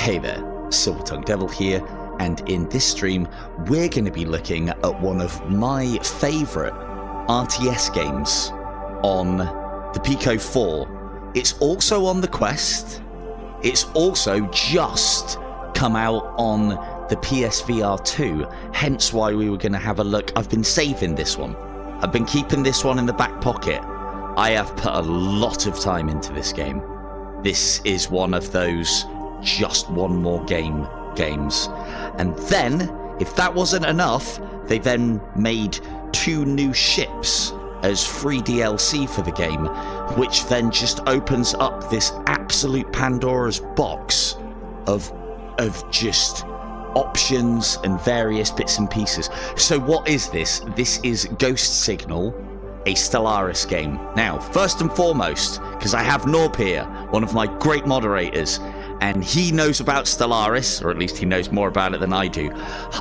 Hey there, Silver Tongue Devil here, and in this stream we're going to be looking at one of my favourite RTS games on the PICO 4. It's also on the Quest. It's also just come out on the PSVR 2, hence why we were going to have a look. I've been saving this one. I've been keeping this one in the back pocket. I have put a lot of time into this game. This is one of those just one more games. And then, if that wasn't enough, they then made 2 new ships as free DLC for the game, which then just opens up this absolute Pandora's box of just options and various bits and pieces. So what is this? This is Ghost Signal, a Stellaris game. Now, first and foremost, because I have Norb here, one of my great moderators, and he knows about Stellaris, or at least he knows more about it than I do.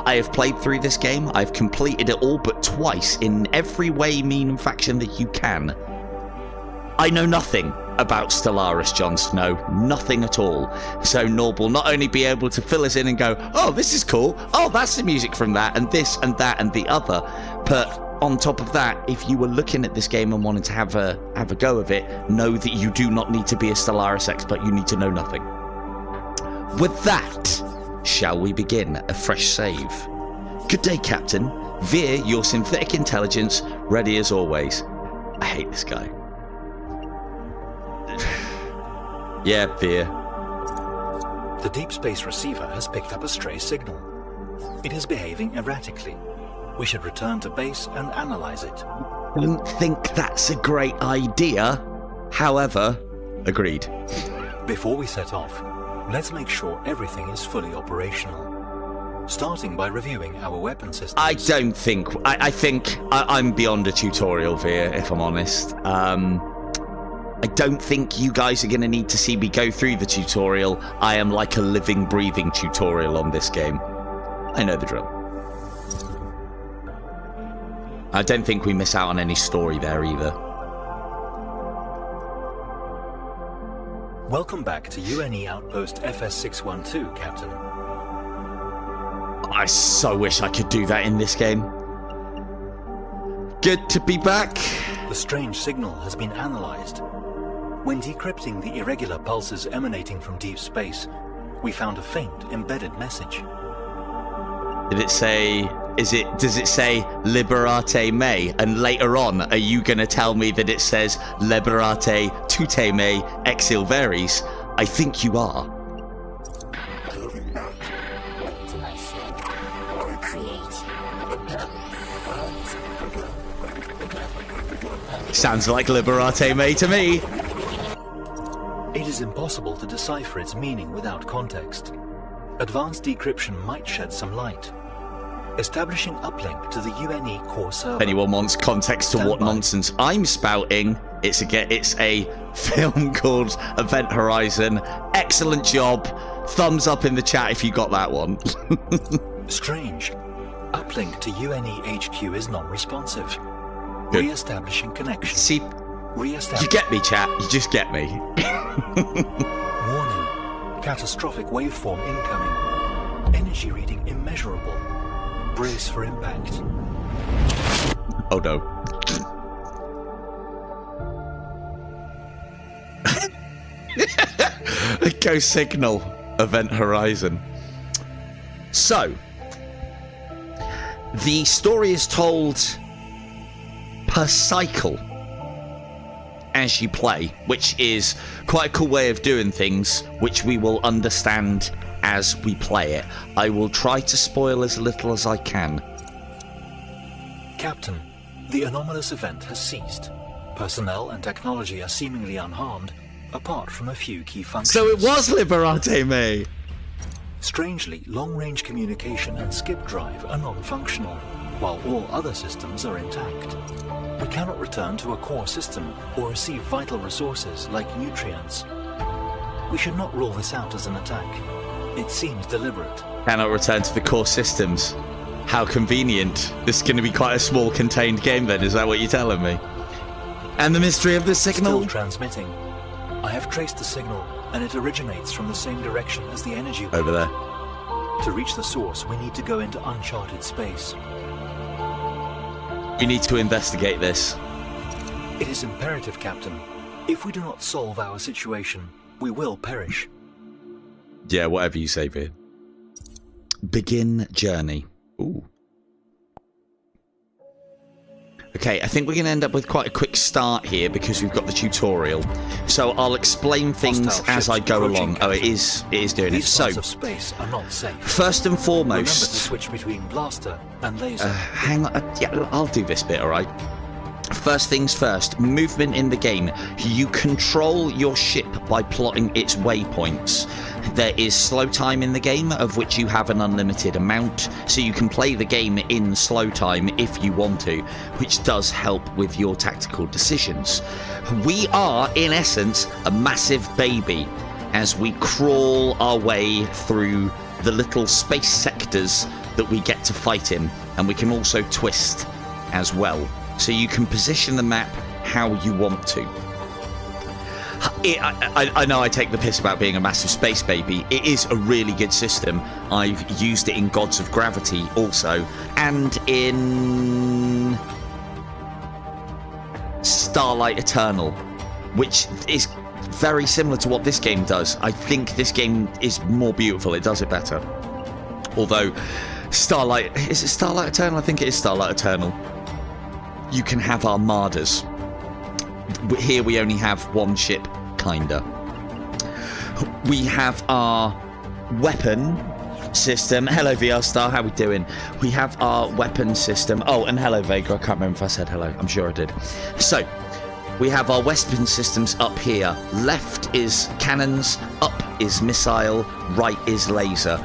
I have played through this game. I've completed it all but twice in every way, mean, and faction that you can. I know nothing about Stellaris, Jon Snow. Nothing at all. So Norb will not only be able to fill us in and go, oh, this is cool. Oh, that's the music from that, and this, and that, and the other. But on top of that, if you were looking at this game and wanted to have a go of it, know that you do not need to be a Stellaris expert. You need to know nothing. With that, shall we begin a fresh save? Good day, Captain. Veer, your synthetic intelligence, ready as always. I hate this guy. Yeah, Veer. The deep space receiver has picked up a stray signal. It is behaving erratically. We should return to base and analyze it. I don't think that's a great idea. However, agreed. Before we set off, let's make sure everything is fully operational. Starting by reviewing our weapon systems. I think I'm beyond a tutorial, Veer, if I'm honest. I don't think you guys are going to need to see me go through the tutorial. I am like a living, breathing tutorial on this game. I know the drill. I don't think we miss out on any story there either. Welcome back to UNE Outpost FS612, Captain. I so wish I could do that in this game. Good to be back. The strange signal has been analyzed. When decrypting the irregular pulses emanating from deep space, we found a faint embedded message. Did it say, does it say Liberate Me? And later on, are you going to tell me that it says Liberate Tutte Me Ex Ilveris? I think you are. Sounds like Liberate Me to me. It is impossible to decipher its meaning without context. Advanced decryption might shed some light. Establishing uplink to the UNE core server. If anyone wants context to what nonsense I'm spouting, it's a film called Event Horizon. Excellent job. Thumbs up in the chat if you got that one. Strange. Uplink to UNE HQ is non-responsive. Good. Re-establishing connection. See, you get me, chat. You just get me. Warning. Catastrophic waveform incoming. Energy reading immeasurable. Brace for impact. Oh no. Ghost Signal, Event Horizon. So, the story is told per cycle as you play, which is quite a cool way of doing things, which we will understand as we play it. I will try to spoil as little as I can. Captain, the anomalous event has ceased. Personnel and technology are seemingly unharmed, apart from a few key functions. So it was Liberate Me! Strangely, long-range communication and skip drive are non-functional, while all other systems are intact. We cannot return to a core system or receive vital resources like nutrients. We should not rule this out as an attack. It seems deliberate. Cannot return to the core systems. How convenient. This is going to be quite a small contained game then, is that what you're telling me? And the mystery of the signal? Still transmitting. I have traced the signal, and it originates from the same direction as the energy wave. Over there. To reach the source, we need to go into uncharted space. We need to investigate this. It is imperative, Captain. If we do not solve our situation, we will perish. Yeah, whatever you say, Vir. Begin journey. Ooh. Okay, I think we're going to end up with quite a quick start here because we've got the tutorial. So I'll explain things as I go along. Oh, it is doing it. So, of space are not safe. First and foremost, remember to switch between blaster and laser. Hang on, yeah, I'll do this bit, all right. First things first, movement in the game. You control your ship by plotting its waypoints. There is slow time in the game, of which you have an unlimited amount, so you can play the game in slow time if you want to, which does help with your tactical decisions. We are, in essence, a massive baby as we crawl our way through the little space sectors that we get to fight in, and we can also twist as well. So you can position the map how you want to. I know I take the piss about being a massive space baby. It is a really good system. I've used it in Gods of Gravity also, and in Starlight Eternal, which is very similar to what this game does. I think this game is more beautiful. It does it better. Although, is it Starlight Eternal? I think it is Starlight Eternal. You can have armadas. Here we only have one ship, kinda. We have our weapon system. Hello, VR Star, how we doing? We have our weapon system. Oh, and hello, Vega. I can't remember if I said hello. I'm sure I did. So, we have our weapon systems up here. Left is cannons, up is missile, right is laser.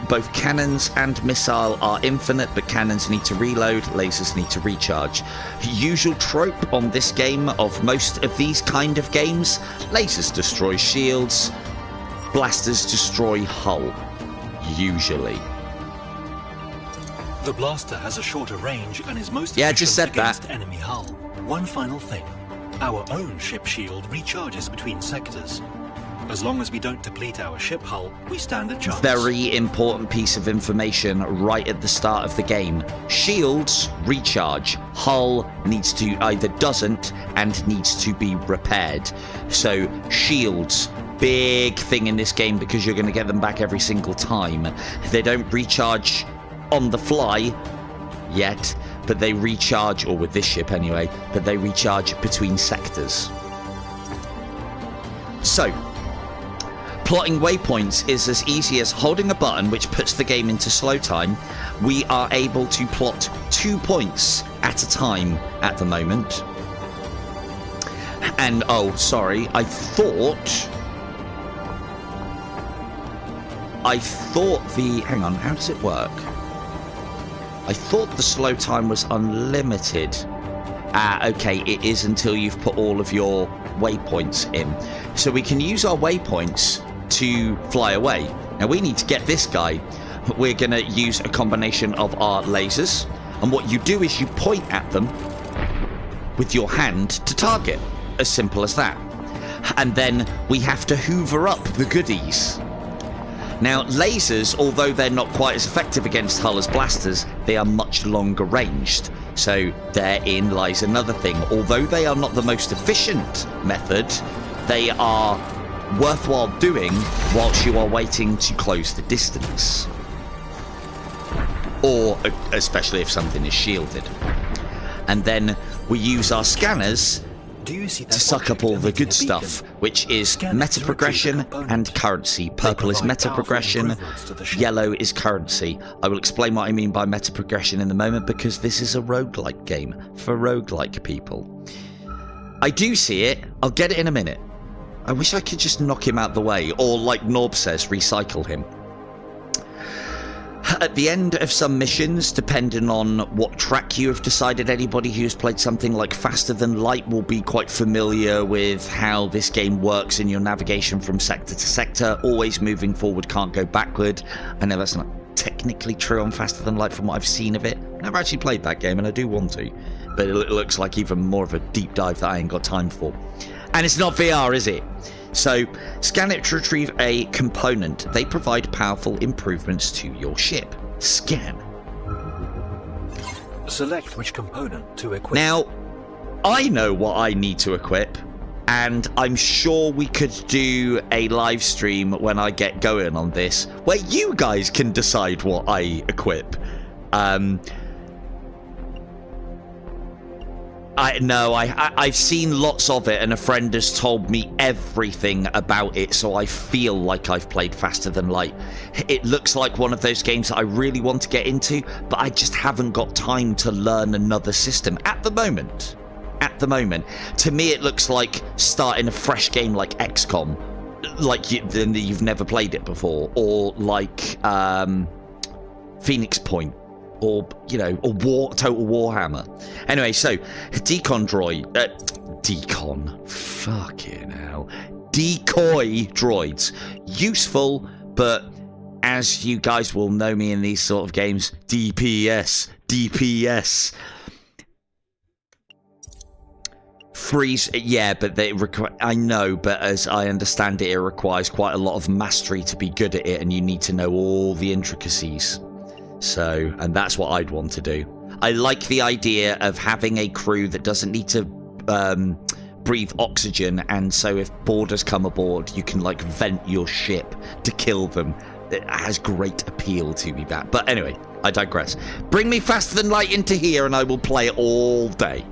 Both cannons and missile are infinite, but cannons need to reload, lasers need to recharge. Usual trope on this game of most of these kind of games, lasers destroy shields, blasters destroy hull, usually. The blaster has a shorter range and is most yeah, efficient just said against that. enemy hull. One final thing, our own ship shield recharges between sectors. As long as we don't deplete our ship hull, we stand a chance. Very important piece of information right at the start of the game. Shields recharge. Hull needs to either doesn't and needs to be repaired. So shields, big thing in this game because you're going to get them back every single time. They don't recharge on the fly yet, but they recharge, or with this ship anyway, but they recharge between sectors. So, plotting waypoints is as easy as holding a button which puts the game into slow time. We are able to plot 2 points at a time at the moment. And, oh, sorry, I thought the... Hang on, how does it work? I thought the slow time was unlimited. Ah, okay, it is until you've put all of your waypoints in. So we can use our waypoints to fly away. Now we need to get this guy. We're going to use a combination of our lasers, and what you do is you point at them with your hand to target. As simple as that. And then we have to hoover up the goodies. Now lasers, although they're not quite as effective against hull as blasters, they are much longer ranged. So therein lies another thing. Although they are not the most efficient method, they are worthwhile doing whilst you are waiting to close the distance. Or especially if something is shielded. And then we use our scanners to suck up all the good stuff, which is meta progression and currency. Purple is meta progression, yellow is currency. I will explain what I mean by meta progression in a moment, because this is a roguelike game for roguelike people. I do see it. I'll get it in a minute. I wish I could just knock him out the way, or like Norb says, recycle him. At the end of some missions, depending on what track you have decided, anybody who's played something like Faster Than Light will be quite familiar with how this game works in your navigation from sector to sector, always moving forward, can't go backward. I know that's not technically true on Faster Than Light from what I've seen of it. Never actually played that game and I do want to, but it looks like even more of a deep dive that I ain't got time for. And it's not VR, is it? So, scan it to retrieve a component. They provide powerful improvements to your ship. Scan. Select which component to equip. Now, I know what I need to equip, and I'm sure we could do a live stream when I get going on this, where you guys can decide what I equip. I've seen lots of it, and a friend has told me everything about it, so I feel like I've played Faster Than Light. It looks like one of those games that I really want to get into, but I just haven't got time to learn another system at the moment. At the moment. To me, it looks like starting a fresh game like XCOM, like you've never played it before, or like Phoenix Point. Or, you know, or Total Warhammer. Anyway, so, fucking hell. Decoy droids. Useful, but as you guys will know me in these sort of games, DPS. Freeze, yeah, but they I know, but as I understand it, it requires quite a lot of mastery to be good at it, and you need to know all the intricacies. So, and that's what I'd want to do. I like the idea of having a crew that doesn't need to breathe oxygen, and so if boarders come aboard, you can like vent your ship to kill them. It has great appeal to me, that. But anyway, I digress. Bring me Faster Than Light into here and I will play it all day.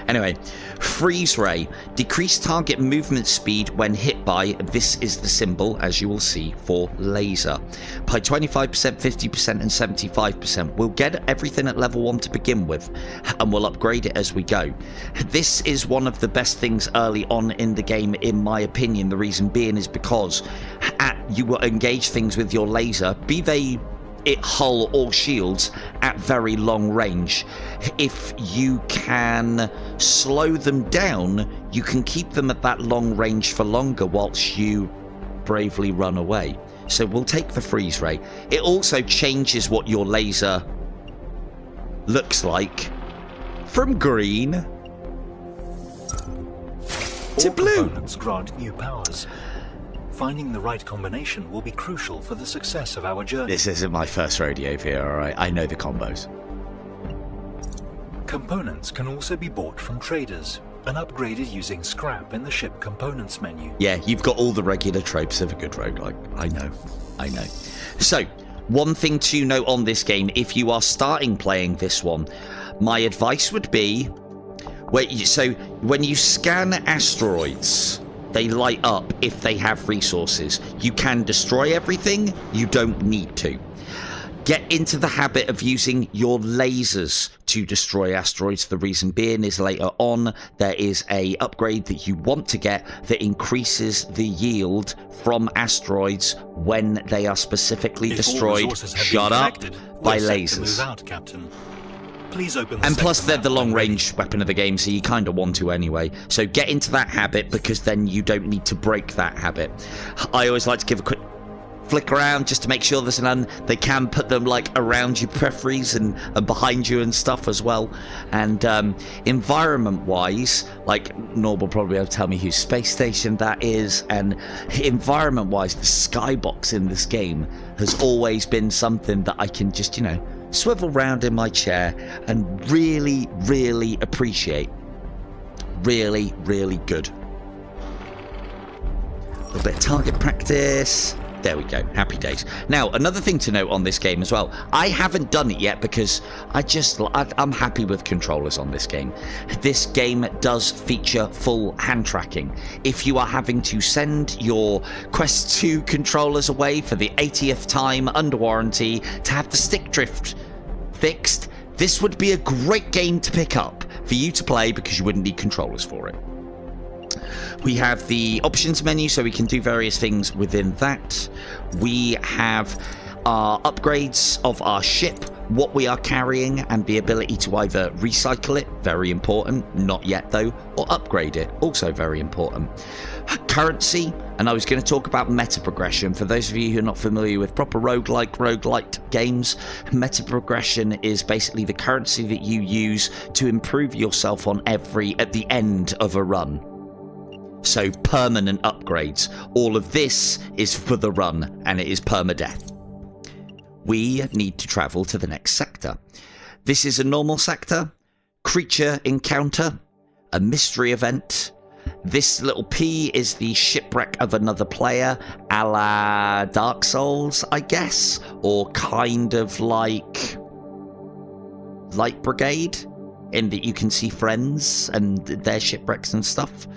Anyway, freeze ray. Decrease target movement speed when hit by, this is the symbol, as you will see, for laser. By 25%, 50% and 75%. We'll get everything at level 1 to begin with, and we'll upgrade it as we go. This is one of the best things early on in the game, in my opinion. The reason being is because you will engage things with your laser, be they hull or shields, at very long range. If you can slow them down, you can keep them at that long range for longer whilst you bravely run away. So we'll take the freeze ray. It also changes what your laser looks like from green to blue. All components grant new powers. Finding the right combination will be crucial for the success of our journey. This isn't my first rodeo here, alright? I know the combos. Components can also be bought from traders and upgraded using scrap in the ship components menu. Yeah, you've got all the regular tropes of a good roguelike. I know. So, one thing to note on this game, if you are starting playing this one, my advice would be, when you scan asteroids, they light up if they have resources. You can destroy everything, you don't need to. Get into the habit of using your lasers to destroy asteroids. The reason being is later on there is a upgrade that you want to get that increases the yield from asteroids when they are specifically destroyed, by lasers. Move out, Captain. Please open and plus they're the long range weapon of the game, so you kind of want to anyway. So get into that habit, because then you don't need to break that habit. I always like to give a quick flick around just to make sure there's none. They can put them like around your peripheries and behind you and stuff as well. And environment wise, like Norb will probably be able to tell me whose space station that is, and environment wise, the skybox in this game has always been something that I can just, you know, swivel round in my chair and really, really appreciate. Really, really good. A little bit of target practice. There we go. Happy days. Now, another thing to note on this game as well. I haven't done it yet because I'm happy with controllers on this game. This game does feature full hand tracking. If you are having to send your Quest 2 controllers away for the 80th time under warranty to have the stick drift fixed, this would be a great game to pick up for you to play because you wouldn't need controllers for it. We have the options menu, so we can do various things within that. We have our upgrades of our ship, what we are carrying, and the ability to either recycle it, very important, not yet though, or upgrade it, also very important. Currency, and I was going to talk about meta progression. For those of you who are not familiar with proper roguelite games, meta progression is basically the currency that you use to improve yourself on at the end of a run. So permanent upgrades. All of this is for the run, and it is permadeath. We need to travel to the next sector. This is a normal sector. Creature encounter. A mystery event. This little P is the shipwreck of another player, a la Dark Souls, I guess, or kind of like Light Brigade, in that you can see friends and their shipwrecks and stuff.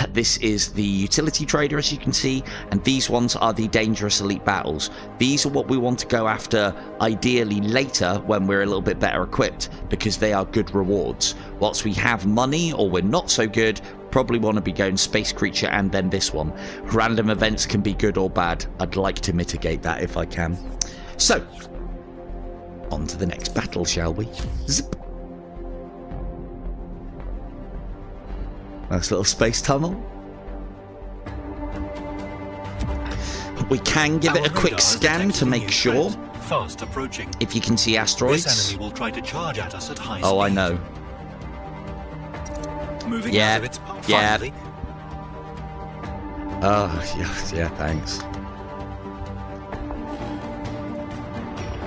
This is the utility trader, as you can see, and these ones are the dangerous elite battles. These are what we want to go after, ideally later when we're a little bit better equipped, because they are good rewards. Whilst we have money, or we're not so good, probably want to be going space creature and then this one. Random events can be good or bad. I'd like to mitigate that if I can. So, on to the next battle, shall we? Zip. Nice little space tunnel. We can give it a quick scan to make sure. Fast approaching. If you can see asteroids. This enemy will try to charge at us at high speed. Oh, I know. Moving out of its path, finally. Oh, yeah, thanks.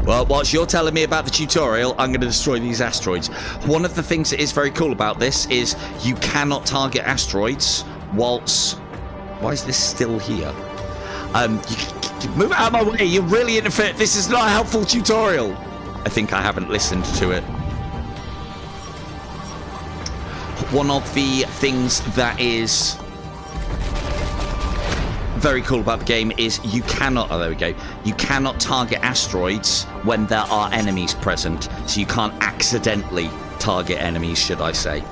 Well, whilst you're telling me about the tutorial, I'm going to destroy these asteroids. One of the things that is very cool about this is you cannot target asteroids whilst... Why is this still here? Move out of my way, you're really interfering. This is not a helpful tutorial. I think I haven't listened to it. One of the things that is very cool about the game is you cannot, oh there we go, you cannot target asteroids when there are enemies present, so you can't accidentally target enemies, should I say.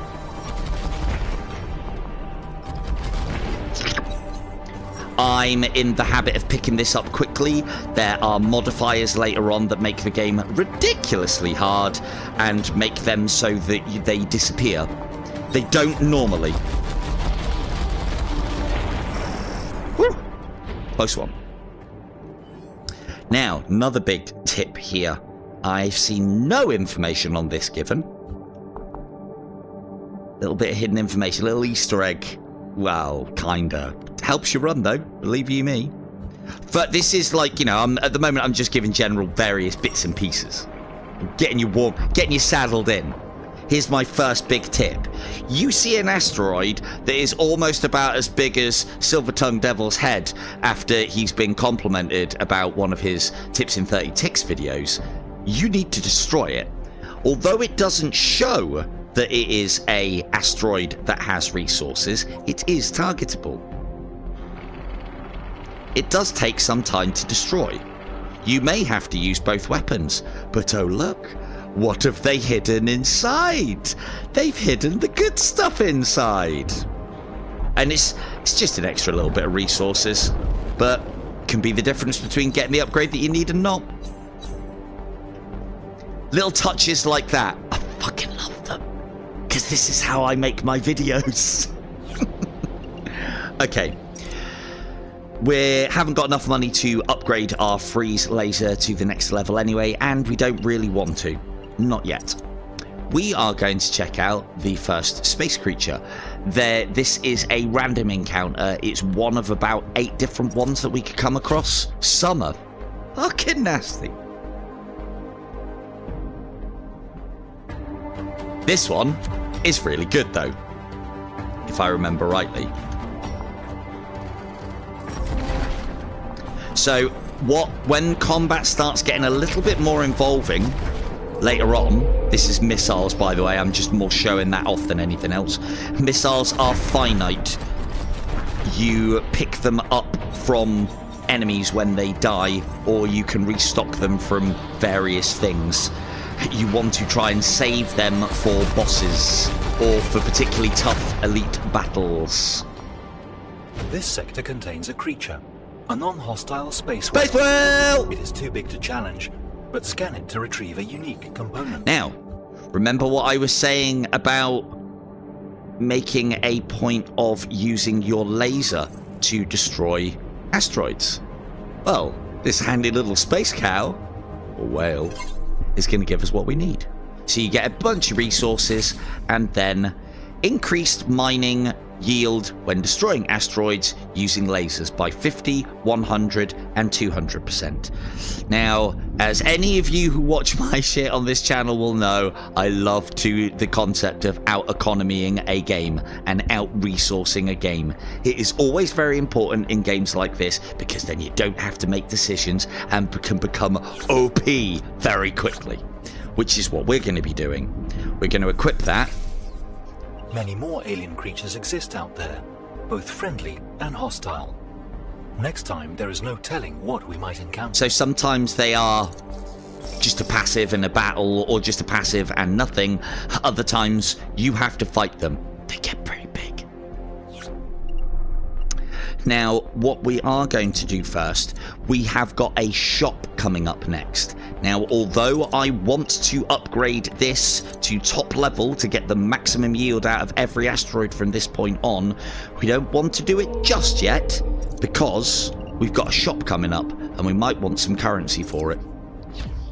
I'm in the habit of picking this up quickly. There are modifiers later on that make the game ridiculously hard and make them so that they disappear. They don't normally. Woo! Close one. Now, another big tip here. I've seen no information on this given. Little bit of hidden information, little Easter egg. Well, kinda. Helps you run though, believe you me. But this is like, you know, at the moment I'm just giving general various bits and pieces. Getting you warm, getting you saddled in. Here's my first big tip. You see an asteroid that is almost about as big as Silver-Tongued Devil's head after he's been complimented about one of his Tips in 30 Ticks videos. You need to destroy it. Although it doesn't show that it is an asteroid that has resources, it is targetable. It does take some time to destroy. You may have to use both weapons, but oh look, what have they hidden inside? They've hidden the good stuff inside. And it's just an extra little bit of resources, but can be the difference between getting the upgrade that you need and not. Little touches like that, I fucking love them, because this is how I make my videos. Okay. We haven't got enough money to upgrade our freeze laser to the next level anyway, and we don't really want to. Not yet. We are going to check out the first space creature. This is a random encounter. It's one of about 8 different ones that we could come across. Some are fucking nasty. This one is really good though, if I remember rightly. So when combat starts getting a little bit more involving later on, this is missiles by the way, I'm just more showing that off than anything else. Missiles are finite. You pick them up from enemies when they die, or you can restock them from various things. You want to try and save them for bosses or for particularly tough elite battles. This sector contains a creature. A non-hostile space whale! It is too big to challenge, but scan it to retrieve a unique component. Now, remember what I was saying about making a point of using your laser to destroy asteroids? Well, this handy little space cow, or whale, is going to give us what we need. So you get a bunch of resources, and then increased mining yield when destroying asteroids using lasers by 50, 100 and 200%. Now, as any of you who watch my shit on this channel will know, I love the concept of out-economying a game and out-resourcing a game. It is always very important in games like this because then you don't have to make decisions and can become OP very quickly, which is what we're going to be doing. We're going to equip that. Many more alien creatures exist out there, both friendly and hostile. Next time, there is no telling what we might encounter. So sometimes they are just a passive in a battle, or just a passive and nothing. Other times, you have to fight them. They get pretty big. Now, what we are going to do first, we have got a shop coming up next. Now, although I want to upgrade this to top level to get the maximum yield out of every asteroid from this point on, we don't want to do it just yet because we've got a shop coming up and we might want some currency for it,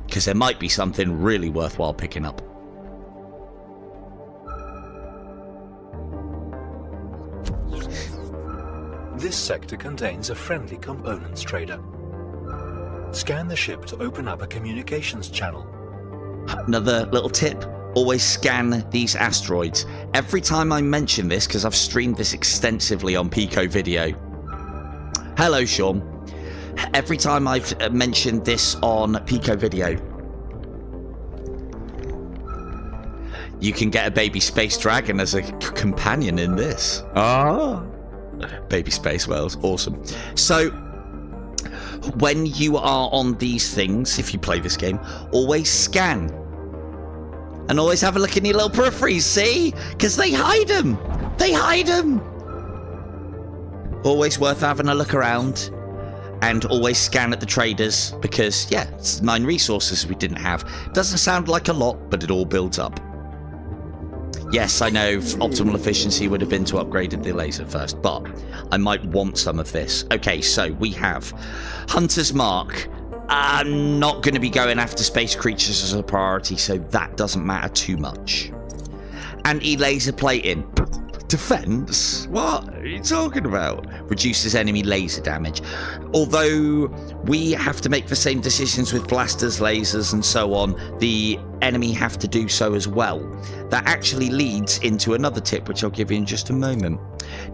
because there might be something really worthwhile picking up. This sector contains a friendly components trader. Scan the ship to open up a communications channel. Another little tip, always scan these asteroids. Every time I mention this, because I've streamed this extensively on PICO video. Hello, Sean. Every time I've mentioned this on PICO video, you can get a baby space dragon as a companion in this. Ah, baby space whales, awesome. So, when you are on these things, if you play this game, always scan. And always have a look in your little peripheries, see? Because they hide them. They hide them. Always worth having a look around. And always scan at the traders, because, yeah, it's 9 resources we didn't have. Doesn't sound like a lot, but it all builds up. Yes, I know optimal efficiency would have been to upgrade the laser first, but I might want some of this. Okay, so we have Hunter's Mark. I'm not going to be going after space creatures as a priority, so that doesn't matter too much. Anti-laser plating. Defense? What are you talking about? Reduces enemy laser damage. Although we have to make the same decisions with blasters, lasers, and so on, the enemy have to do so as well. That actually leads into another tip, which I'll give you in just a moment.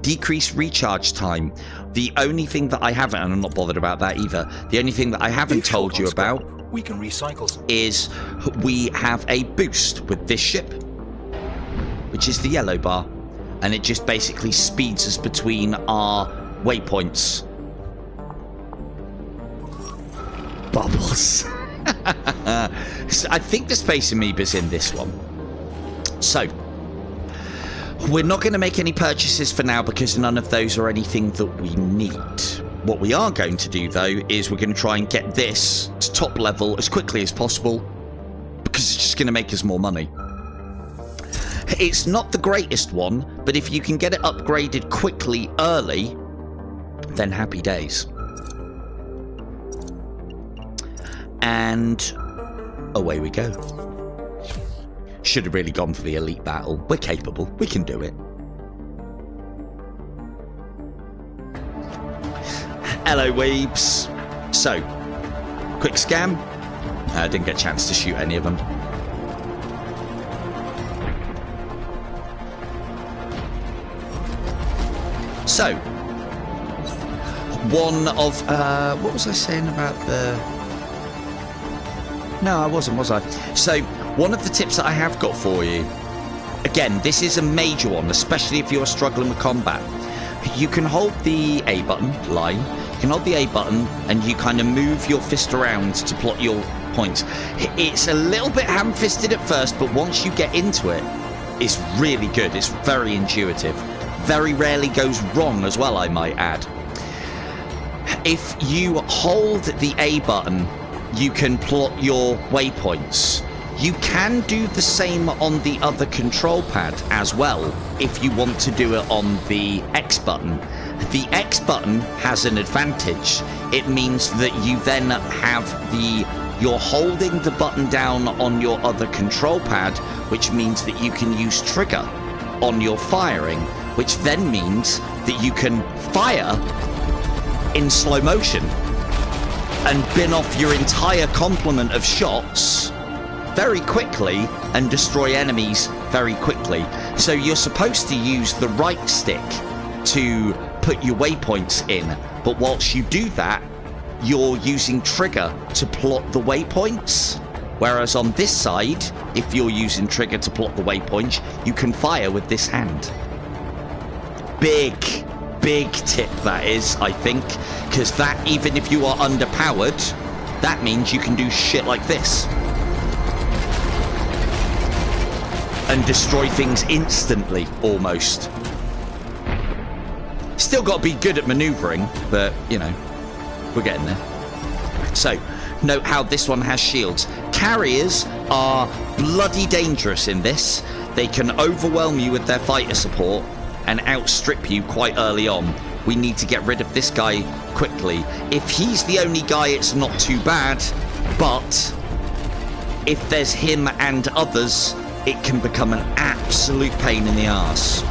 Decrease recharge time. The only thing that I haven't, and I'm not bothered about that either, the only thing that I haven't told you about we can recycle some. Is we have a boost with this ship, which is the yellow bar. And it just basically speeds us between our waypoints. Bubbles. So I think the Space Amoeba's in this one. So, we're not going to make any purchases for now because none of those are anything that we need. What we are going to do, though, is we're going to try and get this to top level as quickly as possible, because it's just going to make us more money. It's not the greatest one, but if you can get it upgraded quickly early, then happy days. And away we go. Should have really gone for the elite battle. We're capable. We can do it. Hello, weebs. So, quick scam. I didn't get a chance to shoot any of them. So, one of, what was I saying about the... No, I wasn't, was I? So, one of the tips that I have got for you, again, this is a major one, especially if you're struggling with combat. You can hold the A button, line, you can hold the A button, and you kind of move your fist around to plot your points. It's a little bit ham-fisted at first, but once you get into it, it's really good. It's very intuitive. Very rarely goes wrong as well, I might add. If you hold the A button, you can plot your waypoints. You can do the same on the other control pad as well, if you want to do it on the X button. The X button has an advantage. It means that you then have you're holding the button down on your other control pad, which means that you can use trigger on your firing, which then means that you can fire in slow motion and bin off your entire complement of shots very quickly and destroy enemies very quickly. So you're supposed to use the right stick to put your waypoints in, but whilst you do that, you're using trigger to plot the waypoints. Whereas on this side, if you're using trigger to plot the waypoints, you can fire with this hand. Big tip that is, I think, because that, even if you are underpowered, that means you can do shit like this and destroy things instantly, almost. Still got to be good at maneuvering, but, you know, we're getting there. So, note how this one has shields. Carriers are bloody dangerous in this. They can overwhelm you with their fighter support and outstrip you quite early on. We need to get rid of this guy quickly. If he's the only guy, it's not too bad, but if there's him and others, it can become an absolute pain in the arse.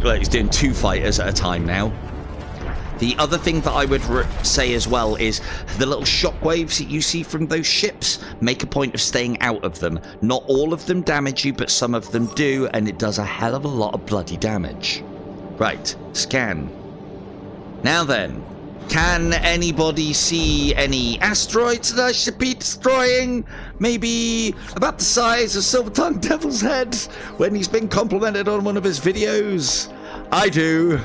Look, he's doing 2 fighters at a time now. The other thing that I would say as well is the little shockwaves that you see from those ships, make a point of staying out of them. Not all of them damage you, but some of them do, and it does a hell of a lot of bloody damage. Right, scan. Now then, can anybody see any asteroids that I should be destroying? Maybe about the size of Silver-Tongued Devil's Head when he's been complimented on one of his videos? I do.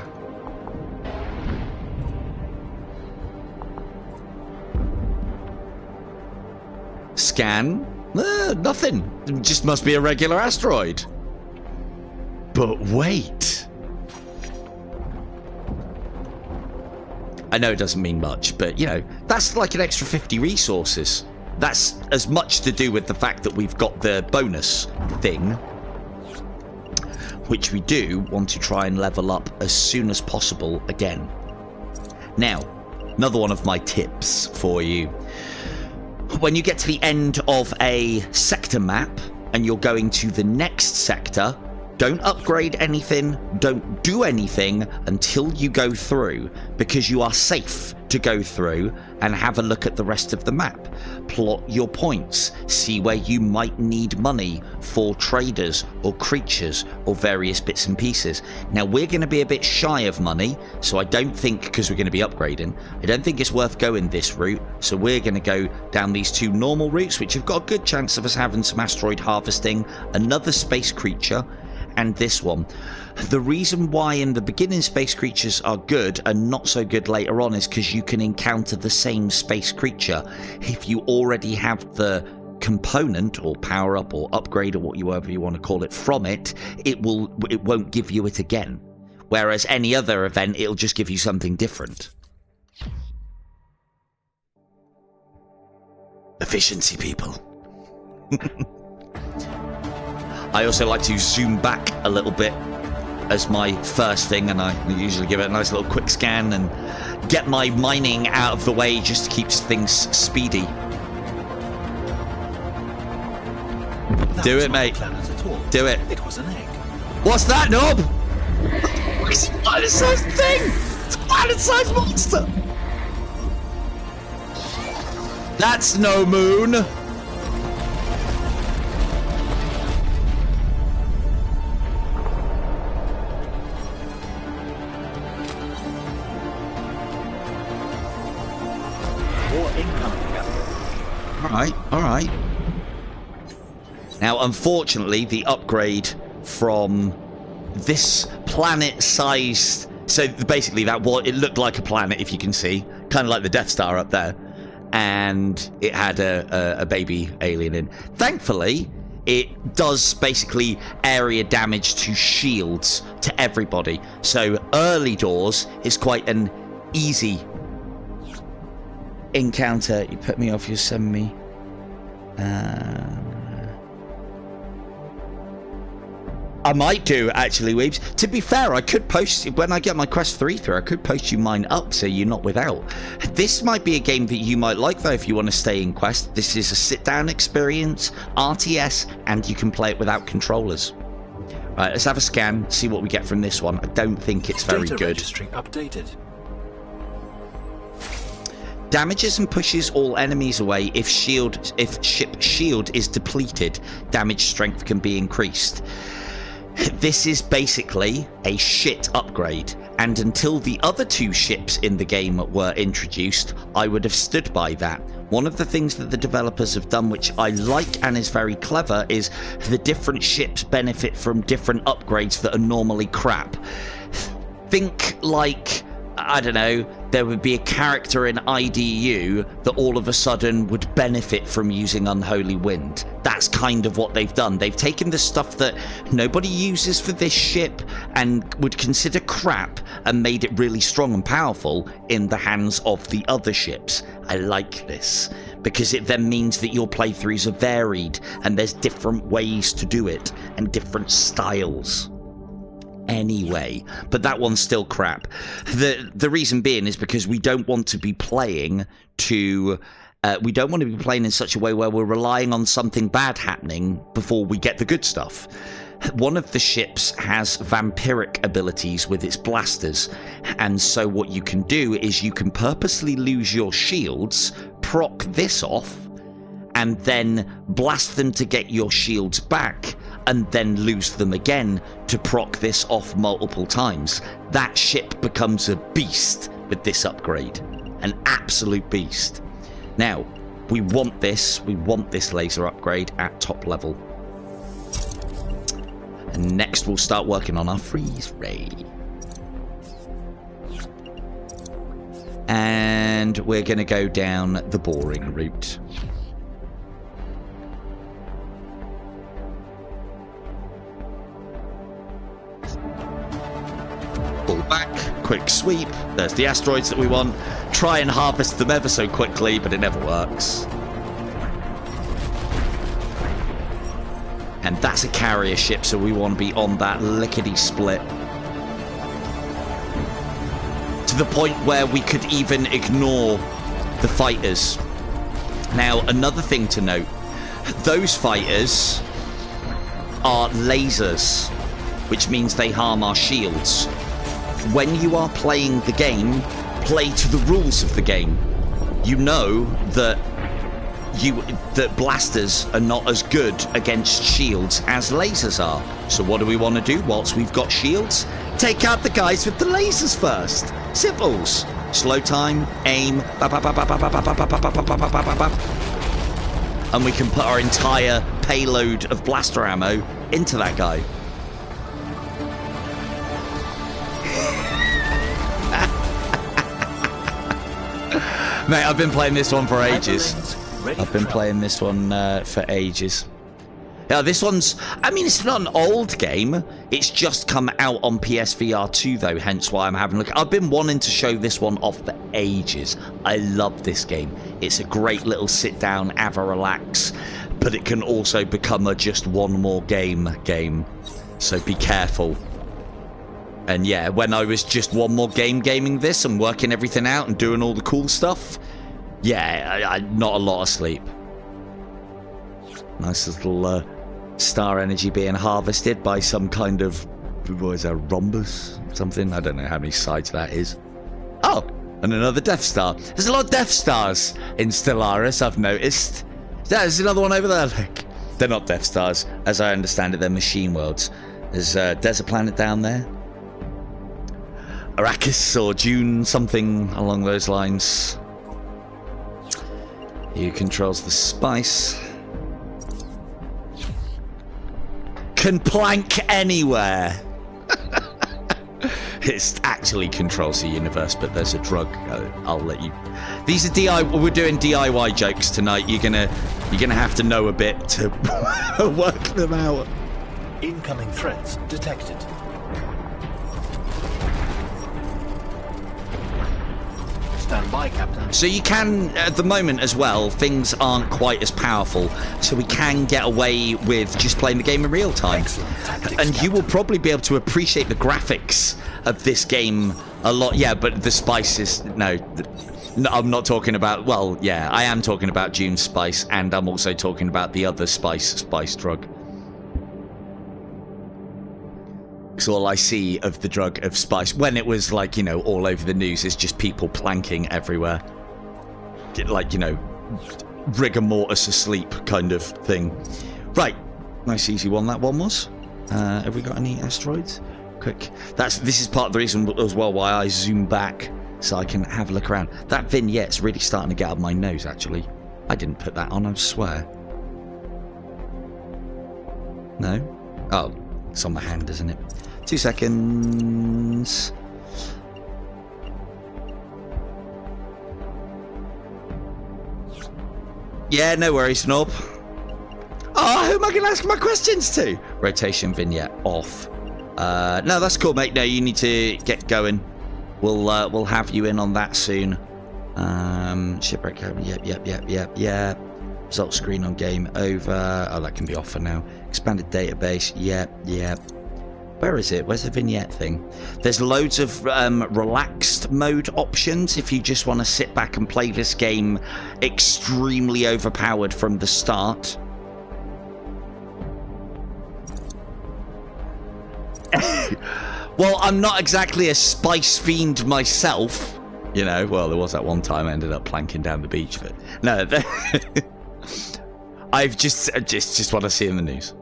Scan. Nothing. It just must be a regular asteroid. But wait. I know it doesn't mean much, but, you know, that's like an extra 50 resources. That's as much to do with the fact that we've got the bonus thing, which we do want to try and level up as soon as possible again. Now, another one of my tips for you. When you get to the end of a sector map and you're going to the next sector, don't upgrade anything, don't do anything until you go through, because you are safe to go through and have a look at the rest of the map. Plot your points, see where you might need money for traders or creatures or various bits and pieces. Now, we're going to be a bit shy of money, so I don't think, because we're going to be upgrading, I don't think it's worth going this route, so we're going to go down these 2 normal routes, which have got a good chance of us having some asteroid harvesting, another space creature, and this one. The reason why in the beginning space creatures are good and not so good later on is because you can encounter the same space creature. If you already have the component or power up or upgrade or whatever you want to call it from it, it won't give you it again. Whereas any other event, it'll just give you something different. Efficiency, people. I also like to zoom back a little bit as my first thing, and I usually give it a nice little quick scan and get my mining out of the way just to keep things speedy. Do it, mate. Do it. It was an egg. What's that, Knob? It's a planet-sized thing! It's a planet-sized monster! That's no moon! Alright. Now, unfortunately, the upgrade from this planet-sized... So, basically, it looked like a planet, if you can see. Kind of like the Death Star up there. And it had a baby alien in. Thankfully, it does basically area damage to shields to everybody. So, early doors is quite an easy encounter. You put me off, you send me. I might do, actually, Weebs. To be fair, I could post, when I get my Quest 3 through, I could post you mine up so you're not without. This might be a game that you might like, though, if you want to stay in Quest. This is a sit-down experience, RTS, and you can play it without controllers. Right, let's have a scan, see what we get from this one. I don't think it's very Data good. registry updated. Damages and pushes all enemies away if ship shield is depleted. Damage strength can be increased. This is basically a shit upgrade, and until the other 2 ships in the game were introduced, I would have stood by that. One of the things that the developers have done, which I like and is very clever, is the different ships benefit from different upgrades that are normally crap. Think like, I don't know, there would be a character in IDU that all of a sudden would benefit from using Unholy Wind. That's kind of what they've done. They've taken the stuff that nobody uses for this ship and would consider crap and made it really strong and powerful in the hands of the other ships. I like this because it then means that your playthroughs are varied and there's different ways to do it and different styles. Anyway, but that one's still crap. The reason being is because we don't want to be playing to we don't want to be playing in such a way where we're relying on something bad happening before we get the good stuff. One of the ships has vampiric abilities with its blasters, and so what you can do is you can purposely lose your shields, proc this off, and then blast them to get your shields back, and then lose them again to proc this off multiple times. That ship becomes a beast with this upgrade. An absolute beast. Now, we want this laser upgrade at top level. And next we'll start working on our freeze ray. And we're going to go down the boring route. Pull back, quick sweep, there's the asteroids that we want. Try and harvest them ever so quickly, but it never works. And that's a carrier ship, so we want to be on that lickety-split. To the point where we could even ignore the fighters. Now, another thing to note, those fighters are lasers, which means they harm our shields. When you are playing the game, play to the rules of the game. You know that blasters are not as good against shields as lasers are. So what do we want to do whilst we've got shields? Take out the guys with the lasers first. Simples. Slow time, aim, and we can put our entire payload of blaster ammo into that guy. Mate, I've been playing this one for ages. I've been playing this one for ages. Yeah, this one's... I mean, it's not an old game. It's just come out on PSVR 2, though, hence why I'm having a look. I've been wanting to show this one off for ages. I love this game. It's a great little sit-down, have a relax, but it can also become a just one more game. So be careful. And yeah, when I was just one more gaming this and working everything out and doing all the cool stuff, yeah, I not a lot of sleep. Nice little star energy being harvested by some kind of, what is that, rhombus? Something? I don't know how many sides that is. Oh, and another Death Star. There's a lot of Death Stars in Stellaris, I've noticed. Yeah, there's another one over there, look. They're not Death Stars. As I understand it, they're machine worlds. There's a desert planet down there. Arrakis or Dune, something along those lines. He controls the spice. Can plank anywhere. It actually controls the universe, but there's a drug. I'll let you. These are DIY. We're doing DIY jokes tonight. You're gonna have to know a bit to work them out. Incoming threats detected. Stand by, Captain. So you can, at the moment as well, things aren't quite as powerful, so we can get away with just playing the game in real time. Tactics, and Captain. you will probably be able to appreciate the graphics of this game a lot. Yeah, but the spice is... No, I'm not talking about... Well, yeah, I am talking about Dune's spice, and I'm also talking about the other spice drug. because all I see of the drug of spice, when it was like, you know, all over the news, is just people planking everywhere. Like, you know, rigor mortis asleep kind of thing. Right. Nice easy one that one was. Have we got any asteroids? Quick. This is part of the reason as well why I zoom back so I can have a look around. That vignette's really starting to get up my nose, actually. I didn't put that on, I swear. No? Oh, it's on my hand, isn't it? 2 seconds. Yeah, no worries, Snob. Oh, who am I going to ask my questions to? Rotation vignette off. No, that's cool, mate. No, you need to get going. We'll have you in on that soon. Shipwreck cabin. Yep. Result screen on game over. Oh, that can be off for now. Expanded database. Yep. Where is it? Where's the vignette thing? There's loads of relaxed mode options if you just want to sit back and play this game extremely overpowered from the start. Well, I'm not exactly a spice fiend myself, you know. Well, there was that one time I ended up planking down the beach, but no. I've just want to see in the news.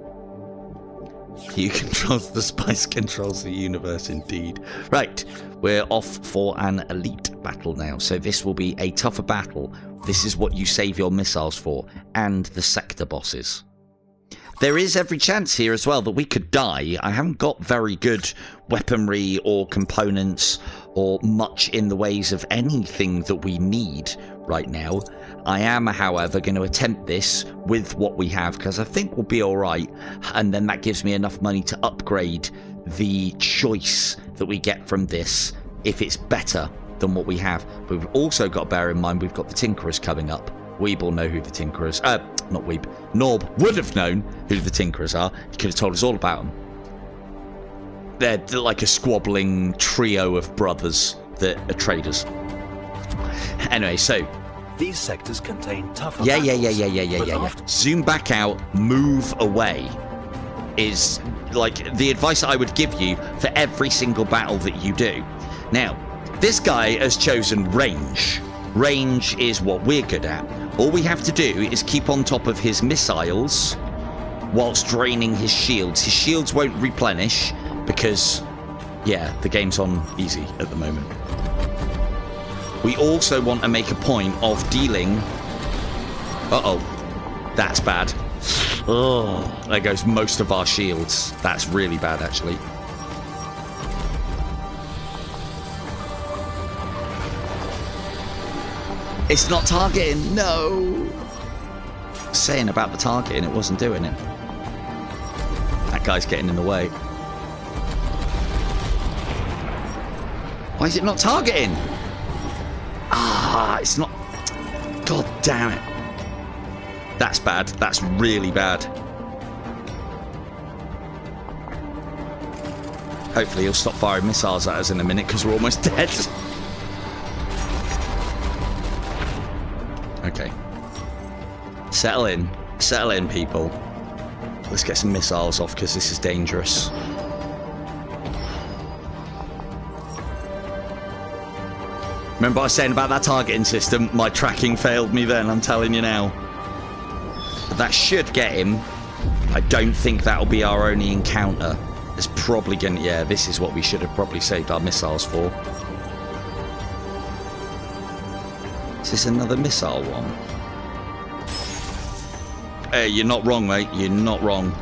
You controls the spice controls the universe, indeed. Right, we're off for an elite battle now. So this will be a tougher battle. This is what you save your missiles for, and the sector bosses. There is every chance here as well that we could die. I haven't got very good weaponry or components or much in the ways of anything that we need right now. I am, however, going to attempt this with what we have because I think we'll be all right. And then that gives me enough money to upgrade the choice that we get from this if it's better than what we have. But we've also got to bear in mind we've got the Tinkerers coming up. Weeb will know who the Tinkerers... not Weeb. Norb would have known who the Tinkerers are. He could have told us all about them. They're like a squabbling trio of brothers that are traders. Anyway, so... These sectors contain tougher Yeah. battles, Zoom back out, move away is like the advice I would give you for every single battle that you do. Now, this guy has chosen range. Range is what we're good at. All we have to do is keep on top of his missiles whilst draining his shields. His shields won't replenish because, yeah, the game's on easy at the moment. We also want to make a point of dealing... Uh-oh. That's bad. Oh, there goes most of our shields. That's really bad, actually. It's not targeting. No. Saying about the targeting, it wasn't doing it. That guy's getting in the way. Why is it not targeting? Ah, it's not. God damn it. That's bad. That's really bad. Hopefully he'll stop firing missiles at us in a minute because we're almost dead. Okay. Settle in, people. Let's get some missiles off because this is dangerous. Remember I was saying about that targeting system? My tracking failed me then, I'm telling you now. But that should get him. I don't think that'll be our only encounter. It's probably gonna... Yeah, this is what we should have probably saved our missiles for. Is this another missile one? Hey, you're not wrong, mate. You're not wrong.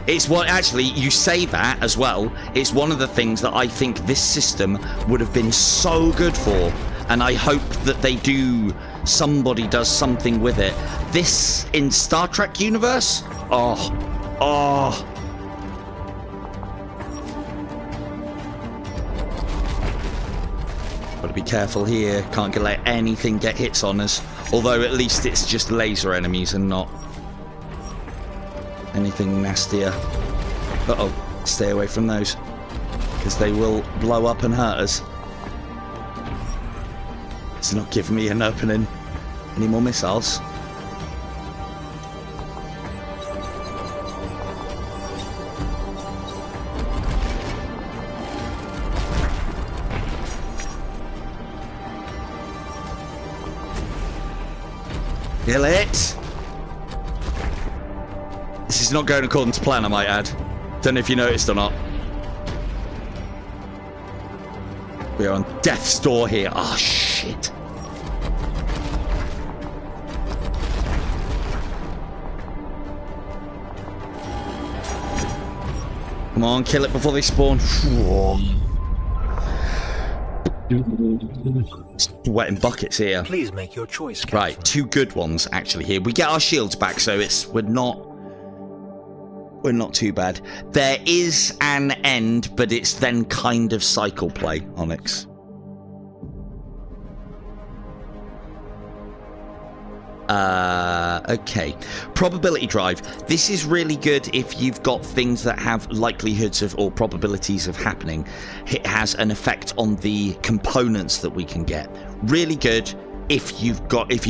It's what, actually, you say that as well. It's one of the things that I think this system would have been so good for. And I hope that they do, somebody does something with it. This, in Star Trek universe? Oh. Gotta be careful here. Can't let anything get hits on us. Although at least it's just laser enemies and not anything nastier. Uh-oh. Stay away from those. Because they will blow up and hurt us. It's not giving me an opening. Any more missiles? Kill it. This is not going according to plan, I might add. Don't know if you noticed or not. We are on death's door here. Oh, shit. Come on, kill it before they spawn. Sweating buckets here. Please make your choice, Captain. Right, 2 good ones actually here. We get our shields back, so we're not too bad. There is an end, but it's then kind of cycle play, Onyx. Okay. Probability drive. This is really good if you've got things that have likelihoods of or probabilities of happening. It has an effect on the components that we can get. Really good if you're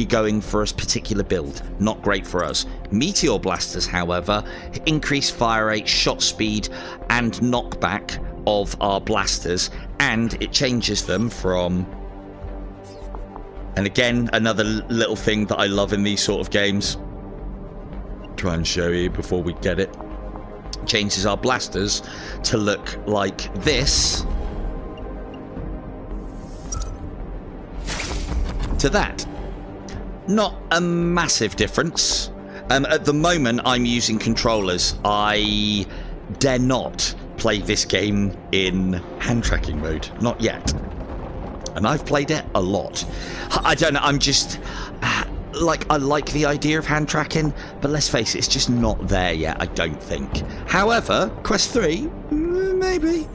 going for a particular build. Not great for us. Meteor blasters, however, increase fire rate, shot speed, and knockback of our blasters, and it changes them from. And again, another little thing that I love in these sort of games. Try and show you before we get it. Changes our blasters to look like this. To that. Not a massive difference. At the moment, I'm using controllers. I dare not play this game in hand tracking mode. Not yet. And I've played it a lot. I don't know, I'm just... I like the idea of hand tracking, but let's face it, it's just not there yet, I don't think. However, Quest 3, maybe.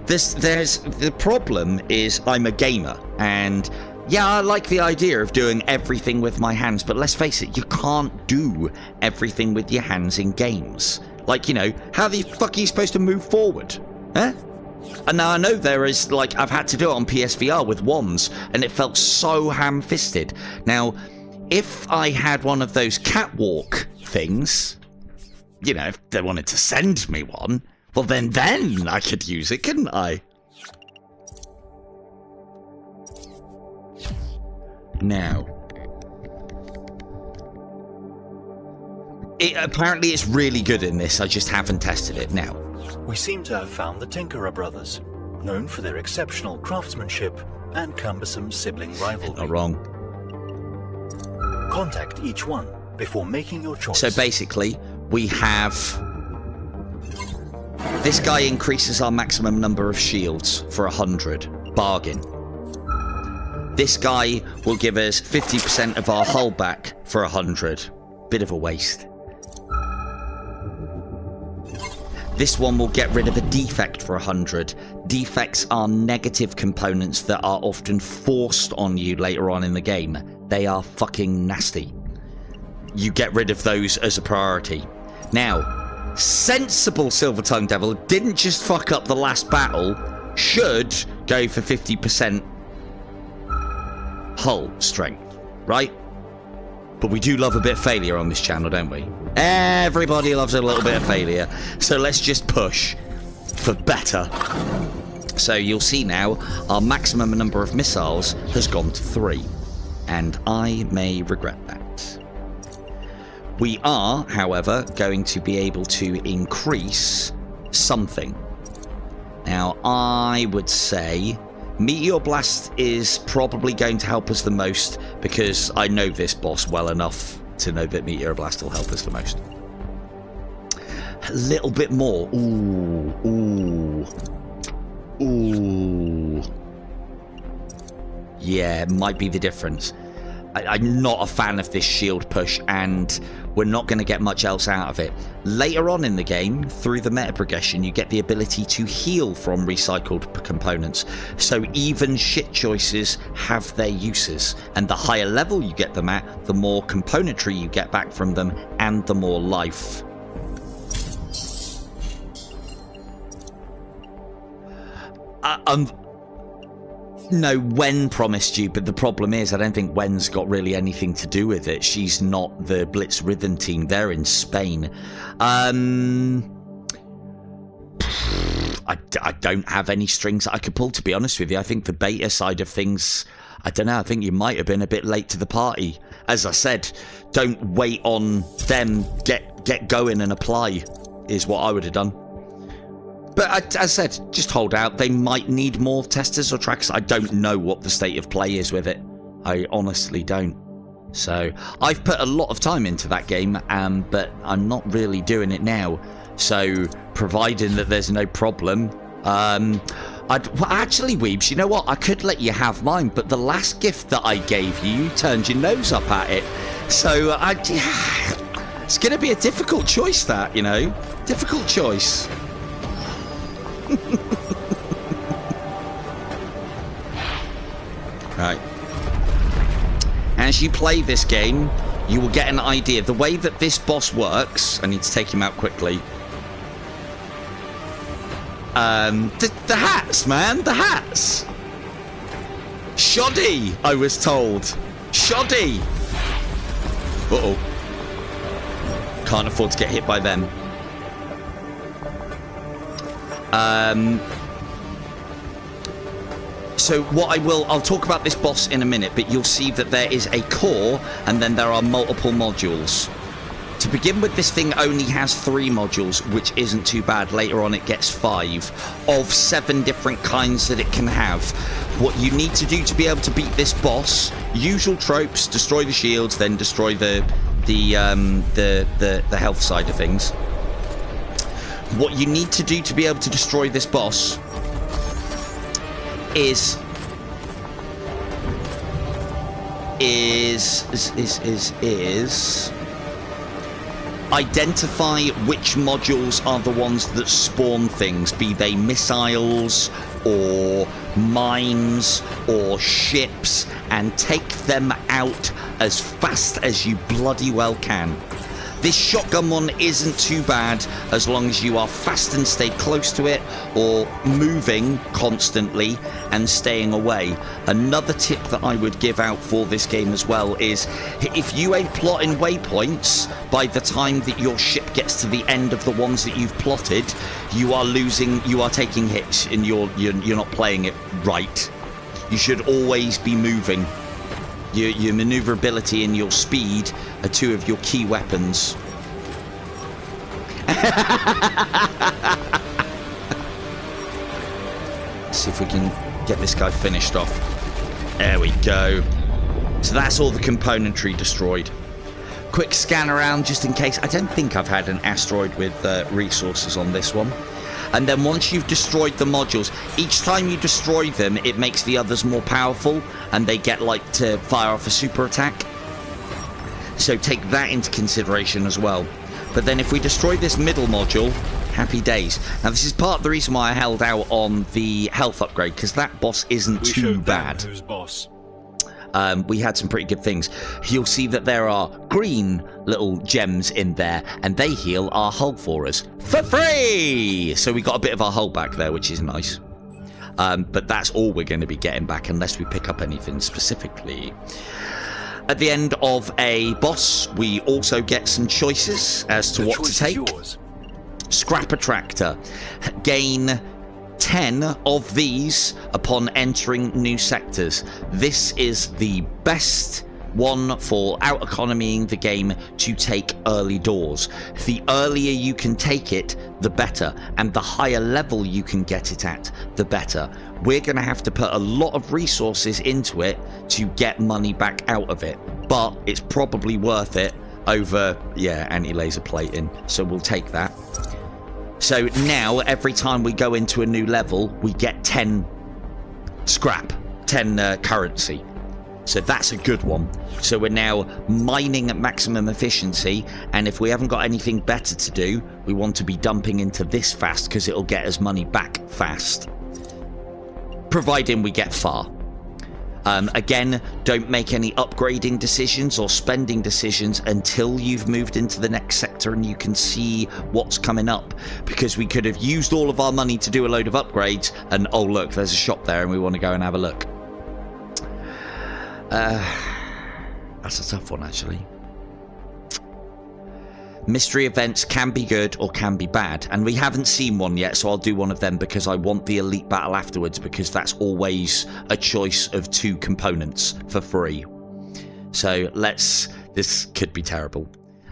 The problem is I'm a gamer, and yeah, I like the idea of doing everything with my hands, but let's face it, you can't do everything with your hands in games. Like, you know, how the fuck are you supposed to move forward? Huh? And now I know there is, like, I've had to do it on PSVR with wands, and it felt so ham-fisted. Now, if I had one of those catwalk things, you know, if they wanted to send me one, well, then I could use it, couldn't I? Now. Apparently it's really good in this, I just haven't tested it now. We seem to have found the Tinkerer brothers, known for their exceptional craftsmanship and cumbersome sibling rivalry. Not wrong. Contact each one before making your choice. So basically, we have... This guy increases our maximum number of shields for 100. Bargain. This guy will give us 50% of our hull back for 100. Bit of a waste. This one will get rid of a defect for 100. Defects are negative components that are often forced on you later on in the game. They are fucking nasty. You get rid of those as a priority. Now, sensible Silver-Tongued Devil didn't just fuck up the last battle, should go for 50% hull strength, right? But we do love a bit of failure on this channel, don't we? Everybody loves a little bit of failure. So let's just push for better. So you'll see now our maximum number of missiles has gone to 3. And I may regret that. We are, however, going to be able to increase something. Now, I would say... Meteor Blast is probably going to help us the most because I know this boss well enough to know that Meteor Blast will help us the most. A little bit more. Ooh. Yeah, might be the difference. I'm not a fan of this shield push, and we're not going to get much else out of it. Later on in the game, through the meta progression, you get the ability to heal from recycled components. So even shit choices have their uses, and the higher level you get them at, the more componentry you get back from them, and the more life. No, Wen promised you, but the problem is I don't think Wen's got really anything to do with it. She's not the Blitz Rhythm team. They're in Spain. I don't have any strings that I could pull, to be honest with you. I think the beta side of things, I don't know, I think you might have been a bit late to the party. as I said, don't wait on them. Get going and apply is what I would have done. But as I said, just hold out. They might need more testers or trackers. I don't know what the state of play is with it. I honestly don't. So I've put a lot of time into that game, but I'm not really doing it now. So providing that there's no problem, well, actually, Weebs, you know what? I could let you have mine, but the last gift that I gave you, you turned your nose up at it. So it's going to be a difficult choice, that, you know, difficult choice. Right. As you play this game, you will get an idea. The way that this boss works, I need to take him out quickly. The hats, man, the hats. Shoddy, I was told. Shoddy. Uh-oh. Can't afford to get hit by them. So what I'll talk about this boss in a minute, but you'll see that there is a core and then there are multiple modules. To begin with, this thing only has 3 modules, which isn't too bad. Later on it gets 5 of 7 different kinds that it can have. What you need to do to be able to beat this boss, usual tropes: destroy the shields, then destroy the health side of things. What you need to do to be able to destroy this boss is identify which modules are the ones that spawn things, be they missiles or mines or ships, and take them out as fast as you bloody well can. This shotgun one isn't too bad as long as you are fast and stay close to it, or moving constantly and staying away. Another tip that I would give out for this game as well is, if you ain't plotting waypoints by the time that your ship gets to the end of the ones that you've plotted, you are taking hits, and you're not playing it right. You should always be moving. Your maneuverability and your speed are 2 of your key weapons. See if we can get this guy finished off. There we go. So that's all the componentry destroyed. Quick scan around just in case. I don't think I've had an asteroid with resources on this one. And then once you've destroyed the modules, each time you destroy them, it makes the others more powerful, and they get like to fire off a super attack. So take that into consideration as well. But then if we destroy this middle module, happy days. Now this is part of the reason why I held out on the health upgrade, because that boss isn't too bad. Who's boss? We had some pretty good things. You'll see that there are green little gems in there, and they heal our hull for us for free. So we got a bit of our hull back there, which is nice. But that's all we're going to be getting back unless we pick up anything specifically. At the end of a boss, we also get some choices as to what to take. Scrap a tractor. Gain 10 of these upon entering new sectors. This is the best one for out economying the game to take early doors. The earlier you can take it, the better, and the higher level you can get it at, the better. We're going to have to put a lot of resources into it to get money back out of it, but it's probably worth it over, yeah, anti-laser plating, so we'll take that. So now every time we go into a new level, we get 10 scrap, 10 currency. So that's a good one. So we're now mining at maximum efficiency, and if we haven't got anything better to do, we want to be dumping into this fast because it'll get us money back fast, providing we get far. Again, don't make any upgrading decisions or spending decisions until you've moved into the next sector and you can see what's coming up, because we could have used all of our money to do a load of upgrades and, oh look, there's a shop there and we want to go and have a look. That's a tough one, actually. Mystery events can be good or can be bad, and we haven't seen one yet, so I'll do one of them because I want the elite battle afterwards, because that's always a choice of 2 components for free. So this could be terrible.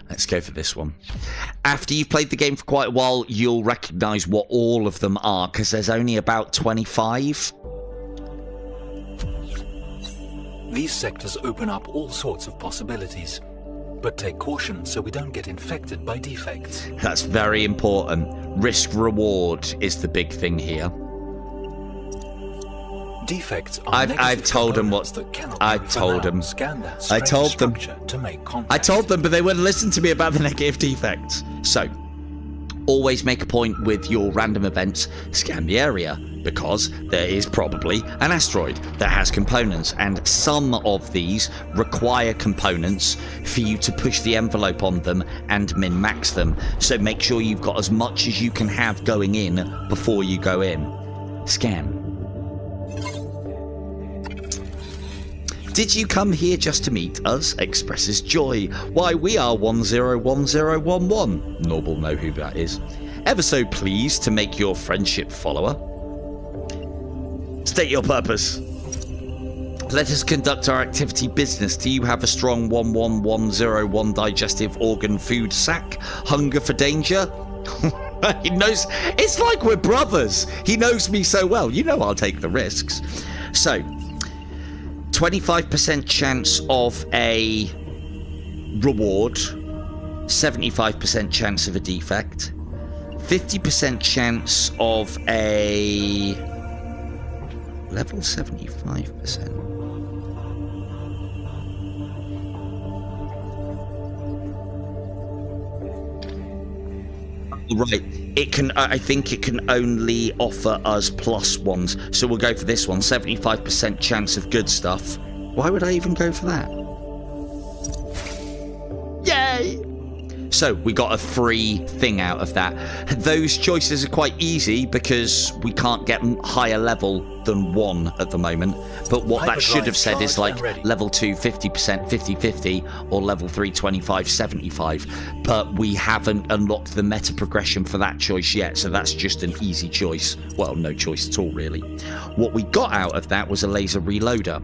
Let's go for this one. After you've played the game for quite a while, you'll recognize what all of them are, because there's only about 25. These sectors open up all sorts of possibilities. But take caution so we don't get infected by defects. That's very important. Risk-reward is the big thing here. Defects are I've told them what I told them. I told them. I told them, but they wouldn't listen to me about the negative defects. So, always make a point with your random events, scan the area, because there is probably an asteroid that has components, and some of these require components for you to push the envelope on them and min-max them. So make sure you've got as much as you can have going in before you go in. Scan. Did you come here just to meet us? Expresses joy. Why, we are 101011. Normal know who that is. Ever so pleased to make your friendship follower. State your purpose. Let us conduct our activity business. Do you have a strong 11101 digestive organ food sac? Hunger for danger? He knows. It's like we're brothers. He knows me so well. You know I'll take the risks. So, 25% chance of a reward, 75% chance of a defect, 50% chance of a level 75%. Right, it can. I think it can only offer us plus ones, so we'll go for this one. 75% chance of good stuff. Why would I even go for that? Yay! So we got a free thing out of that. Those choices are quite easy because we can't get higher level than 1 at the moment. But what that should have said is like level 2 50%, 50-50, or level 3 25-75. But we haven't unlocked the meta progression for that choice yet, so that's just an easy choice. Well, no choice at all, really. What we got out of that was a laser reloader.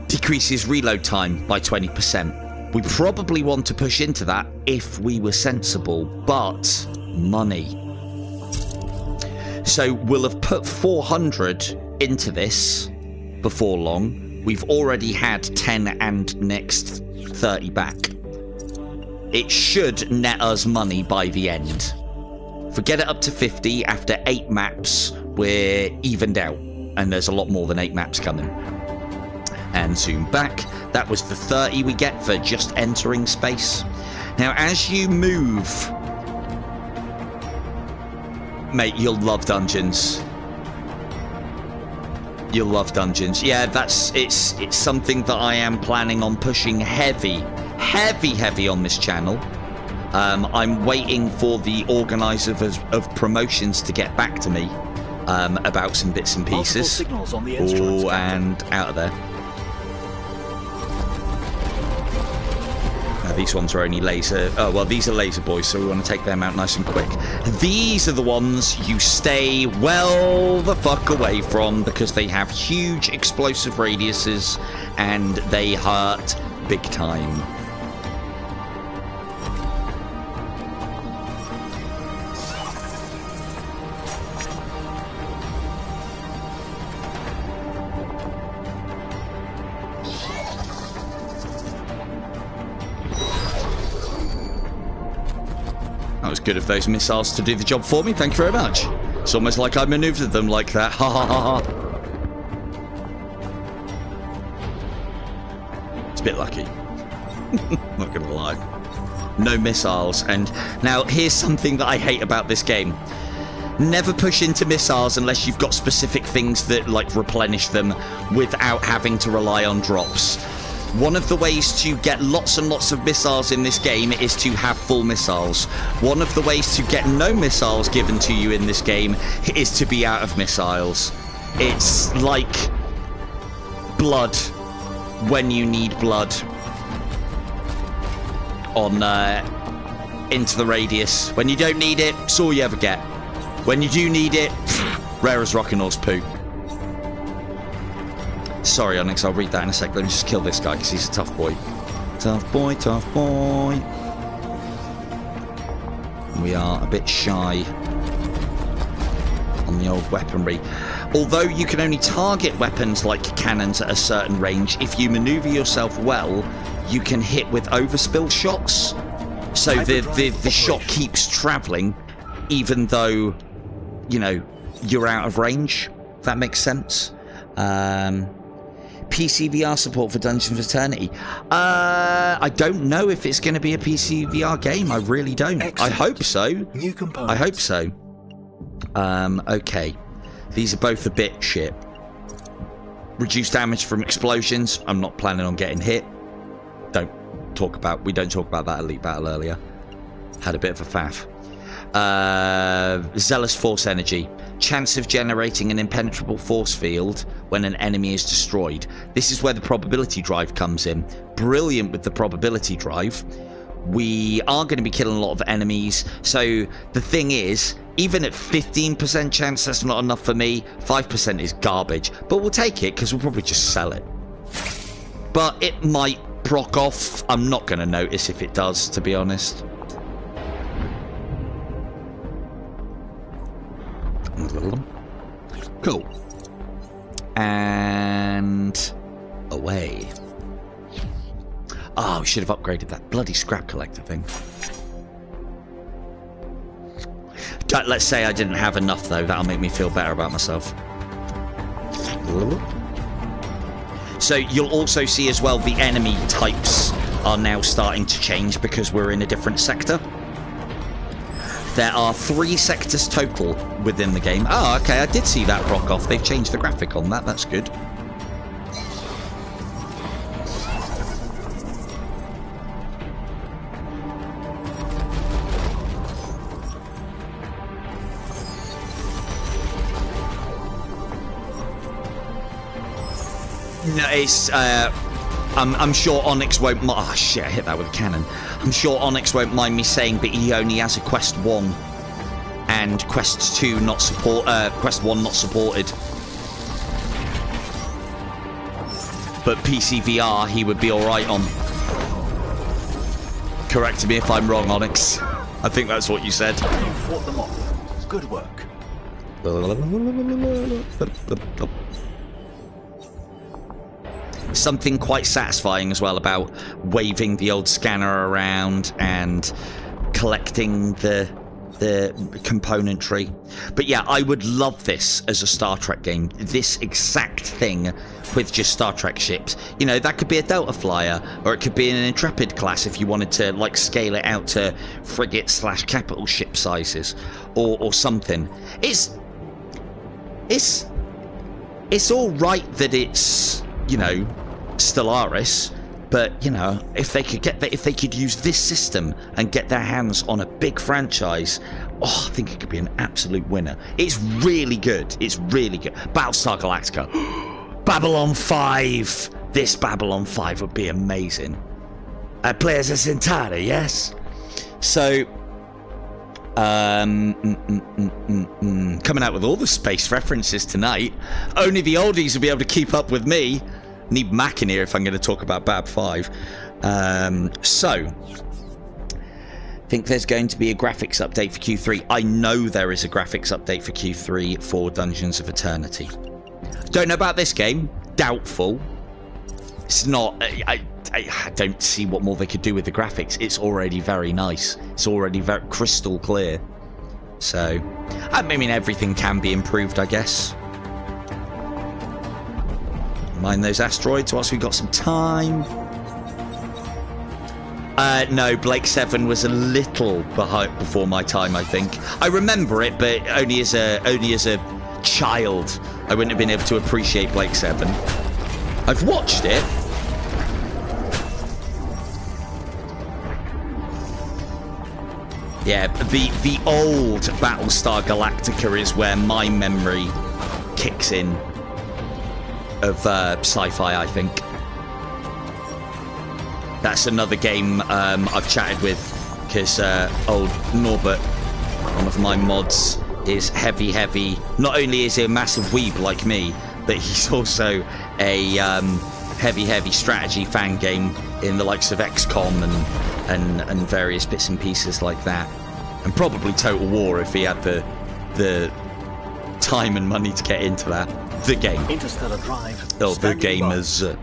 Decreases reload time by 20%. We probably want to push into that if we were sensible, but money. So we'll have put 400 into this before long. We've already had 10 and next 30 back. It should net us money by the end. If we get it up to 50 after 8 maps, we're evened out, and there's a lot more than 8 maps coming. And zoom back. That was the 30 we get for just entering space. Now, as you move, mate, you'll love dungeons. You'll love dungeons. Yeah, it's something that I am planning on pushing heavy on this channel. I'm waiting for the organisers of promotions to get back to me about some bits and pieces. Oh, and out of there. These ones are only laser. Oh, well, these are laser boys, so we want to take them out nice and quick. These are the ones you stay well the fuck away from because they have huge explosive radiuses and they hurt big time. It was good of those missiles to do the job for me, thank you very much. It's almost like I manoeuvred them like that, ha ha ha ha. It's a bit lucky. Not gonna lie. No missiles, and now here's something that I hate about this game. Never push into missiles unless you've got specific things that like replenish them without having to rely on drops. One of the ways to get lots and lots of missiles in this game is to have full missiles. One of the ways to get no missiles given to you in this game is to be out of missiles. It's like blood when you need blood on into the radius. When you don't need it, it's all you ever get. When you do need it, rare as rockin' horse poo. Sorry, Onyx, I'll read that in a sec. Let me just kill this guy because he's a tough boy. Tough boy, tough boy. We are a bit shy on the old weaponry. Although you can only target weapons like cannons at a certain range, if you maneuver yourself well, you can hit with overspill shots. So the shot keeps traveling, even though, you know, you're out of range. If that makes sense. PC VR support for Dungeons of Eternity. I don't know if it's going to be a PC VR game. I really don't. Excellent. I hope so. New components. I hope so. Okay. These are both a bit shit. Reduced damage from explosions. I'm not planning on getting hit. We don't talk about that elite battle earlier. Had a bit of a faff. Zealous force energy. Chance of generating an impenetrable force field when an enemy is destroyed. This is where the probability drive comes in. Brilliant with the probability drive. We are going to be killing a lot of enemies. So the thing is, even at 15% chance, that's not enough for me. 5% is garbage. But we'll take it because we'll probably just sell it. But it might proc off. I'm not going to notice if it does, to be honest. Cool. And away. Oh, we should have upgraded that bloody scrap collector thing. Let's say I didn't have enough, though. That'll make me feel better about myself. So you'll also see as well the enemy types are now starting to change because we're in a different sector. There are 3 sectors total within the game. Oh, okay, I did see that rock off. They've changed the graphic on that. That's good. No, it's... I'm sure Onyx won't... Oh, shit, I hit that with a cannon. I'm sure Onyx won't mind me saying, but he only has a Quest 1. And Quest 2 not support... Quest 1 not supported. But PC VR, he would be alright on. Correct me if I'm wrong, Onyx. I think that's what you said. You fought them off. Good work. Something quite satisfying as well about waving the old scanner around and collecting the componentry. But yeah, I would love this as a Star Trek game. This exact thing with just Star Trek ships. You know, that could be a Delta Flyer, or it could be an Intrepid class if you wanted to like scale it out to frigate/capital ship sizes, or something. It's all right that it's, you know, Stellaris, but you know, if they could use this system and get their hands on a big franchise, oh, I think it could be an absolute winner. It's really good. It's really good. Battlestar Galactica, Babylon 5. This Babylon 5 would be amazing. Play as a Centauri, yes. So, coming out with all the space references tonight. Only the oldies will be able to keep up with me. Need Mac in here if I'm going to talk about Bab 5. So, think there's going to be a graphics update for Q3. I know there is a graphics update for Q3 for Dungeons of Eternity. Don't know about this game. Doubtful. It's not... I don't see what more they could do with the graphics. It's already very nice. It's already very crystal clear. So, I mean, everything can be improved, I guess. Mind those asteroids whilst we've got some time. No, Blake 7 was a little before my time, I think. I remember it, but only as a child. I wouldn't have been able to appreciate Blake 7. I've watched it. Yeah, the old Battlestar Galactica is where my memory kicks in of sci-fi, I think. That's another game I've chatted with, because old Norbert, one of my mods, is heavy. Not only is he a massive weeb like me, but he's also a heavy strategy fan game in the likes of XCOM and various bits and pieces like that, and probably Total War if he had the time and money to get into that. The game. Interstellar Drive. Oh, the gamers.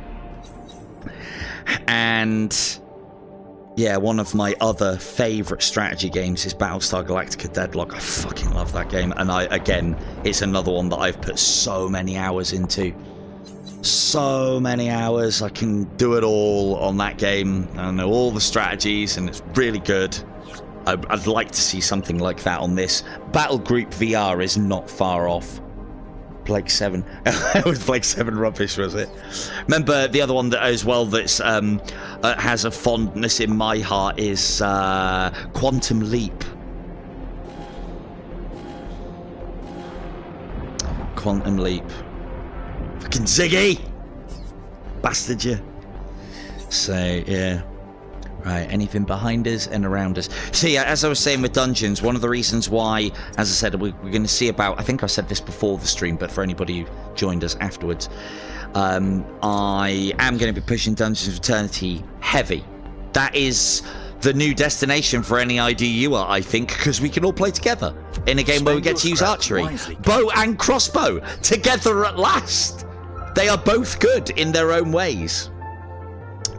And yeah, one of my other favourite strategy games is Battlestar Galactica Deadlock. I fucking love that game, and again, it's another one that I've put so many hours into. So many hours. I can do it all on that game. I know all the strategies, and it's really good. I'd like to see something like that on this. Battle Group VR is not far off. Blake 7. Was Blake 7 rubbish, was it? Remember the other one that as well that's has a fondness in my heart is Quantum Leap. Quantum Leap. Fucking Ziggy! Bastard you. So, yeah. Right, anything behind us and around us. So yeah, as I was saying with dungeons, one of the reasons why, as I said, we're going to see about, I think I said this before the stream, but for anybody who joined us afterwards, I am going to be pushing Dungeons of Eternity heavy. That is the new destination for any IDUer, I think, because we can all play together in a game where we get to use archery. Bow and crossbow together at last. They are both good in their own ways.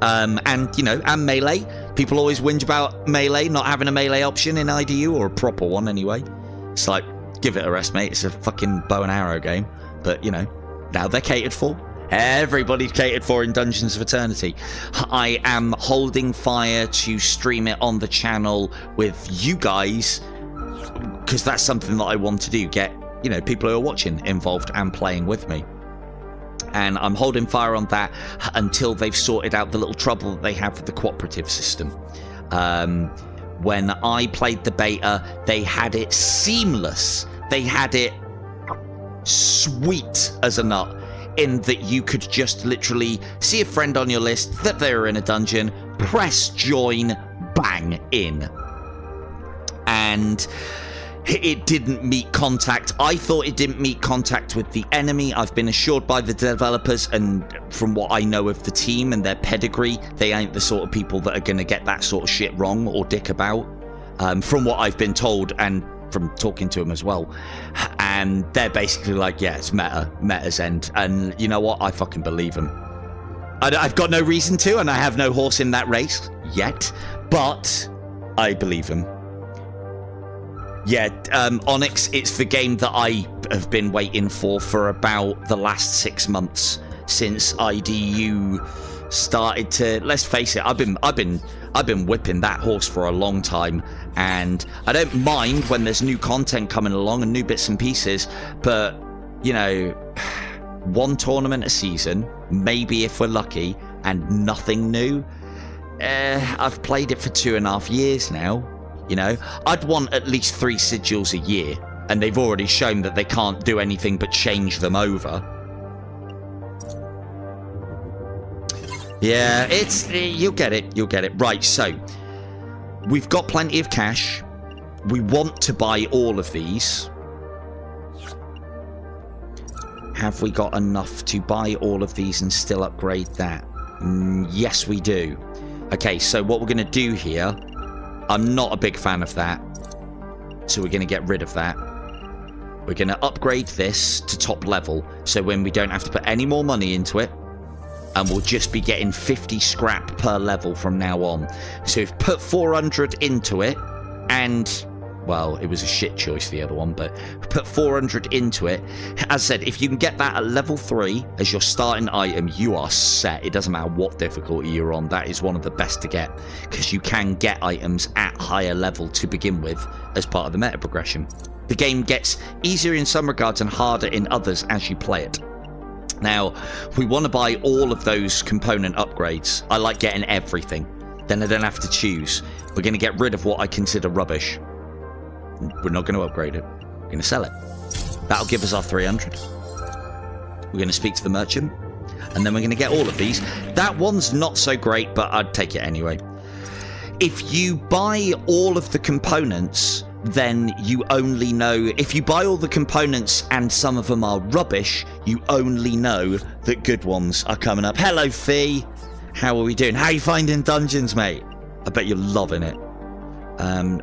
And, you know, and melee. People always whinge about melee, not having a melee option in IDU, or a proper one anyway. It's like, give it a rest, mate. It's a fucking bow and arrow game. But, you know, now they're catered for. Everybody's catered for in Dungeons of Eternity. I am holding fire to stream it on the channel with you guys, because that's something that I want to do. Get, you know, people who are watching involved and playing with me. And I'm holding fire on that until they've sorted out the little trouble that they have with the cooperative system. When I played the beta, they had it seamless. They had it sweet as a nut, in that you could just literally see a friend on your list that they were in a dungeon, press join, bang, in. And it didn't meet contact. I thought it didn't meet contact with the enemy. I've been assured by the developers, and from what I know of the team and their pedigree, they ain't the sort of people that are going to get that sort of shit wrong or dick about. From what I've been told, and from talking to them as well. And they're basically like, yeah, it's meta's end. And you know what? I fucking believe them. I've got no reason to, and I have no horse in that race yet, but I believe them. Yeah, Onyx, it's the game that I have been waiting for about the last 6 months since IDU started to. Let's face it, I've been whipping that horse for a long time, and I don't mind when there's new content coming along and new bits and pieces. But you know, one tournament a season, maybe if we're lucky, and nothing new. I've played it for 2.5 years now. You know, I'd want at least 3 sigils a year, and they've already shown that they can't do anything but change them over. Yeah, you'll get it. Right, so we've got plenty of cash. We want to buy all of these. Have we got enough to buy all of these and still upgrade that? Yes, we do. Okay, so what we're going to do here, I'm not a big fan of that, so we're going to get rid of that. We're going to upgrade this to top level, so when we don't have to put any more money into it, and we'll just be getting 50 scrap per level from now on. So we've put 400 into it, and, well, it was a shit choice, the other one, but put 400 into it. As I said, if you can get that at level 3 as your starting item, you are set. It doesn't matter what difficulty you're on. That is one of the best to get, because you can get items at higher level to begin with as part of the meta progression. The game gets easier in some regards and harder in others as you play it. Now, we want to buy all of those component upgrades. I like getting everything. Then I don't have to choose. We're going to get rid of what I consider rubbish. We're not going to upgrade it. We're going to sell it. That'll give us our 300. We're going to speak to the merchant, and then we're going to get all of these. That one's not so great, but I'd take it anyway. If you buy all of the components then you only know, if you buy all the components and some of them are rubbish, you only know that good ones are coming up. Hello, Fee. How are we doing? How are you finding dungeons, mate? I bet you're loving it.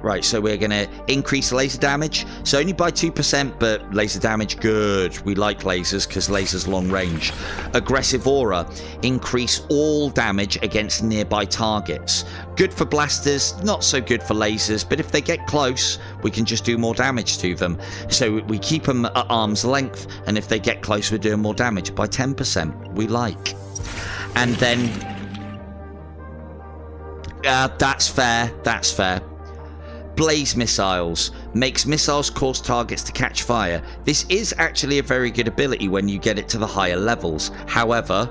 Right, so we're going to increase laser damage. So only by 2%, but laser damage, good. We like lasers because lasers long range. Aggressive aura, increase all damage against nearby targets. Good for blasters, not so good for lasers, but if they get close, we can just do more damage to them. So we keep them at arm's length, and if they get close, we're doing more damage by 10%. We like. And then... that's fair, that's fair. Blaze missiles. Makes missiles cause targets to catch fire. This is actually a very good ability when you get it to the higher levels. However,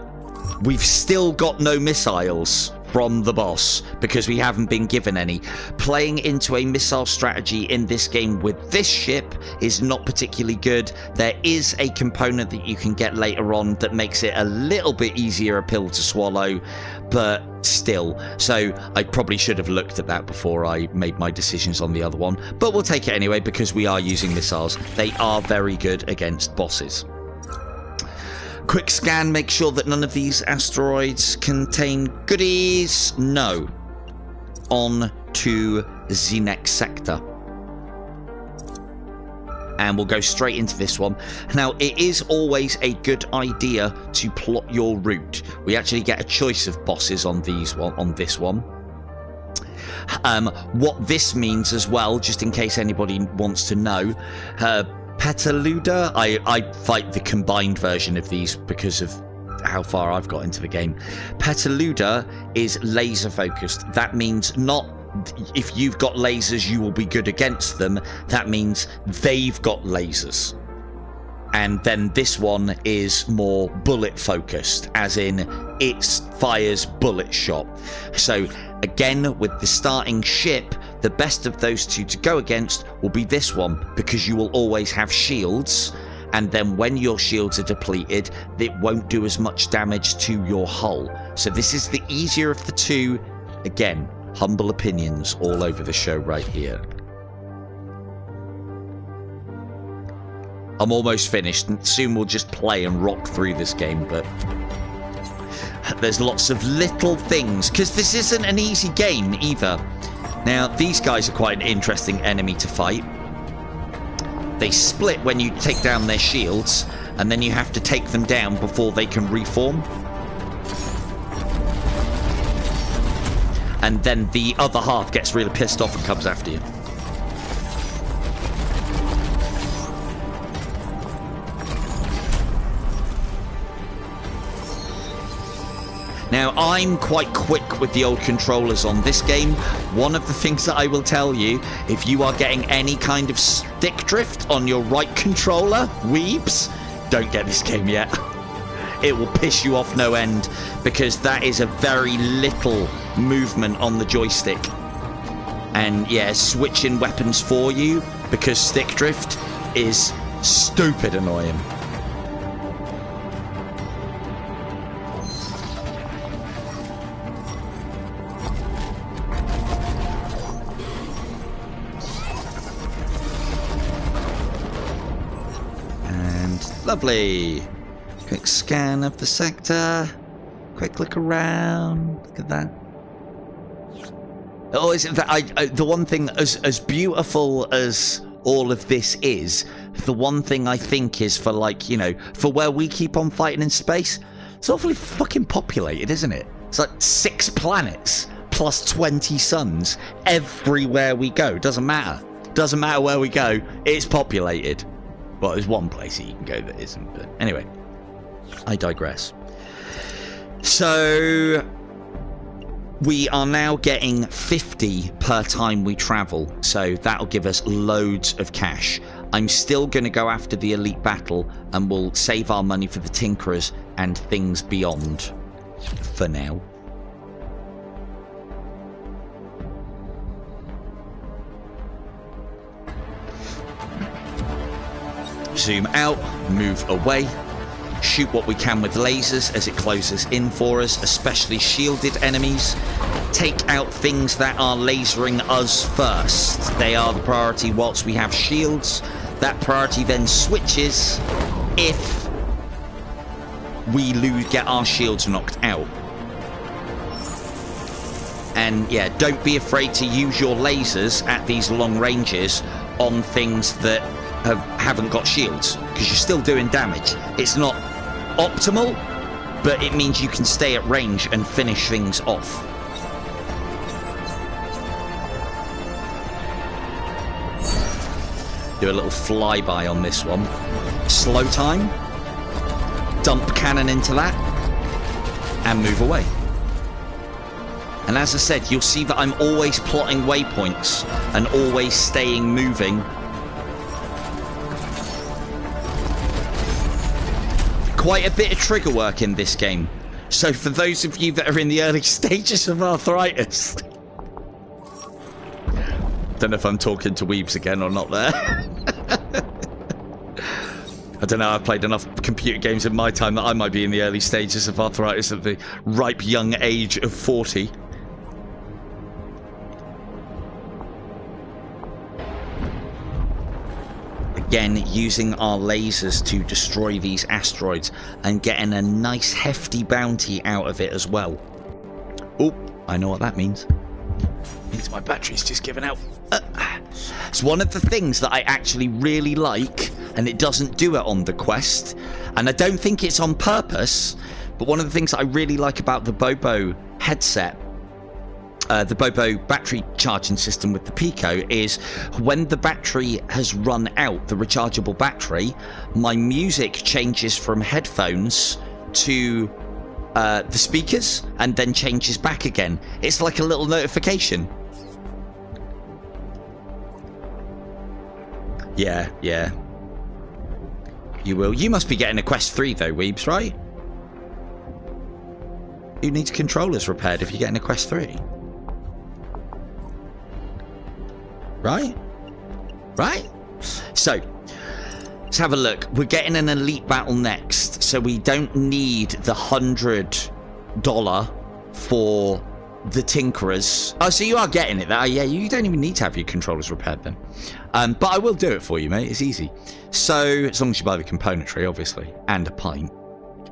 we've still got no missiles from the boss because we haven't been given any. Playing into a missile strategy in this game with this ship is not particularly good. There is a component that you can get later on that makes it a little bit easier a pill to swallow, but still. So I probably should have looked at that before I made my decisions on the other one, but we'll take it anyway because we are using missiles. They are very good against bosses. Quick scan, make sure that none of these asteroids contain goodies. No. On to the next sector. And we'll go straight into this one. Now, it is always a good idea to plot your route. We actually get a choice of bosses on this one. What this means as well, just in case anybody wants to know, Petaluda, I fight the combined version of these because of how far I've got into the game. Petaluda is laser focused. That means not if you've got lasers you will be good against them. That means they've got lasers. And then this one is more bullet focused, as in it fires bullet shot. So again, with the starting ship, the best of those two to go against will be this one, because you will always have shields, and then when your shields are depleted, it won't do as much damage to your hull. So this is the easier of the two. Again, humble opinions all over the show right here. I'm almost finished, and soon we'll just play and rock through this game, but there's lots of little things, because this isn't an easy game either. Now, these guys are quite an interesting enemy to fight. They split when you take down their shields, and then you have to take them down before they can reform. And then the other half gets really pissed off and comes after you. Now, I'm quite quick with the old controllers on this game. One of the things that I will tell you, if you are getting any kind of stick drift on your right controller, weebs, don't get this game yet. It will piss you off no end, because that is a very little movement on the joystick. And yeah, switching weapons for you, because stick drift is stupid annoying. Lovely. Quick scan of the sector. Quick look around. Look at that. Oh, is it that the one thing, as beautiful as all of this is, the one thing I think is for, like, you know, for where we keep on fighting in space, it's awfully fucking populated, isn't it? It's like 6 planets plus 20 suns everywhere we go. Doesn't matter. Doesn't matter where we go. It's populated. Well, there's one place that you can go that isn't, but anyway, I digress. So we are now getting 50 per time we travel, so that'll give us loads of cash. I'm still going to go after the elite battle, and we'll save our money for the tinkerers and things beyond for now. Zoom out, move away, shoot what we can with lasers as it closes in for us, especially shielded enemies. Take out things that are lasering us first. They are the priority whilst we have shields. That priority then switches if we get our shields knocked out. And yeah, don't be afraid to use your lasers at these long ranges on things that haven't got shields, because you're still doing damage. It's not optimal, but it means you can stay at range and finish things off. Do a little flyby on this one. Slow time. Dump cannon into that. And move away. And as I said, you'll see that I'm always plotting waypoints and always staying moving. Quite a bit of trigger work in this game. So for those of you that are in the early stages of arthritis... Don't know if I'm talking to weebs again or not there. I don't know, I've played enough computer games in my time that I might be in the early stages of arthritis at the ripe young age of 40. Again, using our lasers to destroy these asteroids and getting a nice hefty bounty out of it as well. Oh, I know what that means. It means my battery's just given out. It's one of the things that I actually really like, and it doesn't do it on the Quest, and I don't think it's on purpose, but one of the things that I really like about the Bobo headset, the Bobo battery charging system with the PICO, is when the battery has run out, the rechargeable battery, my music changes from headphones to the speakers and then changes back again. It's like a little notification. Yeah, yeah. You will. You must be getting a Quest 3 though, Weebs, right? Who needs controllers repaired if you're getting a Quest 3? Right? Right? So, let's have a look. We're getting an elite battle next, so we don't need the $100 for the Tinkerers. Oh, so you are getting it. Yeah, you don't even need to have your controllers repaired then. But I will do it for you, mate. It's easy. So, as long as you buy the componentry, obviously, and a pint,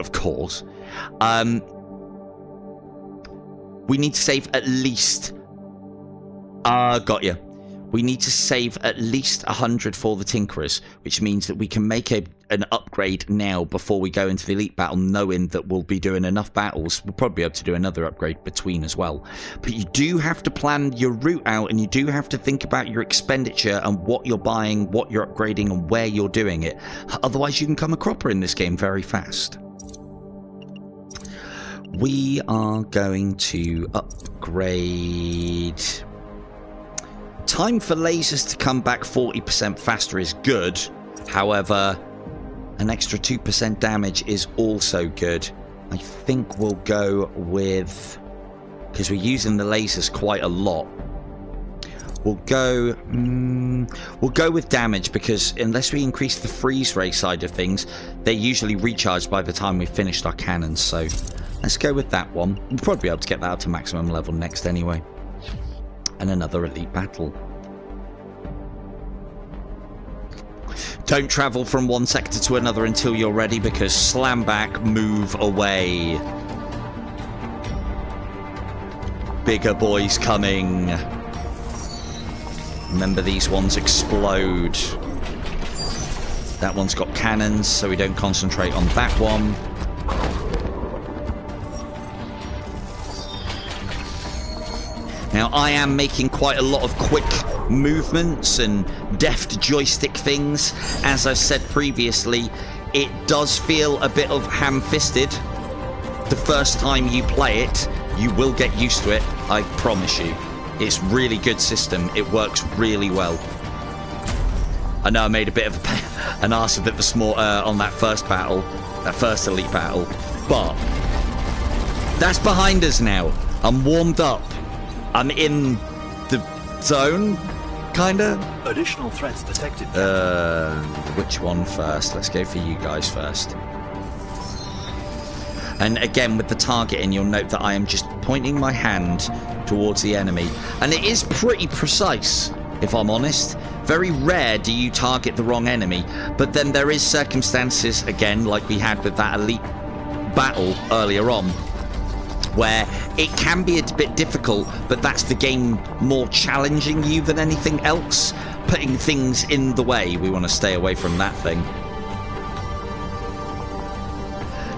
of course. We need to save at least... got you. We need to save at least 100 for the Tinkerers, which means that we can make an upgrade now before we go into the elite battle, knowing that we'll be doing enough battles. We'll probably be able to do another upgrade between as well. But you do have to plan your route out, and you do have to think about your expenditure and what you're buying, what you're upgrading, and where you're doing it. Otherwise, you can come a cropper in this game very fast. We are going to upgrade... Time for lasers to come back 40% faster is good. However, an extra 2% damage is also good. I think we'll go with... because we're using the lasers quite a lot. We'll go with damage, because unless we increase the freeze ray side of things, they're usually recharged by the time we've finished our cannons. So let's go with that one. We'll probably be able to get that up to maximum level next anyway. And another elite battle. Don't travel from one sector to another until you're ready, because slam back, move away. Bigger boys coming. Remember, these ones explode. That one's got cannons, so we don't concentrate on that one. Now, I am making quite a lot of quick movements and deft joystick things. As I said previously, it does feel a bit of ham-fisted. The first time you play it, you will get used to it, I promise you. It's a really good system. It works really well. I know I made a bit of an arse of it this on that first battle, that first elite battle, but that's behind us now. I'm warmed up. I'm in the zone, kinda. Additional threats detected. Which one first? Let's go for you guys first. And again, with the targeting, you'll note that I am just pointing my hand towards the enemy. And it is pretty precise, if I'm honest. Very rare do you target the wrong enemy. But then there is circumstances, again, like we had with that elite battle earlier on, where it can be a bit difficult, but that's the game more challenging you than anything else, putting things in the way. We want to stay away from that thing.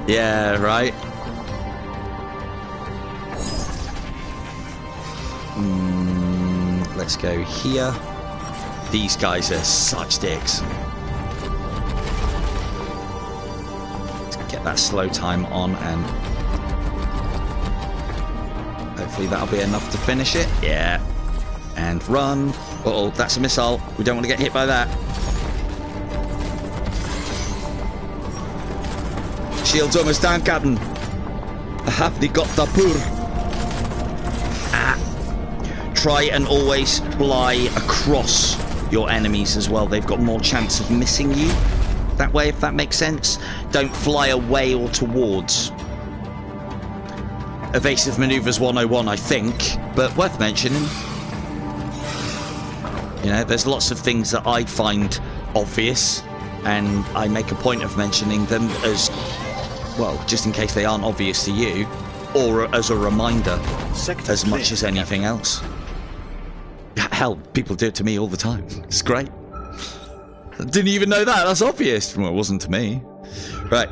Yeah, right. Let's go here. These guys are such dicks. Let's get that slow time on, and hopefully that'll be enough to finish it. Yeah. And run. Uh-oh, that's a missile. We don't want to get hit by that. Shield's almost down, Captain. I have got the poor. Try and always fly across your enemies as well. They've got more chance of missing you that way, if that makes sense. Don't fly away or towards. Evasive maneuvers 101, I think, but worth mentioning. You know, there's lots of things that I find obvious, and I make a point of mentioning them as well, just in case they aren't obvious to you, or as a reminder, as much as anything else. Hell, people do it to me all the time. It's great. I didn't even know that. That's obvious. Well, it wasn't to me. Right.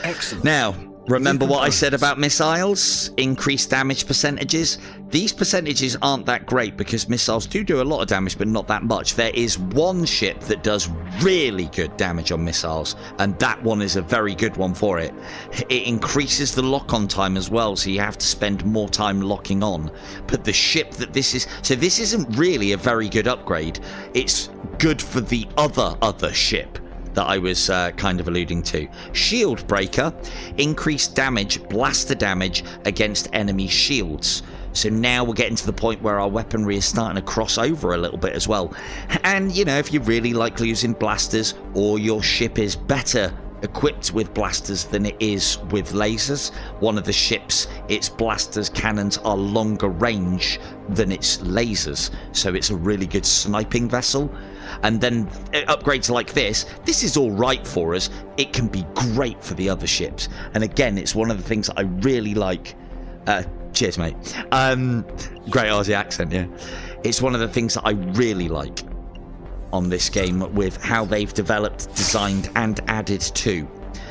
Excellent. Now, remember what I said about missiles? Increased damage percentages? These percentages aren't that great because missiles do a lot of damage, but not that much. There is one ship that does really good damage on missiles, and that one is a very good one for it. It increases the lock-on time as well, so you have to spend more time locking on. But the ship that this is... So this isn't really a very good upgrade. It's good for the other ship that I was kind of alluding to. Shield Breaker, increased damage, blaster damage against enemy shields. So now we're getting to the point where our weaponry is starting to cross over a little bit as well. And, you know, if you really like using blasters, or your ship is better equipped with blasters than it is with lasers, one of the ships, its blasters cannons are longer range than its lasers. So it's a really good sniping vessel. And then upgrades like this is all right for us. It can be great for the other ships. And again, it's one of the things that I really like. Cheers, mate. Great Aussie accent, yeah. It's one of the things that I really like on this game, with how they've developed, designed, and added to.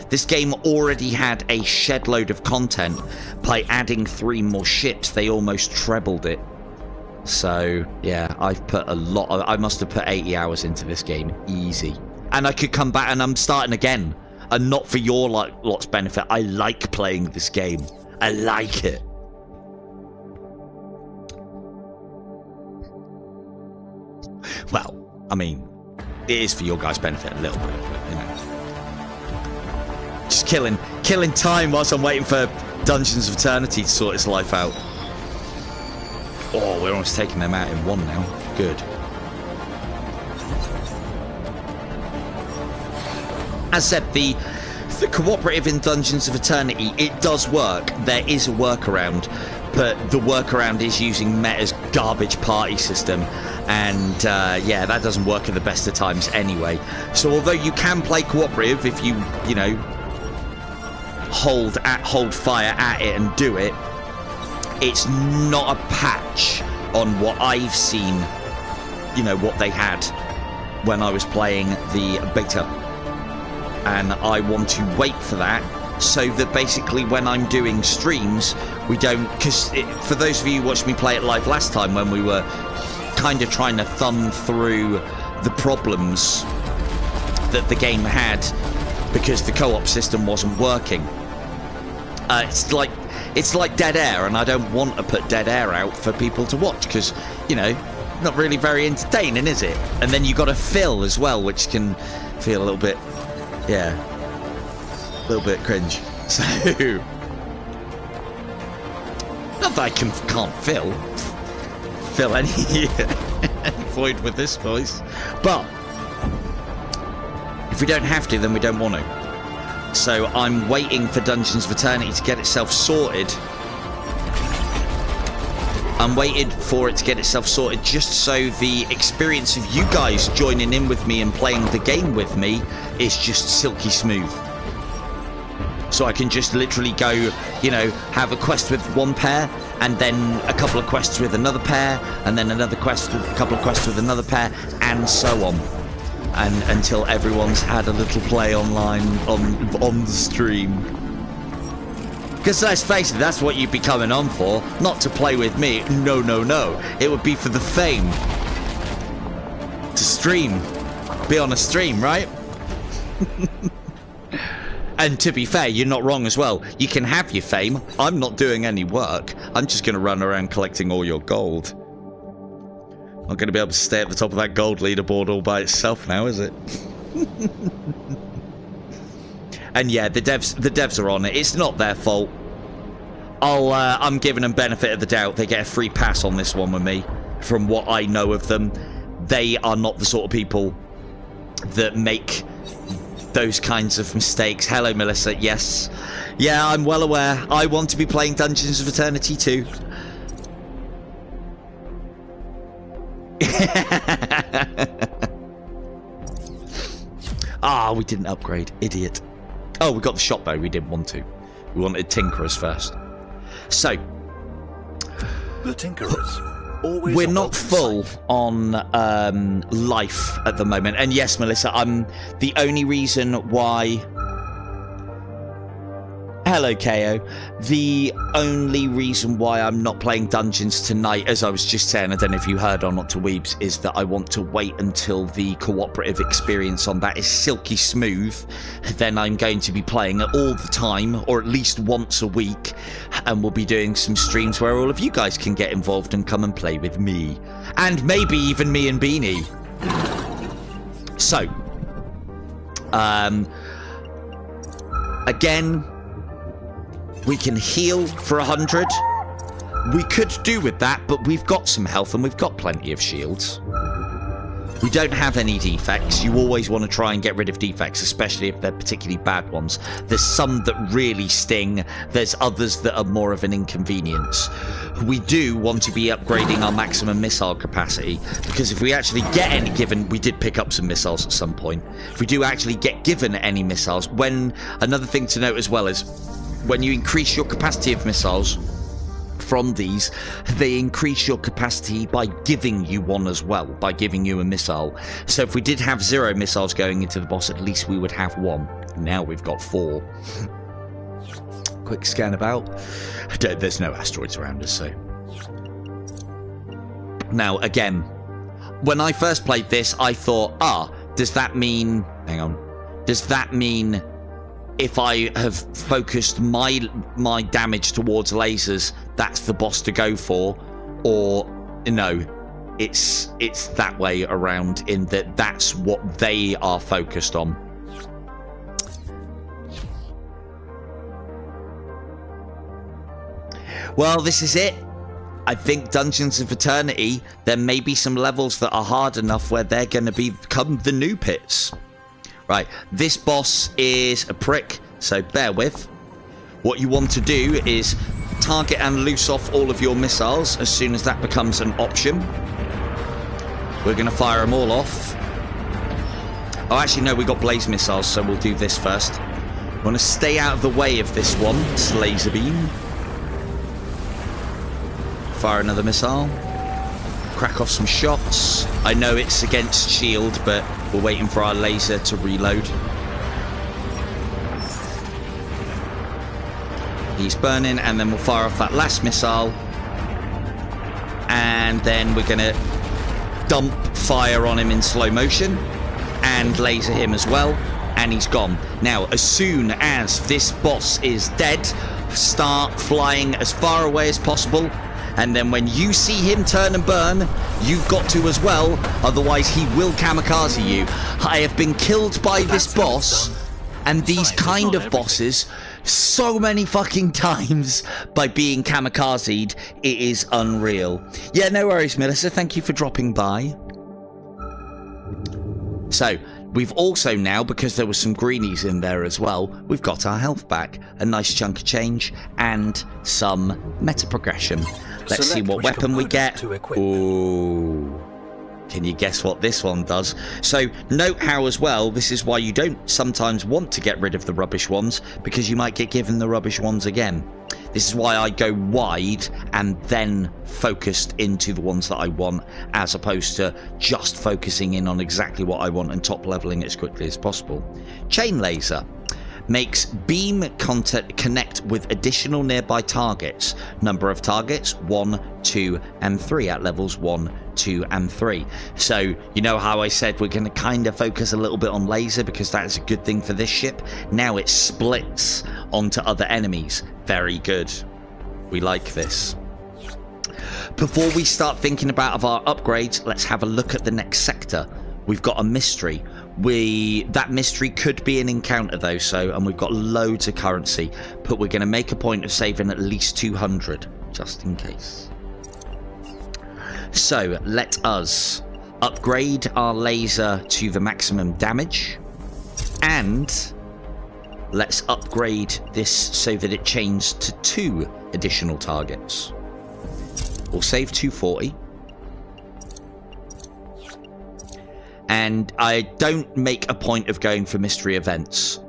This game already had a shed load of content. By adding 3 more ships, they almost trebled it. So, yeah, I've put a lot of... I must have put 80 hours into this game. Easy. And I could come back and I'm starting again. And not for your lot's benefit. I like playing this game. I like it. Well, I mean, it is for your guys' benefit a little bit, but, you know. Just killing time whilst I'm waiting for Dungeons of Eternity to sort its life out. Oh, we're almost taking them out in one now. Good. As said, the cooperative in Dungeons of Eternity, it does work. There is a workaround, but the workaround is using Meta's garbage party system, and yeah, that doesn't work at the best of times anyway. So although you can play cooperative if you know, hold fire at it and do it, it's not a patch on what I've seen, you know, what they had when I was playing the beta. And I want to wait for that, so that basically when I'm doing streams, we don't... Because for those of you who watched me play it live last time, when we were kind of trying to thumb through the problems that the game had because the co-op system wasn't working. It's like Dead Air, and I don't want to put Dead Air out for people to watch because, you know, not really very entertaining, is it? And then you got to fill as well, which can feel a little bit, yeah, a little bit cringe. So, not that I can't fill any void with this voice, but if we don't have to, then we don't want to. So I'm waiting for Dungeons of Eternity to get itself sorted. I'm waiting for it to get itself sorted just so the experience of you guys joining in with me and playing the game with me is just silky smooth. So I can just literally go, you know, have a quest with one pair, and then a couple of quests with another pair, and then another quest with a couple of quests with another pair, and so on. And until everyone's had a little play online on the stream. Because let's face it, that's what you'd be coming on for. Not to play with me. No, no, no. It would be for the fame. To stream. Be on a stream, right? And to be fair, you're not wrong as well. You can have your fame. I'm not doing any work. I'm just going to run around collecting all your gold. I'm going to be able to stay at the top of that gold leaderboard all by itself now, is it? And yeah, the devs are on it. It's not their fault. I'm giving them benefit of the doubt. They get a free pass on this one with me. From what I know of them, they are not the sort of people that make those kinds of mistakes. Hello, Melissa. Yes. Yeah, I'm well aware. I want to be playing Dungeons of Eternity too. Ah, we didn't upgrade. Idiot. Oh, we got the shot bow. We didn't want to. We wanted Tinkerers first. So, the Tinkerers. Always we're not full on life at the moment. And yes, Melissa, I'm the only reason why... Hello, KO. The only reason why I'm not playing Dungeons tonight, as I was just saying, I don't know if you heard or not to Weebs, is that I want to wait until the cooperative experience on that is silky smooth. Then I'm going to be playing it all the time, or at least once a week, and we'll be doing some streams where all of you guys can get involved and come and play with me. And maybe even me and Beanie. So, again... we can heal for 100. We could do with that, but we've got some health and we've got plenty of shields. We don't have any defects. You always want to try and get rid of defects, especially if they're particularly bad ones. There's some that really sting. There's others that are more of an inconvenience. We do want to be upgrading our maximum missile capacity, because if we actually get any given... we did pick up some missiles at some point. If we do actually get given any missiles, when... another thing to note as well is... when you increase your capacity of missiles from these, they increase your capacity by giving you one as well, by giving you a missile. So if we did have 0 missiles going into the boss, at least we would have 1. Now we've got 4. Quick scan about. There's no asteroids around us, so... Now, again, when I first played this, I thought, does that mean... hang on. Does that mean... if I have focused my damage towards lasers, that's the boss to go for? Or no, it's that way around, in that that's what they are focused on. Well, this is it. I think Dungeons of Eternity, there may be some levels that are hard enough where they're going to become the new pits. Right, this boss is a prick, so bear with. What you want to do is target and loose off all of your missiles as soon as that becomes an option. We're going to fire them all off. Oh, actually, no, we got blaze missiles, so we'll do this first. We want to stay out of the way of this one, this laser beam. Fire another missile. Crack off some shots. I know it's against shield, but we're waiting for our laser to reload. He's burning, and then we'll fire off that last missile. And then we're going to dump fire on him in slow motion and laser him as well. And he's gone. Now, as soon as this boss is dead, start flying as far away as possible. And then when you see him turn and burn, you've got to as well, otherwise he will kamikaze you. I have been killed by this boss and these kind of bosses so many fucking times by being kamikazed. It is unreal. Yeah, no worries, Melissa. Thank you for dropping by. So, We've also now, because there was some greenies in there as well, we've got our health back, a nice chunk of change, and some meta progression. Let's see what weapon we get. Ooh. Can you guess what this one does? So note how as well, this is why you don't sometimes want to get rid of the rubbish ones, because you might get given the rubbish ones again. This is why I go wide and then focused into the ones that I want, as opposed to just focusing in on exactly what I want and top leveling as quickly as possible. Chain laser makes beam connect with additional nearby targets. Number of targets 1, 2 and 3 at levels 1, 2 and 3. So you know how I said we're going to kind of focus a little bit on laser because that is a good thing for this ship. Now it splits onto other enemies. Very good. We like this. Before we start thinking about our upgrades, let's have a look at the next sector. We've got a mystery. That mystery could be an encounter though, and we've got loads of currency, but we're going to make a point of saving at least 200 just in case. So let us upgrade our laser to the maximum damage, and let's upgrade this so that it changes to 2 additional targets. We'll save 240. And I don't make a point of going for mystery events,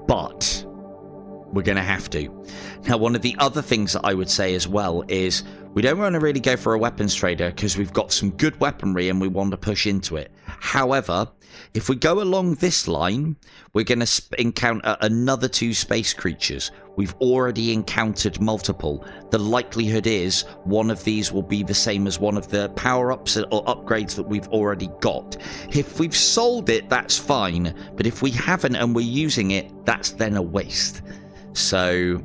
but we're going to have to. Now, one of the other things that I would say as well is we don't want to really go for a weapons trader because we've got some good weaponry and we want to push into it. However, if we go along this line, we're going to encounter another 2 space creatures. We've already encountered multiple. The likelihood is one of these will be the same as one of the power-ups or upgrades that we've already got. If we've sold it, that's fine. But if we haven't and we're using it, that's then a waste. So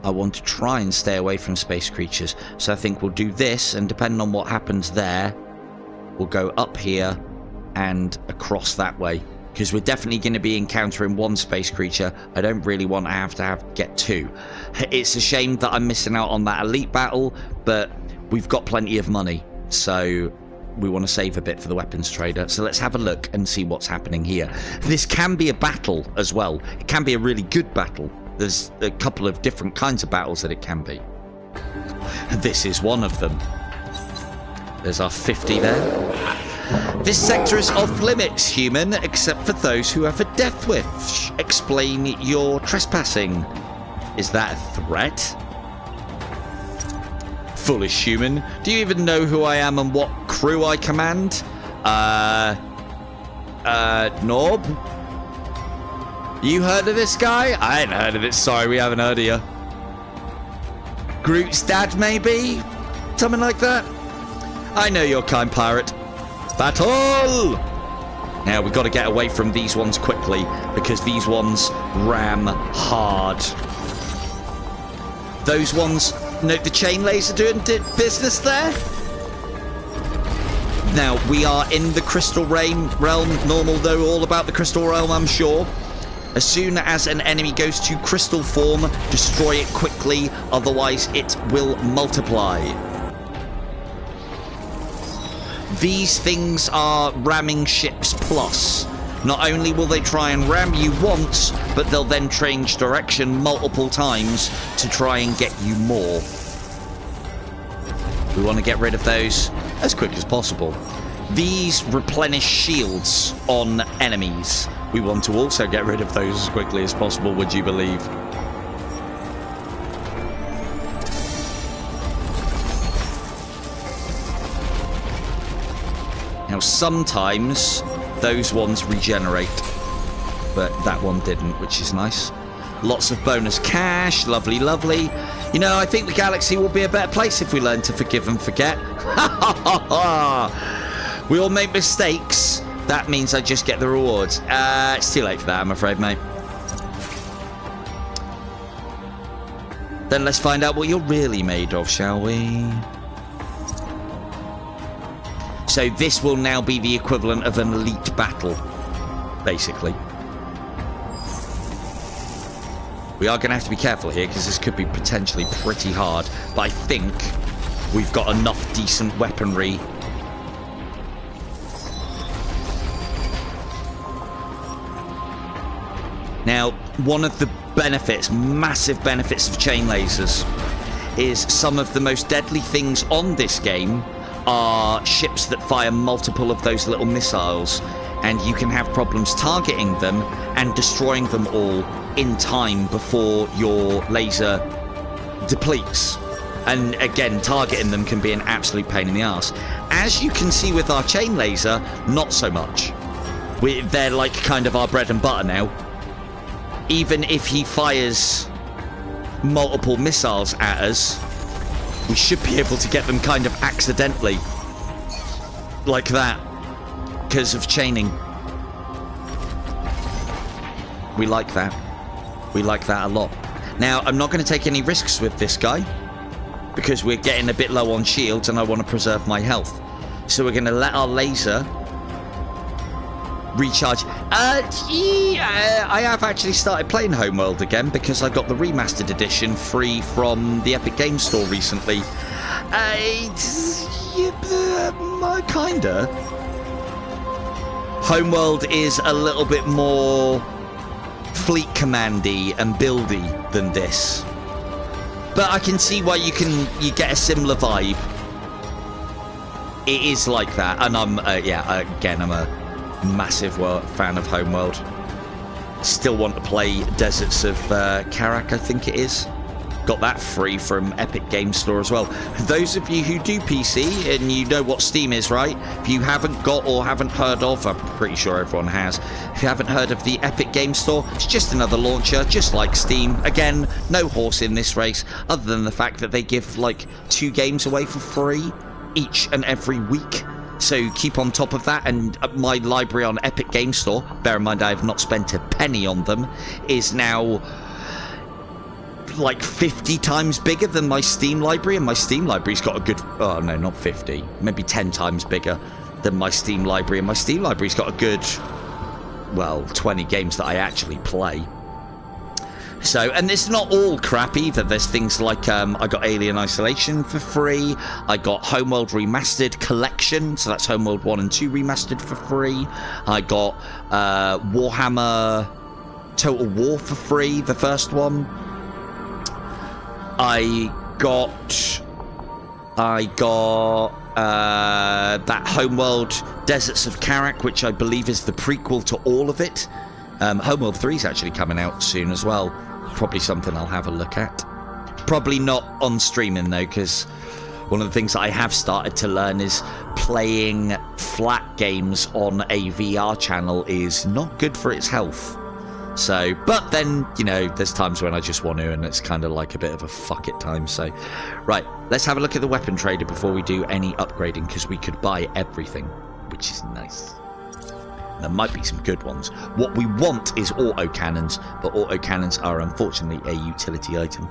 I want to try and stay away from space creatures. So I think we'll do this, and depending on what happens there, we'll go up here and across that way. Because we're definitely going to be encountering 1 space creature. I don't really want to have to get 2. It's a shame that I'm missing out on that elite battle, but we've got plenty of money, so we want to save a bit for the weapons trader. So let's have a look and see what's happening here. This can be a battle as well. It can be a really good battle. There's a couple of different kinds of battles that it can be. This is one of them. There's our 50 there. This sector is off limits, human, except for those who have a death wish. Explain your trespassing. Is that a threat? Foolish human. Do you even know who I am and what crew I command? Norb? You heard of this guy? I ain't heard of it. Sorry, we haven't heard of you. Groot's dad, maybe? Something like that? I know you're kind, pirate. Battle! Now, we've got to get away from these ones quickly, because these ones ram hard. Those ones... Note the chain laser doing business there. Now, we are in the Crystal Realm. Normal, though, all about the Crystal Realm, I'm sure. As soon as an enemy goes to crystal form, destroy it quickly, otherwise it will multiply. These things are ramming ships plus. Not only will they try and ram you once, but they'll then change direction multiple times to try and get you more. We want to get rid of those as quick as possible. These replenish shields on enemies. We want to also get rid of those as quickly as possible, would you believe? Now, sometimes those ones regenerate, but that one didn't, which is nice. Lots of bonus cash, lovely, lovely. You know, I think the galaxy will be a better place if we learn to forgive and forget. We all make mistakes. That means I just get the rewards. It's too late for that, I'm afraid, mate. Then let's find out what you're really made of, shall we? So this will now be the equivalent of an elite battle, basically. We are going to have to be careful here because this could be potentially pretty hard. But I think we've got enough decent weaponry Now, one of the benefits, massive benefits of chain lasers, is some of the most deadly things on this game are ships that fire multiple of those little missiles, and you can have problems targeting them and destroying them all in time before your laser depletes. And again, targeting them can be an absolute pain in the ass. As you can see with our chain laser, not so much. They're like kind of our bread and butter now. Even if he fires multiple missiles at us, we should be able to get them kind of accidentally. Like that. Because of chaining. We like that. We like that a lot. Now, I'm not going to take any risks with this guy, because we're getting a bit low on shields and I want to preserve my health. So we're going to let our laser recharge. I have actually started playing Homeworld again because I got the remastered edition free from the Epic Games Store recently. Kinda. Homeworld is a little bit more fleet commandy and buildy than this, but I can see why you get a similar vibe. It is like that, and I'm again, I'm a massive fan of Homeworld. Still want to play Deserts of Karak, I think it is. Got that free from Epic Games Store as well. Those of you who do PC and you know what Steam is, right? If you haven't got or haven't heard of, I'm pretty sure everyone has. If you haven't heard of the Epic Games Store, it's just another launcher, just like Steam. Again, no horse in this race, other than the fact that they give like 2 games away for free each and every week. So keep on top of that, and my library on Epic Games Store, bear in mind I have not spent a penny on them, is now like 50 times bigger than my Steam library, and my Steam library's got a good, oh no, not 50, maybe 10 times bigger than my Steam library, and my Steam library's got a good, well, 20 games that I actually play. So, and it's not all crap either. There's things like I got Alien Isolation for free, I got Homeworld Remastered Collection, so that's Homeworld 1 and 2 remastered for free, I got Warhammer Total War for free, the first one. I got that Homeworld Deserts of Karak, which I believe is the prequel to all of it. Homeworld 3 is actually coming out soon as well. Probably something I'll have a look at. Probably not on streaming though, because one of the things that I have started to learn is playing flat games on a VR channel is not good for its health. So, but then, you know, there's times when I just want to, and it's kind of like a bit of a fuck it time. So, right, let's have a look at the weapon trader before we do any upgrading, because we could buy everything, which is nice. There might be some good ones. What we want is autocannons, but autocannons are unfortunately a utility item.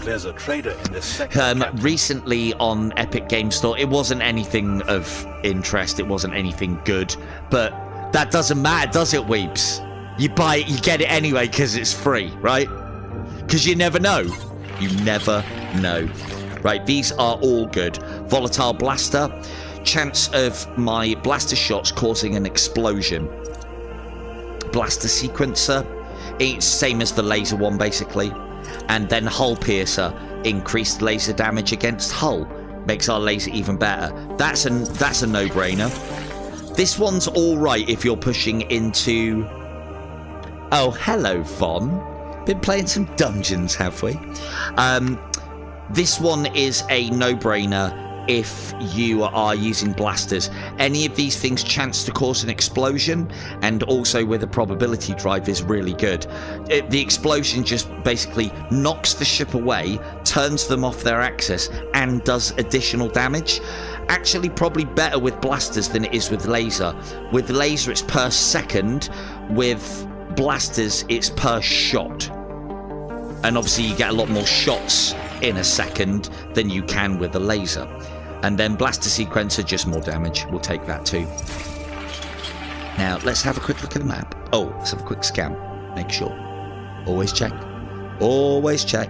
There's a trader in this section. Recently on Epic Games Store, it wasn't anything of interest, it wasn't anything good, but that doesn't matter, does it, weeps? You buy it, you get it anyway because it's free, right? Because you never know. You never know. Right, these are all good. Volatile Blaster. Chance of my blaster shots causing an explosion. Blaster Sequencer. It's same as the laser one, basically. And then Hull Piercer. Increased laser damage against hull. Makes our laser even better. That's a no-brainer. This one's alright if you're pushing into... Oh, hello, Von. Been playing some dungeons, have we? This one is a no-brainer if you are using blasters. Any of these things chance to cause an explosion, and also with a probability drive is really good. The explosion just basically knocks the ship away, turns them off their axis, and does additional damage. Actually probably better with blasters than it is with laser. With laser it's per second, with blasters it's per shot. And obviously you get a lot more shots in a second than you can with a laser. And then blaster sequencer, just more damage. We'll take that too. Now let's have a quick look at the map. Oh, let's have a quick scan. Make sure. Always check. Always check.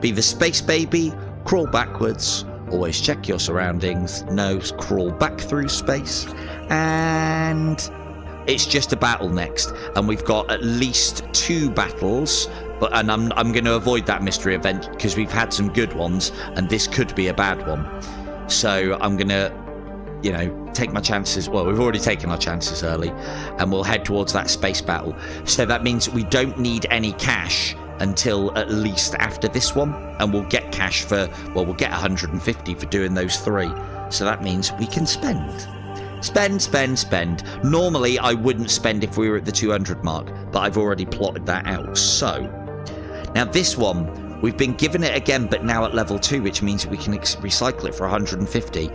Be the space baby, crawl backwards. Always check your surroundings. No, crawl back through space. And It's just a battle next, and we've got at least 2 battles. And I'm going to avoid that mystery event because we've had some good ones, and this could be a bad one. So I'm going to, you know, take my chances. Well, we've already taken our chances early, and we'll head towards that space battle. So that means we don't need any cash until at least after this one, and we'll get cash for, well, we'll get 150 for doing those 3. So that means we can spend. Spend. Normally, I wouldn't spend if we were at the 200 mark, but I've already plotted that out. So, now this one, we've been given it again, but now at level 2, which means we can recycle it for 150.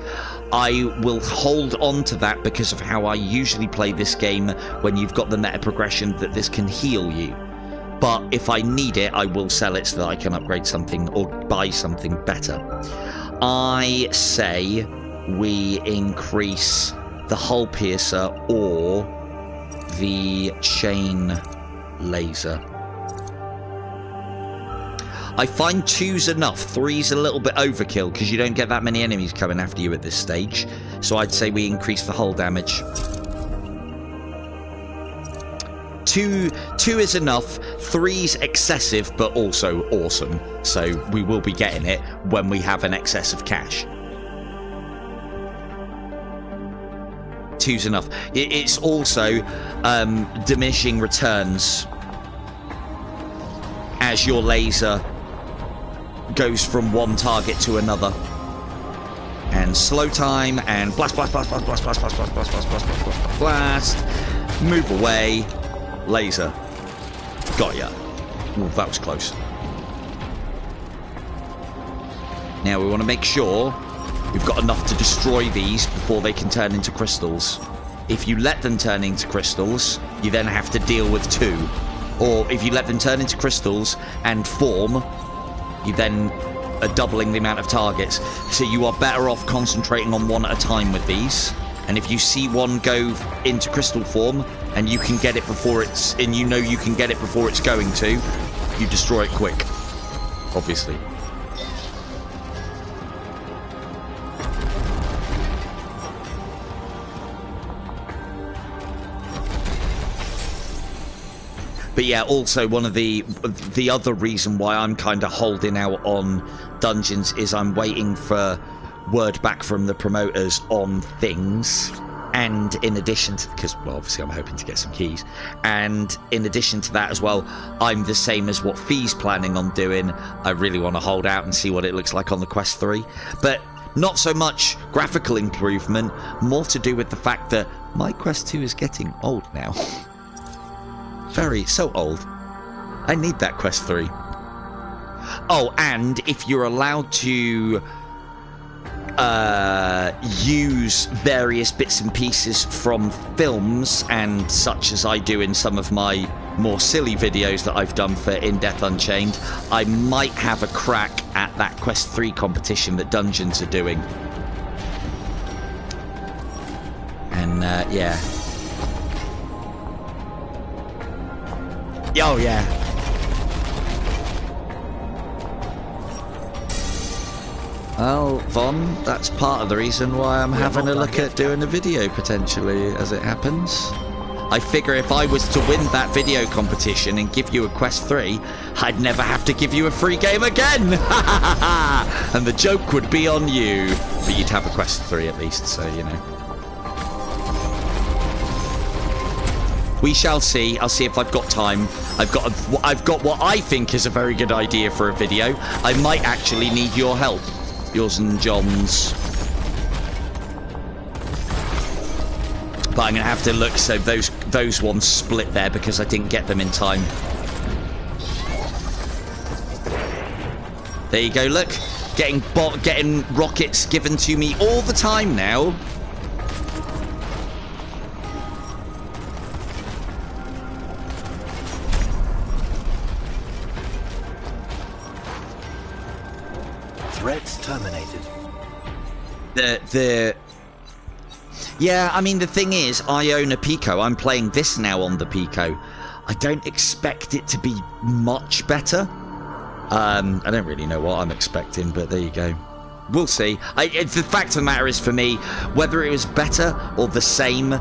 I will hold on to that because of how I usually play this game when you've got the meta progression that this can heal you. But if I need it, I will sell it so that I can upgrade something or buy something better. I say we increase the hull piercer or the chain laser. I find 2's enough. 3's a little bit overkill because you don't get that many enemies coming after you at this stage. So I'd say we increase the hull damage. 2 is enough. 3's excessive but also awesome. So we will be getting it when we have an excess of cash. 2's enough. It's also diminishing returns as your laser goes from one target to another. And slow time and blast. Move away. Laser. Got ya. Ooh, that was close. Now we want to make sure we've got enough to destroy these before they can turn into crystals. If you let them turn into crystals, you then have to deal with 2. Or if you let them turn into crystals and form, you then are doubling the amount of targets. So you are better off concentrating on one at a time with these. And if you see one go into crystal form and you can get it before it's, and you know you can get it before it's going to, you destroy it quick, obviously. But yeah, also one of the other reason why I'm kind of holding out on dungeons is I'm waiting for word back from the promoters on things. And in addition to, because well, obviously I'm hoping to get some keys, and in addition to that as well, I'm the same as what Fee's planning on doing. I really want to hold out and see what it looks like on the Quest 3. But not so much graphical improvement, more to do with the fact that my Quest 2 is getting old now. So old. I need that Quest 3. Oh, and if you're allowed to use various bits and pieces from films and such as I do in some of my more silly videos that I've done for In Death Unchained, I might have a crack at that Quest 3 competition that Dungeons are doing. And yeah. Oh, yeah. Well, Von, that's part of the reason why I'm having a look at doing a video, potentially, as it happens. I figure if I was to win that video competition and give you a Quest 3, I'd never have to give you a free game again! And the joke would be on you. But you'd have a Quest 3 at least, so, you know. We shall see. I'll see if I've got time. I've got what I think is a very good idea for a video. I might actually need your help. Yours and John's. But I'm going to have to look so those ones split there because I didn't get them in time. There you go, look. Getting rockets given to me all the time now. Threats terminated. Yeah, I mean, the thing is, I own a PICO. I'm playing this now on the PICO. I don't expect it to be much better. I don't really know what I'm expecting, but there you go. We'll see. The fact of the matter is, for me, whether it was better or the same,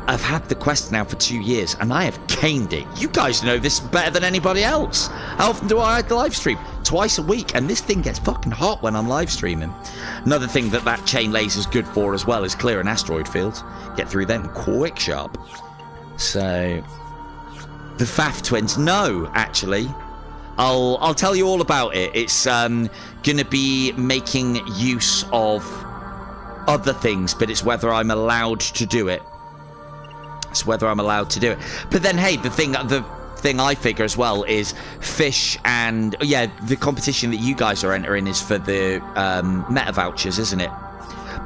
I've had the quest now for 2 years, and I have caned it. You guys know this better than anybody else. How often do I live stream? Twice a week, and this thing gets fucking hot when I'm live streaming. Another thing that chain laser's good for as well is clearing asteroid fields. Get through them quick sharp. So, the Faf twins. No, actually, I'll tell you all about it. It's gonna be making use of other things, but it's whether I'm allowed to do it. It's whether I'm allowed to do it. But then, hey, the thing I figure as well is fish and the competition that you guys are entering is for the meta vouchers, isn't it?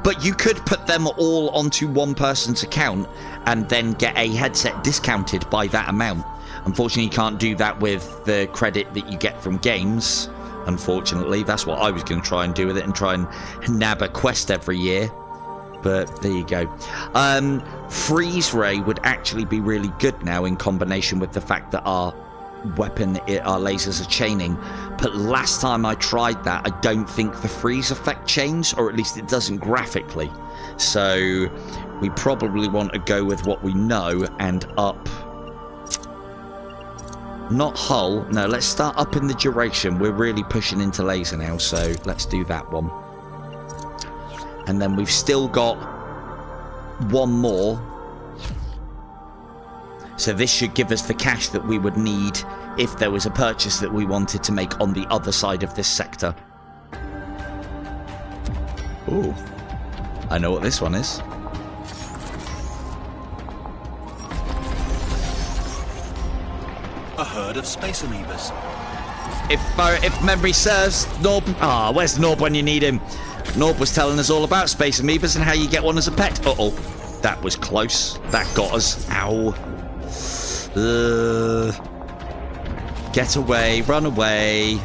But you could put them all onto one person's account and then get a headset discounted by that amount. Unfortunately, you can't do that with the credit that you get from games. Unfortunately, that's what I was going to try and do with it, and try and nab a quest every year. But there you go. Freeze Ray would actually be really good now in combination with the fact that our lasers are chaining. But last time I tried that, I don't think the freeze effect changed, or at least it doesn't graphically. So we probably want to go with what we know and up. Not hull. No, let's start up in the duration. We're really pushing into laser now, so let's do that one. And then we've still got one more. So this should give us the cash that we would need if there was a purchase that we wanted to make on the other side of this sector. Ooh. I know what this one is. A herd of space amoebas. If memory serves, Norb... Ah, where's Norb when you need him? Norb was telling us all about space amoebas and how you get one as a pet. Uh-oh. That was close. That got us. Ow. Get away. Run away.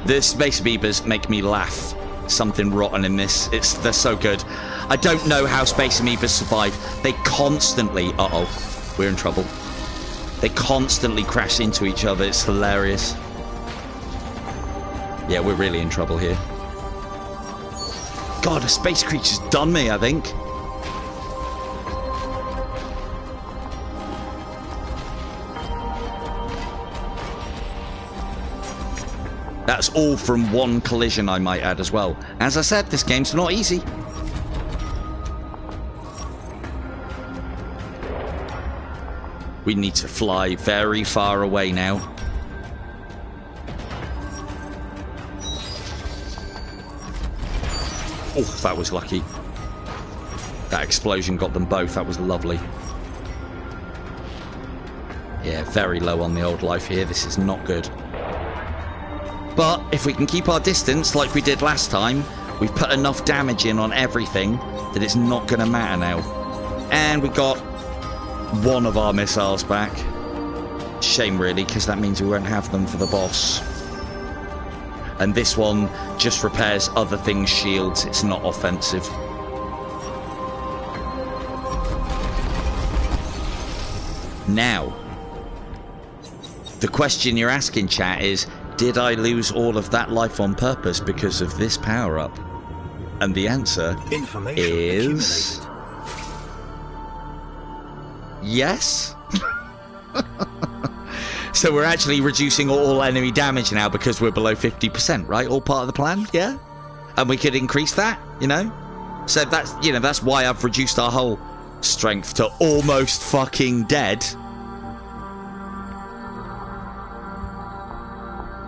The space amoebas make me laugh. Something rotten in this. They're so good. I don't know how space amoebas survive. They constantly... Uh-oh. We're in trouble. They constantly crash into each other. It's hilarious. Yeah, we're really in trouble here. God, a space creature's done me, I think. That's all from one collision, I might add, as well. As I said, this game's not easy. We need to fly very far away now. Oh, that was lucky. That explosion got them both. That was lovely. Yeah, very low on the old life here. This is not good. But if we can keep our distance like we did last time, we've put enough damage in on everything that it's not going to matter now. And we got one of our missiles back. Shame, really, because that means we won't have them for the boss. And this one just repairs other things' shields. It's not offensive. Now, the question you're asking, chat, is, did I lose all of that life on purpose because of this power-up? And the answer is... yes. So we're actually reducing all enemy damage now because we're below 50%, right? All part of the plan, yeah? And we could increase that, you know? So that's, you know, that's why I've reduced our whole strength to almost fucking dead.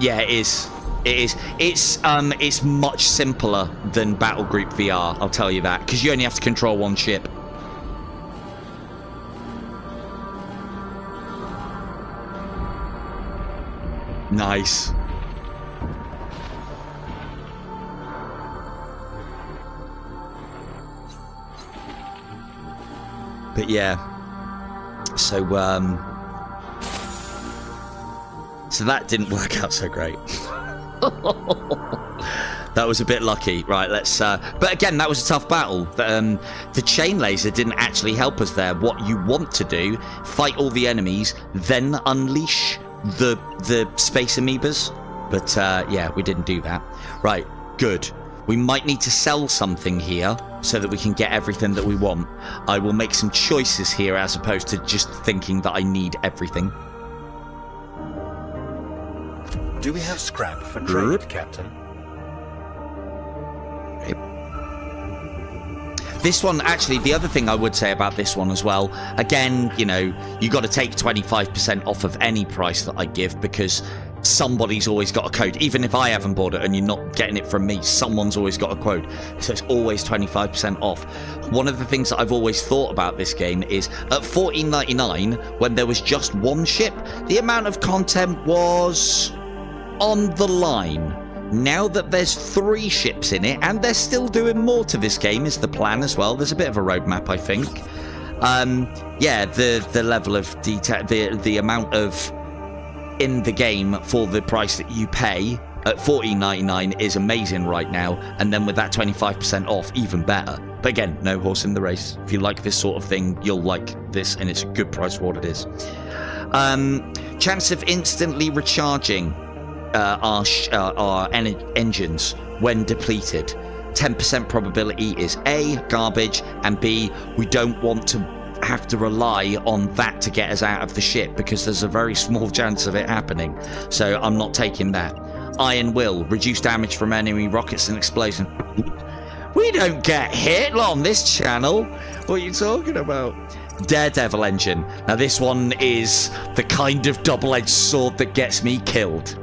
Yeah, it is. It is. It's much simpler than Battle Group VR, I'll tell you that, because you only have to control one ship. Nice. But yeah. So that didn't work out so great. That was a bit lucky. Right, let's... but again, that was a tough battle. The chain laser didn't actually help us there. What you want to do, fight all the enemies, then unleash the space amoebas. But yeah, we didn't do that. Right, good. We might need to sell something here so that we can get everything that we want. I will make some choices here as opposed to just thinking that I need everything. Do we have scrap for trade, Captain? This one, actually, the other thing I would say about this one as well, again, you know, you got to take 25% off of any price that I give because somebody's always got a code. Even if I haven't bought it and you're not getting it from me, someone's always got a quote. So it's always 25% off. One of the things that I've always thought about this game is at $14.99, when there was just one ship, the amount of content was on the line. Now that there's 3 ships in it, and they're still doing more to this game is the plan as well. There's a bit of a roadmap, I think. Yeah, the level of detail, the amount of in the game for the price that you pay at $14.99 is amazing right now, and then with that 25% off, even better. But again, no horse in the race. If you like this sort of thing, you'll like this, and it's a good price for what it is. Chance of instantly recharging our engines when depleted. 10% probability is A, garbage, and B, we don't want to have to rely on that to get us out of the ship because there's a very small chance of it happening. So I'm not taking that. Iron Will, reduce damage from enemy rockets and explosions. We don't get hit on this channel. What are you talking about? Daredevil engine. Now this one is the kind of double-edged sword that gets me killed.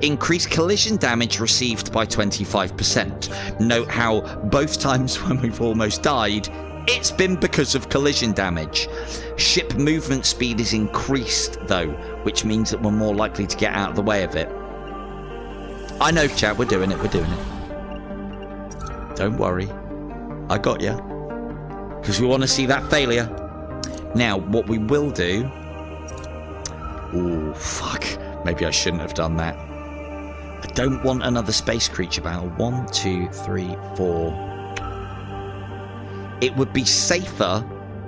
Increase collision damage received by 25%. Note how both times when we've almost died, it's been because of collision damage. Ship movement speed is increased though, which means that we're more likely to get out of the way of it. I know, chat, we're doing it, we're doing it. Don't worry. I got you. Because we want to see that failure. Now, what we will do... Oh, fuck. Maybe I shouldn't have done that. I don't want another space creature battle. 1, 2, 3, 4. It would be safer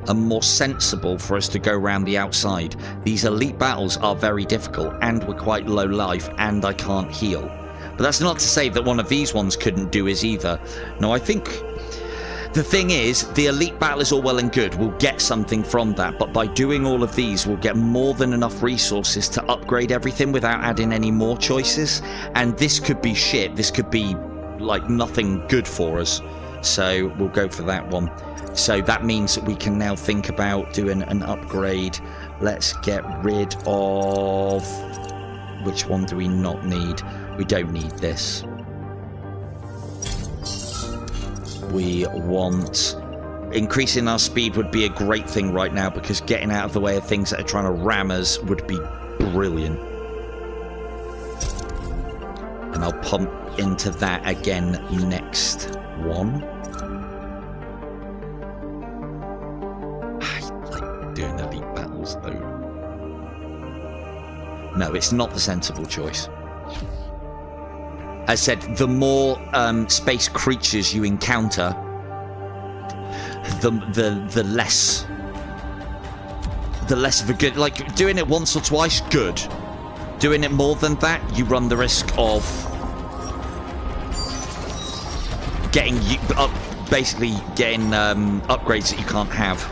and more sensible for us to go around the outside. These elite battles are very difficult, and we're quite low life, and I can't heal. But that's not to say that one of these ones couldn't do us either. No, I think... The thing is, the elite battle is all well and good. We'll get something from that, but by doing all of these, we'll get more than enough resources to upgrade everything without adding any more choices. And this could be shit. This could be, like, nothing good for us. So we'll go for that one. So that means that we can now think about doing an upgrade. Let's get rid of... Which one do we not need? We don't need this. We want... Increasing our speed would be a great thing right now because getting out of the way of things that are trying to ram us would be brilliant. And I'll pump into that again next one. I like doing elite battles though. No, it's not the sensible choice. As I said, the more space creatures you encounter, the less of a good... Like, doing it once or twice, good. Doing it more than that, you run the risk of getting basically getting upgrades that you can't have.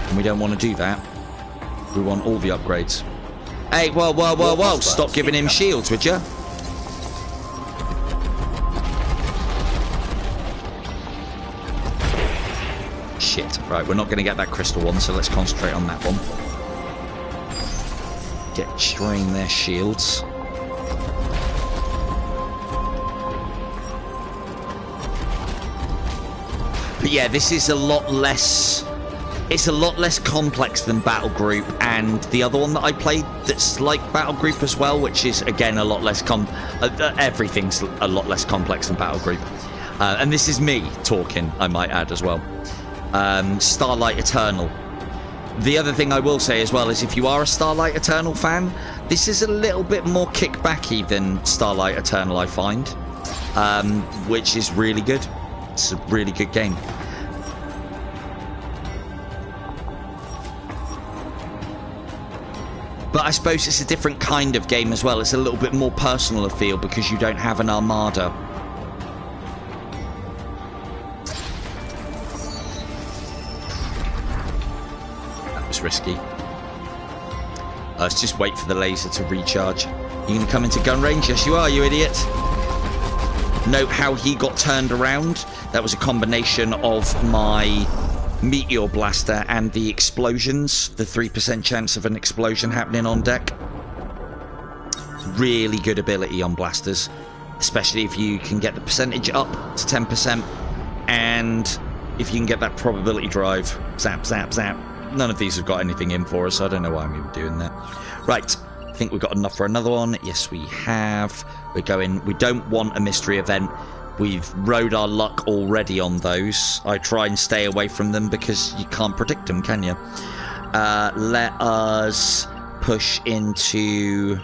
And we don't want to do that. We want all the upgrades. Hey, whoa, stop giving him shields, would you? Shit. Right, we're not going to get that crystal one, so let's concentrate on that one. Drain their shields. But yeah, this is a lot less... It's a lot less complex than Battle Group, and the other one that I played that's like Battle Group as well, which is, again, a lot less everything's a lot less complex than Battle Group. And this is me talking, I might add as well. Starlight Eternal. The other thing I will say as well is if you are a Starlight Eternal fan, this is a little bit more kickbacky than Starlight Eternal, I find. Which is really good. It's a really good game. But I suppose it's a different kind of game as well. It's a little bit more personal, I feel, because you don't have an armada. risky. Let's just wait for the laser to recharge. You gonna come into gun range? Yes, you are, you idiot. Note how he got turned around. That was a combination of my meteor blaster and the explosions. The 3% chance of an explosion happening on deck. Really good ability on blasters, especially if you can get the percentage up to 10%, and if you can get that probability drive. Zap, zap, zap. None of these have got anything in for us, so I don't know why I'm even doing that. Right, I think we've got enough for another one. Yes, we have. We're going. We don't want a mystery event. We've rode our luck already on those. I try and stay away from them because you can't predict them, can you? Let us push into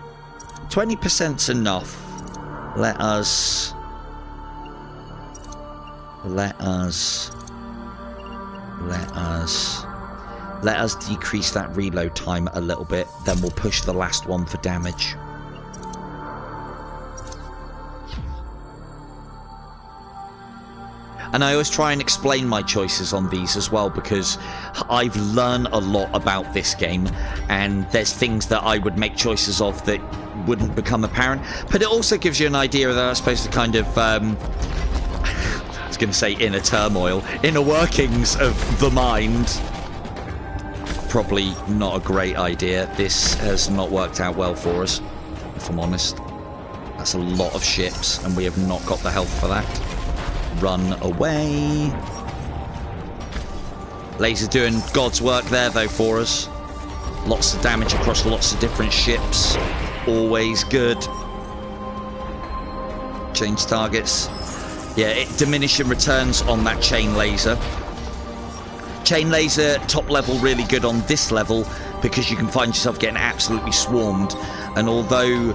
20%'s enough. Let us decrease that reload time a little bit, then we'll push the last one for damage. And I always try and explain my choices on these as well, because I've learned a lot about this game, and there's things that I would make choices of that wouldn't become apparent. But it also gives you an idea that I'm supposed to kind of, I was going to say inner turmoil, inner workings of the mind. Probably not a great idea. This has not worked out well for us, if I'm honest. That's a lot of ships, and we have not got the health for that. Run away. Laser doing God's work there, though, for us. Lots of damage across lots of different ships. Always good. Change targets. Yeah, diminishing returns on that chain laser. Chain laser, top level, really good on this level because you can find yourself getting absolutely swarmed. And although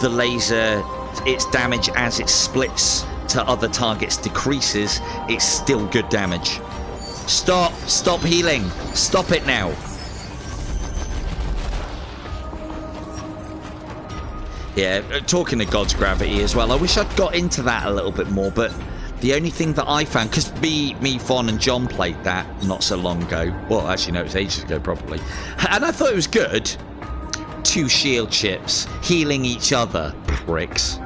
the laser, its damage as it splits to other targets decreases, it's still good damage. Stop healing, stop it now. Yeah, talking of God's gravity as well, I wish I'd got into that a little bit more, but the only thing that I found, because me, Fawn and John played that not so long ago, well actually no, it was ages ago probably, and I thought it was good. 2 shield chips healing each other, pricks.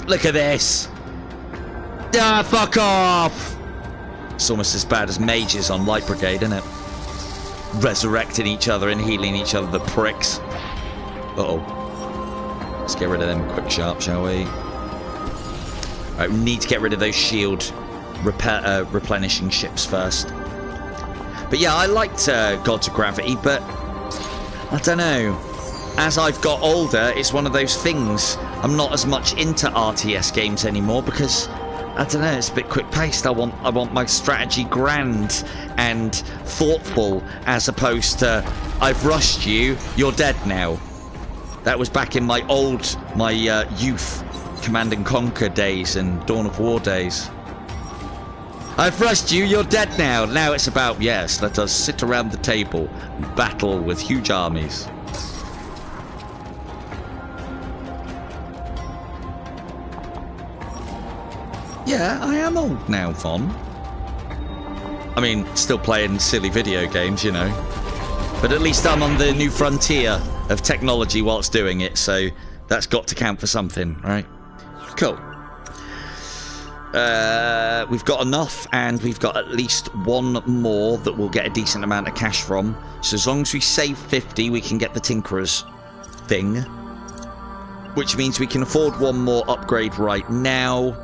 Look at this. Ah, fuck off. It's almost as bad as mages on Light Brigade, isn't it? Resurrecting each other and healing each other, the pricks. Uh-oh. Let's get rid of them quick sharp, shall we? Right, we need to get rid of those shield replenishing ships first. But yeah, I liked Gods of Gravity, but I don't know. As I've got older, it's one of those things. I'm not as much into RTS games anymore because, I don't know, it's a bit quick-paced. I want my strategy grand and thoughtful, as opposed to, I've rushed you, you're dead now. That was back in my youth, Command and Conquer days and Dawn of War days. I've rushed you, you're dead now. Now it's about, yes, let us sit around the table and battle with huge armies. Yeah, I am old now, Fawn. I mean, still playing silly video games, you know. But at least I'm on the new frontier of technology whilst doing it, so that's got to count for something, right? Cool. We've got enough, and we've got at least one more that we'll get a decent amount of cash from. So as long as we save 50, we can get the Tinkerer's thing. Which means we can afford one more upgrade right now.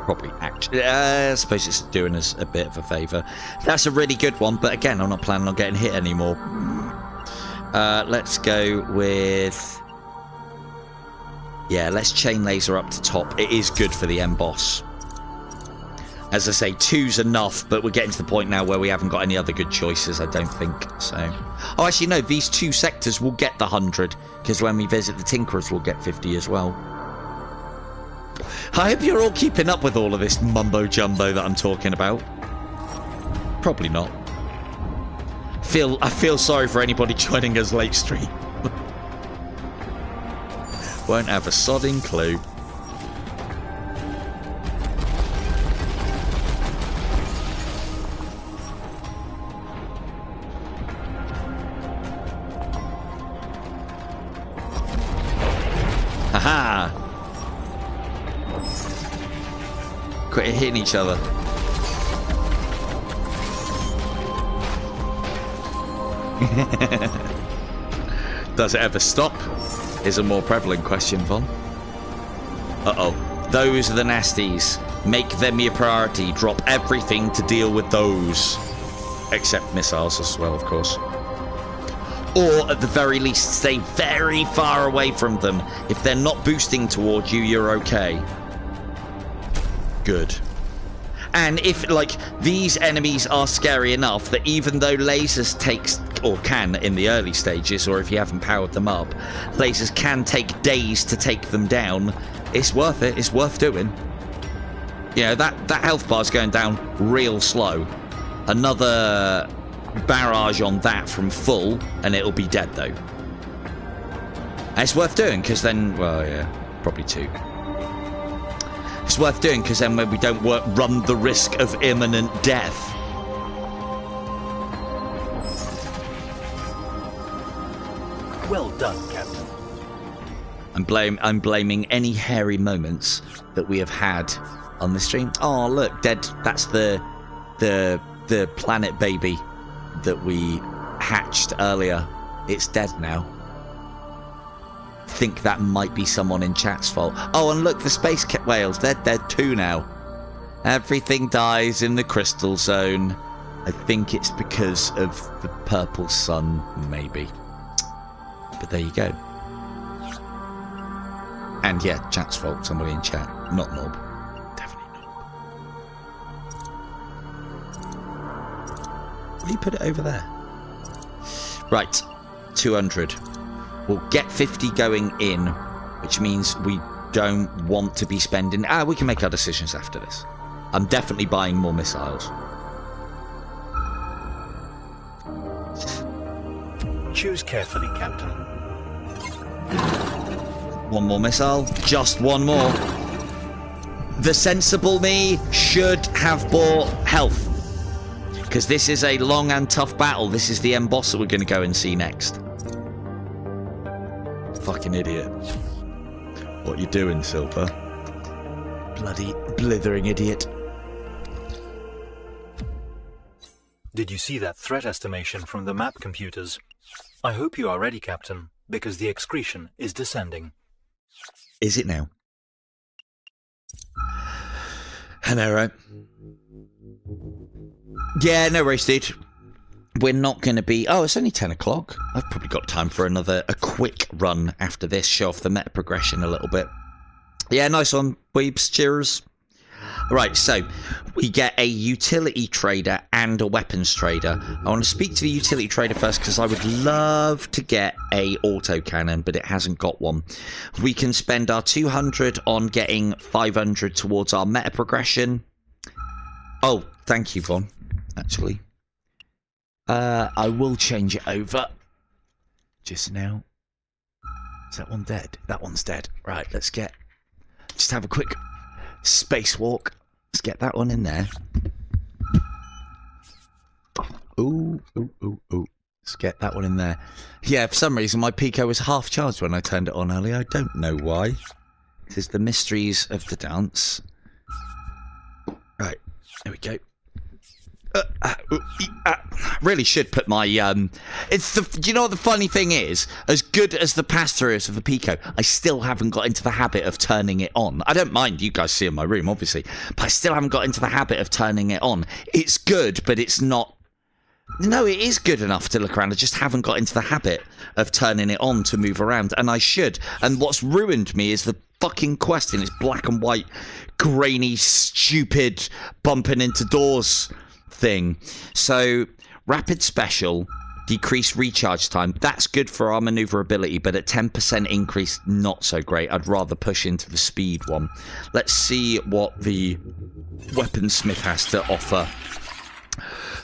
Probably actually, I suppose it's doing us a bit of a favour. That's a really good one, but again, I'm not planning on getting hit anymore. Let's go with... Yeah, let's chain laser up to top. It is good for the M-Boss. As I say, 2's enough, but we're getting to the point now where we haven't got any other good choices, I don't think. So, oh, actually, no, these 2 sectors will get the 100, because when we visit the Tinkerers, we'll get 50 as well. I hope you're all keeping up with all of this mumbo-jumbo that I'm talking about. Probably not. I feel sorry for anybody joining us late stream. Won't have a sodding clue. Quit hitting each other. Does it ever stop? Is a more prevalent question, Von. Uh-oh. Those are the nasties. Make them your priority. Drop everything to deal with those. Except missiles as well, of course. Or, at the very least, stay very far away from them. If they're not boosting towards you, you're okay. Good. And if, like, these enemies are scary enough that even though lasers takes, or can in the early stages, or if you haven't powered them up, lasers can take days to take them down, it's worth it. It's worth doing. You know, that health bar's going down real slow. Another barrage on that from full, and it'll be dead, though. And it's worth doing, because then, well, yeah, probably two. It's worth doing, because then when we don't run the risk of imminent death. Well done, Captain. I'm blaming any hairy moments that we have had on the stream. Oh, look, dead. That's the planet baby that we hatched earlier. It's dead now. Think that might be someone in chat's fault. Oh, and look, the space whales, they're dead too now. Everything dies in the crystal zone. I think it's because of the purple sun, maybe. But there you go. And yeah, chat's fault, somebody in chat. Not Nob. Definitely not. Will you put it over there? Right, 200. We'll get 50 going in, which means we don't want to be spending... we can make our decisions after this. I'm definitely buying more missiles. Choose carefully, Captain. One more missile. Just one more. The sensible me should have bought health. Because this is a long and tough battle. This is the end boss that we're going to go and see next. Fucking idiot. What you doing, Silver? Bloody blithering idiot. Did you see that threat estimation from the map computers? I hope you are ready, Captain, because the excretion is descending. Is it now? Hello, right? Yeah, no worries, dude. We're not going to be... Oh, it's only 10 o'clock. I've probably got time for a quick run after this. Show off the meta progression a little bit. Yeah, nice one, Weebs. Cheers. Right, so we get a utility trader and a weapons trader. I want to speak to the utility trader first because I would love to get a autocannon, but it hasn't got one. We can spend our 200 on getting 500 towards our meta progression. Oh, thank you, Von, actually. I will change it over just now. Is that one dead? That one's dead. Right, let's just have a quick spacewalk. Let's get that one in there. Ooh, ooh, ooh, ooh. Let's get that one in there. Yeah, for some reason my PICO was half charged when I turned it on earlier. I don't know why. This is the mysteries of the dance. Right, there we go. Really should put my it's the, you know what the funny thing is, as good as the pass-through is of the PICO, I still haven't got into the habit of turning it on. I don't mind you guys seeing my room, obviously, but I still haven't got into the habit of turning it on. It's good, but it's not... No, it is good enough to look around. I just haven't got into the habit of turning it on to move around, and I should. And what's ruined me is the fucking quest in its black and white, grainy, stupid, bumping into doors thing. So rapid special, decreased recharge time, that's good for our maneuverability, but at 10% increase, not so great. I'd rather push into the speed one. Let's see what the weaponsmith has to offer.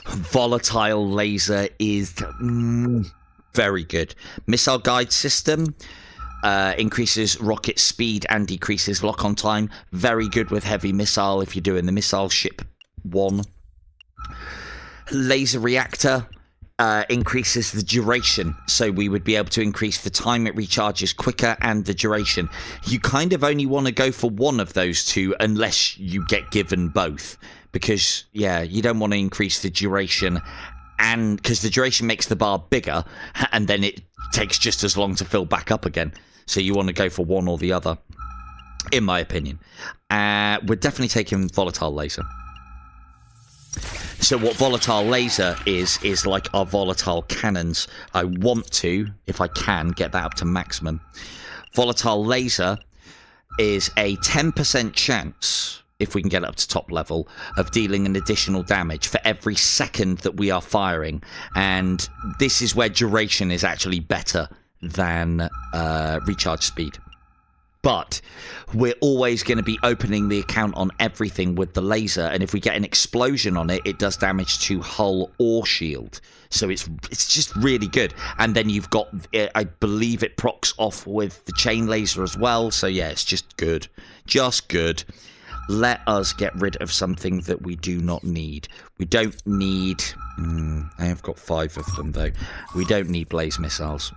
Volatile laser is very good. Missile guide system increases rocket speed and decreases lock-on time. Very good with heavy missile if you're doing the missile ship one. Laser reactor increases the duration, so we would be able to increase the time it recharges quicker and the duration. You kind of only want to go for one of those two unless you get given both, because yeah, you don't want to increase the duration, and because the duration makes the bar bigger and then it takes just as long to fill back up again. So you want to go for one or the other, in my opinion. We're definitely taking volatile laser. So what volatile laser is like our volatile cannons. I want to, if I can, get that up to maximum. Volatile laser is a 10% chance, if we can get it up to top level, of dealing an additional damage for every second that we are firing. And this is where duration is actually better than recharge speed. But we're always going to be opening the account on everything with the laser, and if we get an explosion on it, it does damage to hull or shield. So it's just really good. And then you've got, I believe it procs off with the chain laser as well. So yeah, it's just good. Just good. Let us get rid of something that we do not need. We don't need... I have got 5 of them, though. We don't need blaze missiles.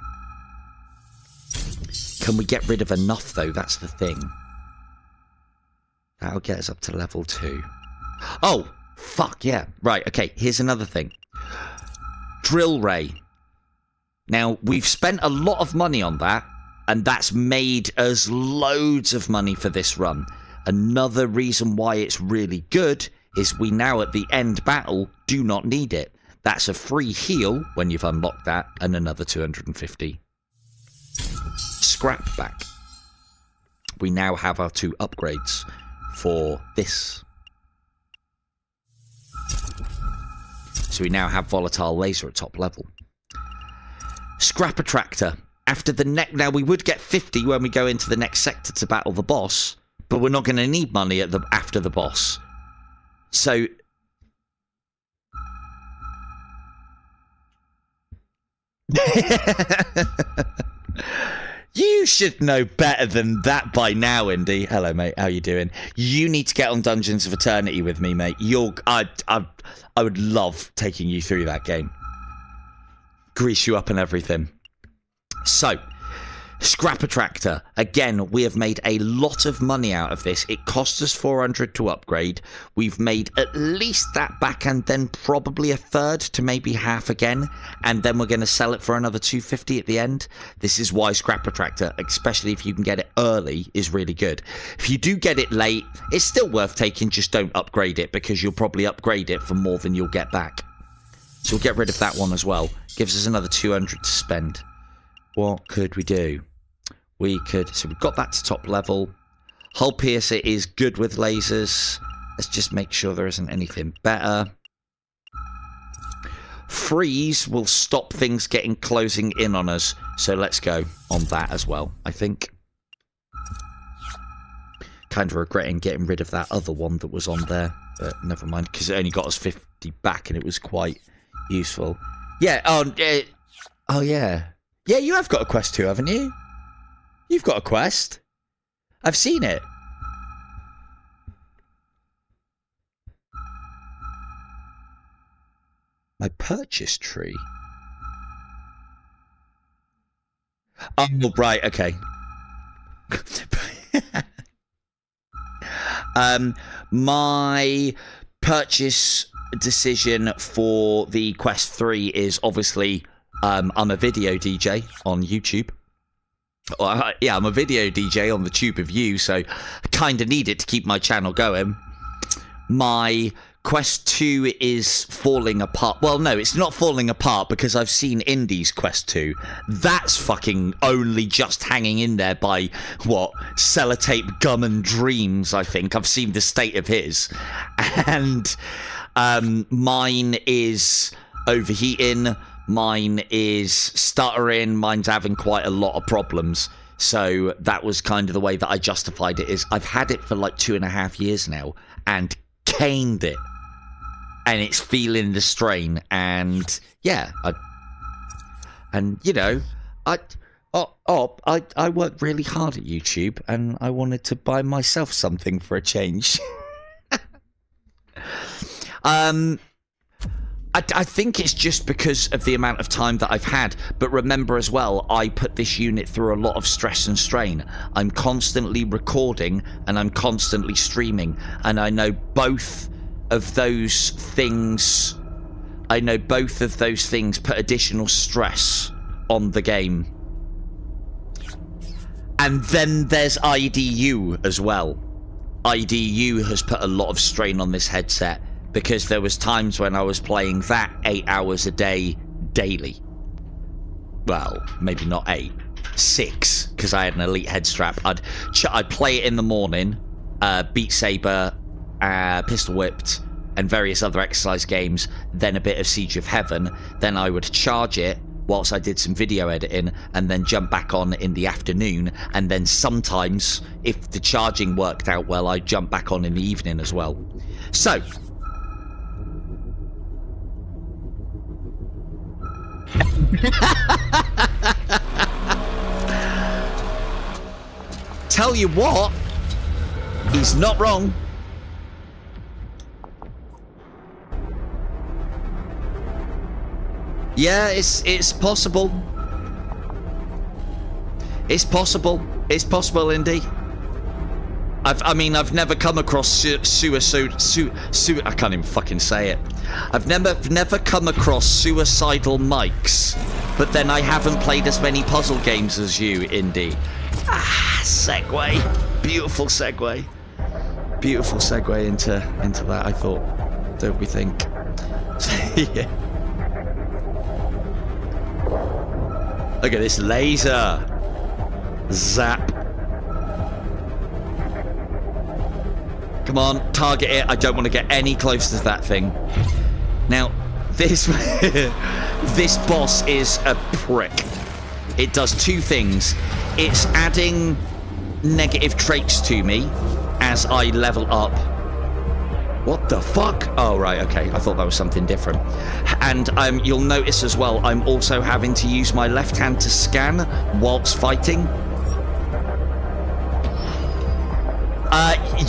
Can we get rid of enough, though? That's the thing. That'll get us up to level 2. Oh, fuck, yeah. Right, okay, here's another thing. Drill ray. Now, we've spent a lot of money on that, and that's made us loads of money for this run. Another reason why it's really good is we now, at the end battle, do not need it. That's a free heal when you've unlocked that, and another 250 scrap back. We now have our 2 upgrades for this. So we now have volatile laser at top level. Scrap attractor. After the now we would get 50 when we go into the next sector to battle the boss, but we're not going to need money at after the boss. So you should know better than that by now, Indy. Hello, mate. How you doing? You need to get on Dungeons of Eternity with me, mate. I would love taking you through that game. Grease you up and everything. So, scrap attractor. Again, we have made a lot of money out of this. It cost us 400 to upgrade. We've made at least that back, and then probably a third to maybe half again. And then we're going to sell it for another 250 at the end. This is why scrap attractor, especially if you can get it early, is really good. If you do get it late, it's still worth taking. Just don't upgrade it, because you'll probably upgrade it for more than you'll get back. So we'll get rid of that one as well. Gives us another 200 to spend. What could we do? We could... So we've got that to top level. Hull piercer is good with lasers. Let's just make sure there isn't anything better. Freeze will stop things closing in on us. So let's go on that as well, I think. Kind of regretting getting rid of that other one that was on there. But never mind, because it only got us 50 back and it was quite useful. Yeah, oh yeah. Yeah, you have got a quest too, haven't you? You've got a quest. I've seen it. My purchase tree. Oh, right, okay. My purchase decision for the quest 3 is obviously I'm a video DJ on YouTube. Yeah, I'm a video DJ on the tube of you, so I kind of need it to keep my channel going. My quest 2 is falling apart. Well, no, it's not falling apart, because I've seen Indy's quest 2. That's fucking only just hanging in there by, what, sellotape, gum and dreams, I think. I've seen the state of his. And mine is overheating. Mine is stuttering. Mine's having quite a lot of problems. So that was kind of the way that I justified it. Is I've had it for like 2.5 years now and caned it, and it's feeling the strain. And yeah, you know, I worked really hard at YouTube, and I wanted to buy myself something for a change. I think it's just because of the amount of time that I've had. But remember as well, I put this unit through a lot of stress and strain. I'm constantly recording and I'm constantly streaming. And I know both of those things... put additional stress on the game. And then there's IDU as well. IDU has put a lot of strain on this headset, because there was times when I was playing that 8 hours a day daily. Well, maybe not 8, 6, because I had an elite head strap. I'd play it in the morning, Beat Saber, Pistol Whipped, and various other exercise games, then a bit of Siege of Heaven. Then I would charge it whilst I did some video editing, and then jump back on in the afternoon. And then sometimes, if the charging worked out well, I'd jump back on in the evening as well. So... tell you what, he's not wrong. Yeah, it's possible. It's possible. It's possible, Indy. I've never come across I can't even fucking say it. I've never come across suicidal mics, but then I haven't played as many puzzle games as you, Indy. Ah, segue. Beautiful segue. Beautiful segue into that, I thought. Don't we think? Yeah. Look at this laser. Zap. Come on, target it. I don't want to get any closer to that thing. Now, this this boss is a prick. It does two things. It's adding negative traits to me as I level up. What the fuck? Oh, right, okay. I thought that was something different. And you'll notice as well, I'm also having to use my left hand to scan whilst fighting.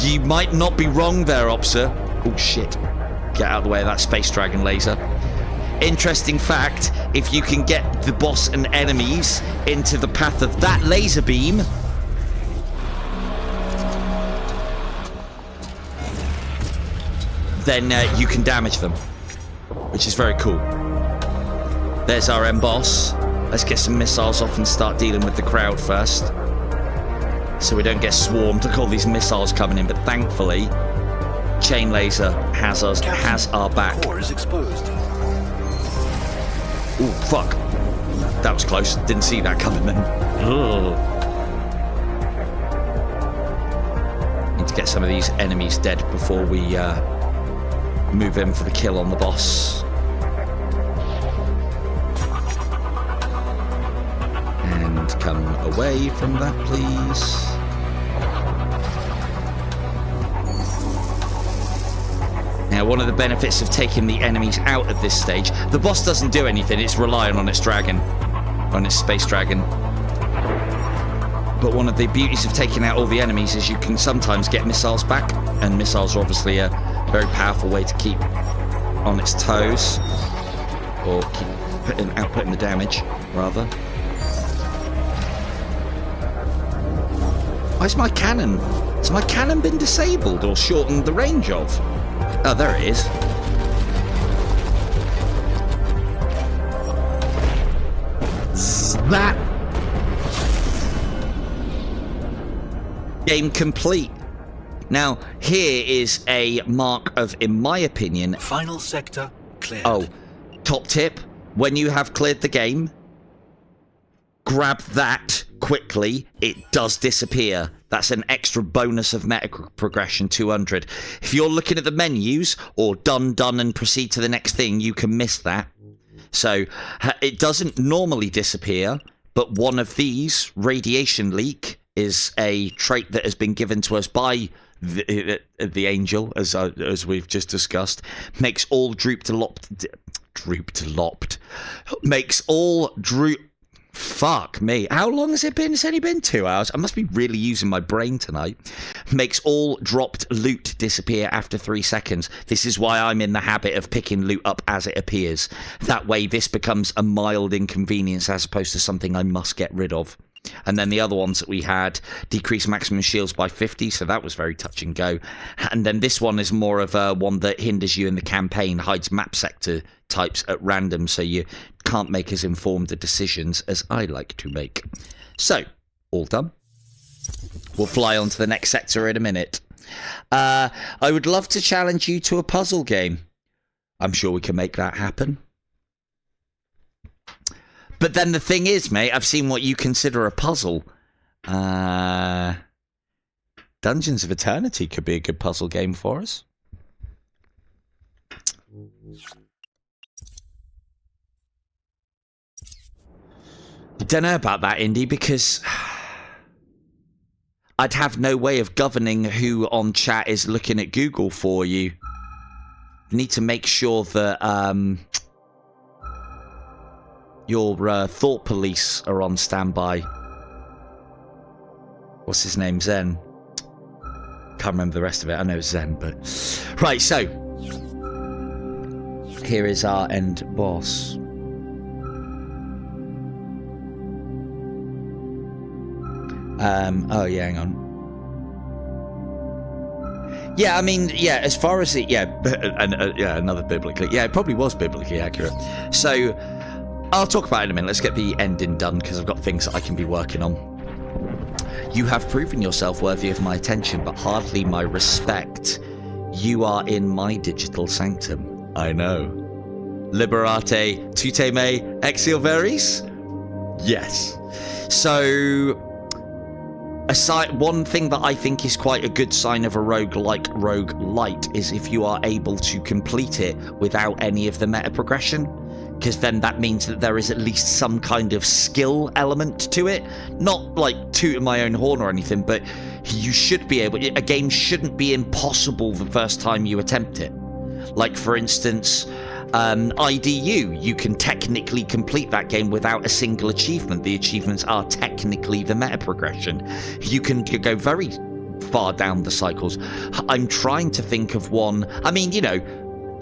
You might not be wrong there, Opsa. Oh, shit. Get out of the way of that Space Dragon laser. Interesting fact, if you can get the boss and enemies into the path of that laser beam... then you can damage them, which is very cool. There's our end boss. Let's get some missiles off and start dealing with the crowd first, so we don't get swarmed. Look at all these missiles coming in, but thankfully, Chain Laser has our back. Core is exposed. Ooh, fuck. That was close. Didn't see that coming then. Ugh. Need to get some of these enemies dead before we move in for the kill on the boss. And come away from that, please. Now, one of the benefits of taking the enemies out at this stage, the boss doesn't do anything, it's relying on its dragon, on its space dragon. But one of the beauties of taking out all the enemies is you can sometimes get missiles back, and missiles are obviously a very powerful way to keep on its toes, or keep outputting the damage, rather. Why's my cannon? Has my cannon been disabled or shortened the range of? Oh, there it is. That game complete. Now, here is a mark of, in my opinion... Final sector cleared. Oh, top tip. When you have cleared the game, grab that quickly. It does disappear. That's an extra bonus of meta progression, 200. If you're looking at the menus, or done, and proceed to the next thing, you can miss that. So, it doesn't normally disappear, but one of these, Radiation Leak, is a trait that has been given to us by the angel, as we've just discussed. Makes all makes all Fuck me. How long has it been? It's only been 2 hours. I must be really using my brain tonight. Makes all dropped loot disappear after 3 seconds. This is why I'm in the habit of picking loot up as it appears. That way this becomes a mild inconvenience as opposed to something I must get rid of. And then the other ones that we had, decrease maximum shields by 50, so that was very touch and go. And then this one is more of a one that hinders you in the campaign, hides map sector types at random, so you can't make as informed the decisions as I like to make. So, all done. We'll fly on to the next sector in a minute. I would love to challenge you to a puzzle game. I'm sure we can make that happen. But then the thing is, mate, I've seen what you consider a puzzle. Dungeons of Eternity could be a good puzzle game for us. I don't know about that, Indy, because I'd have no way of governing who on chat is looking at Google for you. You need to make sure that your thought police are on standby. What's his name? Zen. Can't remember the rest of it. I know Zen, but... Right, so. Here is our end boss. Oh, yeah, hang on. Yeah, I mean, yeah, as far as it... Yeah, yeah, another biblically... Yeah, it probably was biblically accurate. So... I'll talk about it in a minute. Let's get the ending done, because I've got things that I can be working on. You have proven yourself worthy of my attention, but hardly my respect. You are in my digital sanctum. I know. Liberate tutte me exil veris? Yes. So, one thing that I think is quite a good sign of a roguelike roguelite is if you are able to complete it without any of the meta progression. Because then that means that there is at least some kind of skill element to it. Not like tooting my own horn or anything, but you should be able... A game shouldn't be impossible the first time you attempt it. Like, for instance, IDU, you can technically complete that game without a single achievement. The achievements are technically the meta progression. You can go very far down the cycles. I'm trying to think of one... I mean, you know...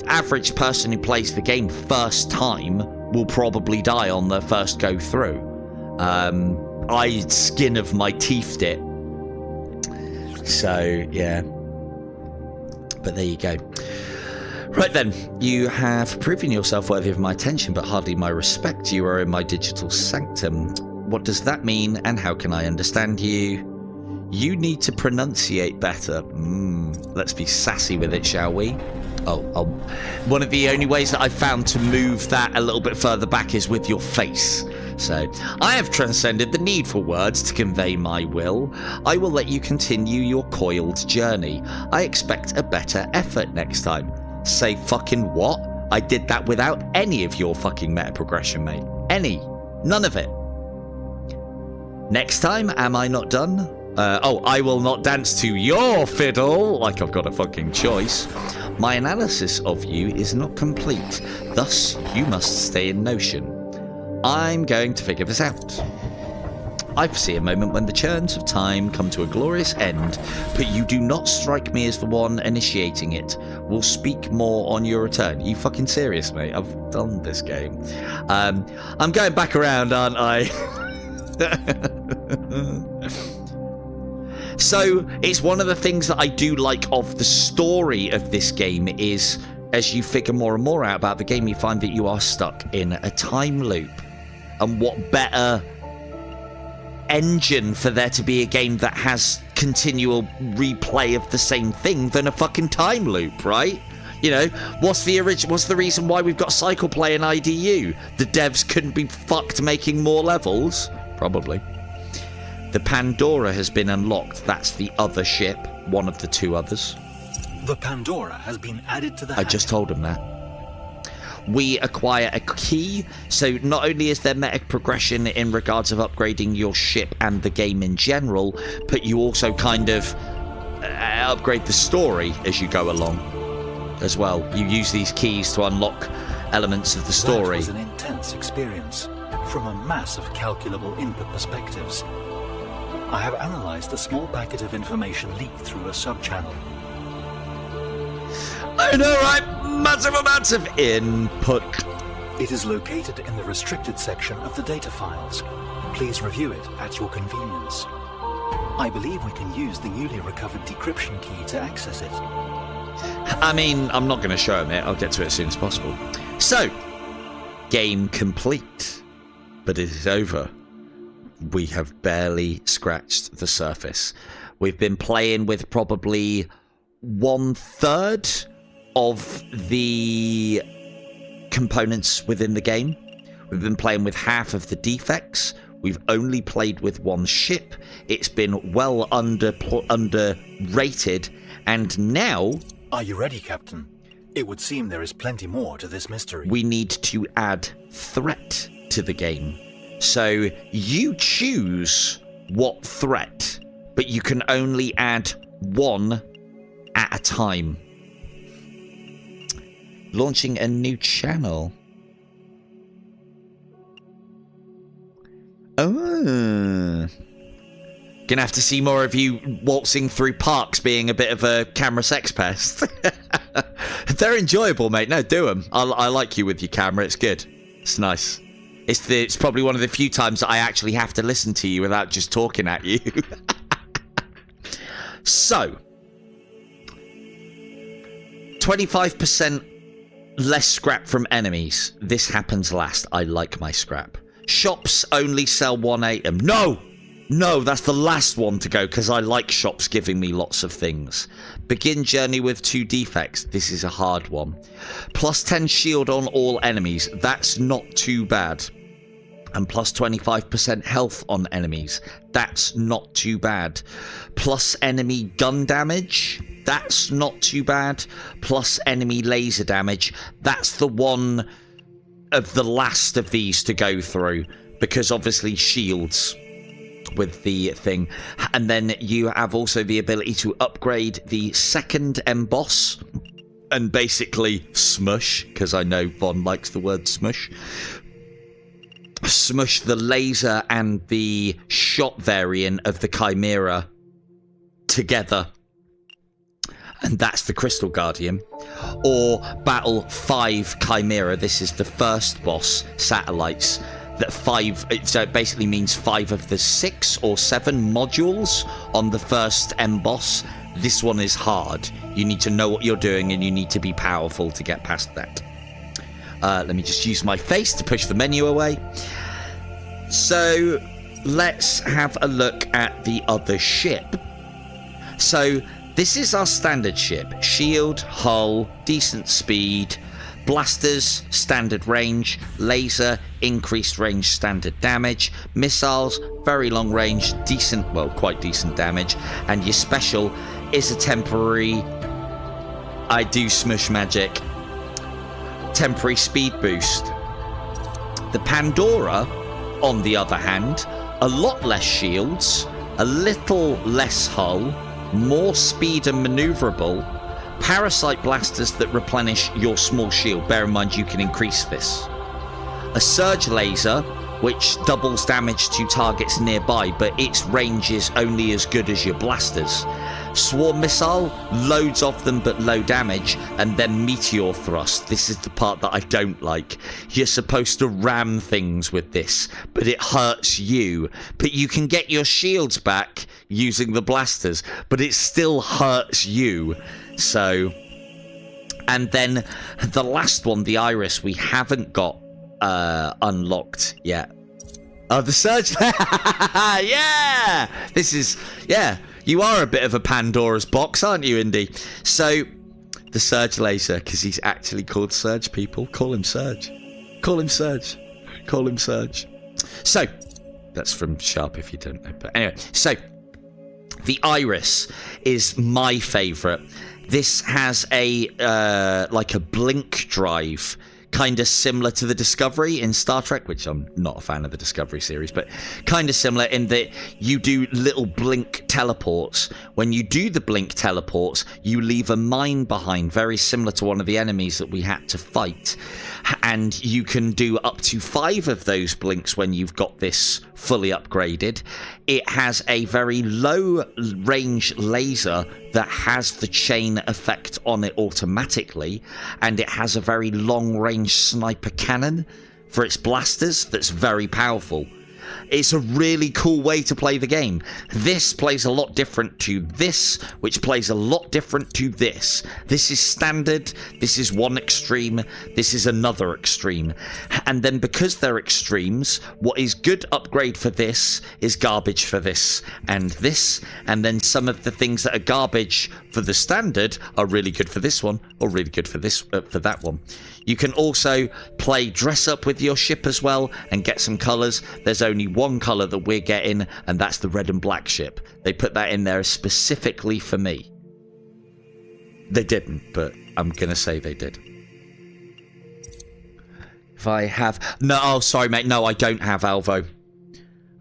Average person who plays the game first time will probably die on their first go through. I skin of my teethed it. So, yeah. But there you go. Right then, you have proven yourself worthy of my attention, but hardly my respect. You are in my digital sanctum. What does that mean, and how can I understand you? You need to pronunciate better. Let's be sassy with it, shall we? Oh, one of the only ways that I've found to move that a little bit further back is with your face. So, I have transcended the need for words to convey my will. I will let you continue your coiled journey. I expect a better effort next time. Say fucking what? I did that without any of your fucking meta progression, mate. Any. None of it. Next time, am I not done? I will not dance to your fiddle, like I've got a fucking choice. My analysis of you is not complete, thus you must stay in notion. I'm going to figure this out. I foresee a moment when the churns of time come to a glorious end, but you do not strike me as the one initiating it. We'll speak more on your return. Are you fucking serious, mate? I've done this game. I'm going back around, aren't I? So, it's one of the things that I do like of the story of this game is, as you figure more and more out about the game, you find that you are stuck in a time loop. And what better engine for there to be a game that has continual replay of the same thing than a fucking time loop, right? You know, what's the reason why we've got cycle play in IDU? The devs couldn't be fucked making more levels? Probably. The Pandora has been unlocked. That's the other ship, one of the two others. The Pandora has been added to the... I just told him that. We acquire a key, so not only is there meta progression in regards of upgrading your ship and the game in general, but you also kind of upgrade the story as you go along as well. You use these keys to unlock elements of the story. That was an intense experience. from a mass of calculable input perspectives. I have analyzed a small packet of information leaked through a sub-channel. I know, right? Massive amounts of input. It is located in the restricted section of the data files. Please review it at your convenience. I believe we can use the newly recovered decryption key to access it. I mean, I'm not going to show him it. I'll get to it as soon as possible. So, game complete. But it is over. We have barely scratched the surface. We've been playing with probably 1/3 of the components within the game. We've been playing with half of the defects. We've only played with one ship. It's been well underrated. And now... Are you ready, Captain? It would seem there is plenty more to this mystery. We need to add threat to the game. So you choose what threat, but you can only add one at a time. Launching a new channel. Oh. Gonna have to see more of you waltzing through parks being a bit of a camera sex pest. They're enjoyable, mate. No, do them. I like you with your camera. It's good. It's nice. It's probably one of the few times that I actually have to listen to you without just talking at you. So, 25% less scrap from enemies. This happens last. I like my scrap. Shops only sell one item. No! No, that's the last one to go because I like shops giving me lots of things. Begin journey with 2 defects. This is a hard one. Plus 10 shield on all enemies. That's not too bad. And plus 25% health on enemies. That's not too bad. Plus enemy gun damage. That's not too bad. Plus enemy laser damage. That's the one of the last of these to go through. Because obviously shields with the thing. And then you have also the ability to upgrade the second emboss. And basically smush. Because I know Von likes the word smush. Smush the laser and the shot variant of the Chimera together. And that's the Crystal Guardian. Or battle 5 Chimera. This is the first boss, satellites. That 5, so it basically means 5 of the 6 or 7 modules on the first M-boss. This one is hard. You need to know what you're doing and you need to be powerful to get past that. Let me just use my face to push the menu away. So let's have a look at the other ship. So this is our standard ship. Shield, hull, decent speed, blasters, standard range, laser, increased range, standard damage, missiles, very long range, decent, well, quite decent damage, and your special is a temporary, I do smush magic, temporary speed boost. The Pandora, on the other hand, a lot less shields, a little less hull, more speed and maneuverable, parasite blasters that replenish your small shield. Bear in mind you can increase this. A surge laser, which doubles damage to targets nearby, but its range is only as good as your blasters. Swarm missile, loads of them but low damage, and then meteor thrust. This is the part that I don't like. You're supposed to ram things with this, but it hurts you. But you can get your shields back using the blasters, but it still hurts you. So, and then the last one, the Iris, we haven't got unlocked yet. Oh, the surge. Yeah, this is, yeah. You are a bit of a Pandora's box, aren't you, Indy? So, the Surge laser, because he's actually called Surge, people. Call him Surge. Call him Surge. Call him Surge. So, that's from Sharp if you don't know. But anyway, so, the Iris is my favourite. This has a, like a blink drive kind of similar to the Discovery in Star Trek, which I'm not a fan of the Discovery series, but kind of similar in that you do little blink teleports. When you do the blink teleports, you leave a mine behind, very similar to one of the enemies that we had to fight. And you can do up to 5 of those blinks when you've got this fully upgraded. It has a very low range laser that has the chain effect on it automatically, and it has a very long range sniper cannon for its blasters that's very powerful. It's a really cool way to play the game. This plays a lot different to this, which plays a lot different to this. This is standard, this is one extreme, this is another extreme. And then because they're extremes, what is good upgrade for this is garbage for this, and then some of the things that are garbage for the standard are really good for this one, or really good for this for that one. You can also play dress up with your ship as well and get some colours. There's only one colour that we're getting, and that's the red and black ship. They put that in there specifically for me. They didn't, but I'm going to say they did. If I have... No, oh, sorry, mate. No, I don't have Alvo.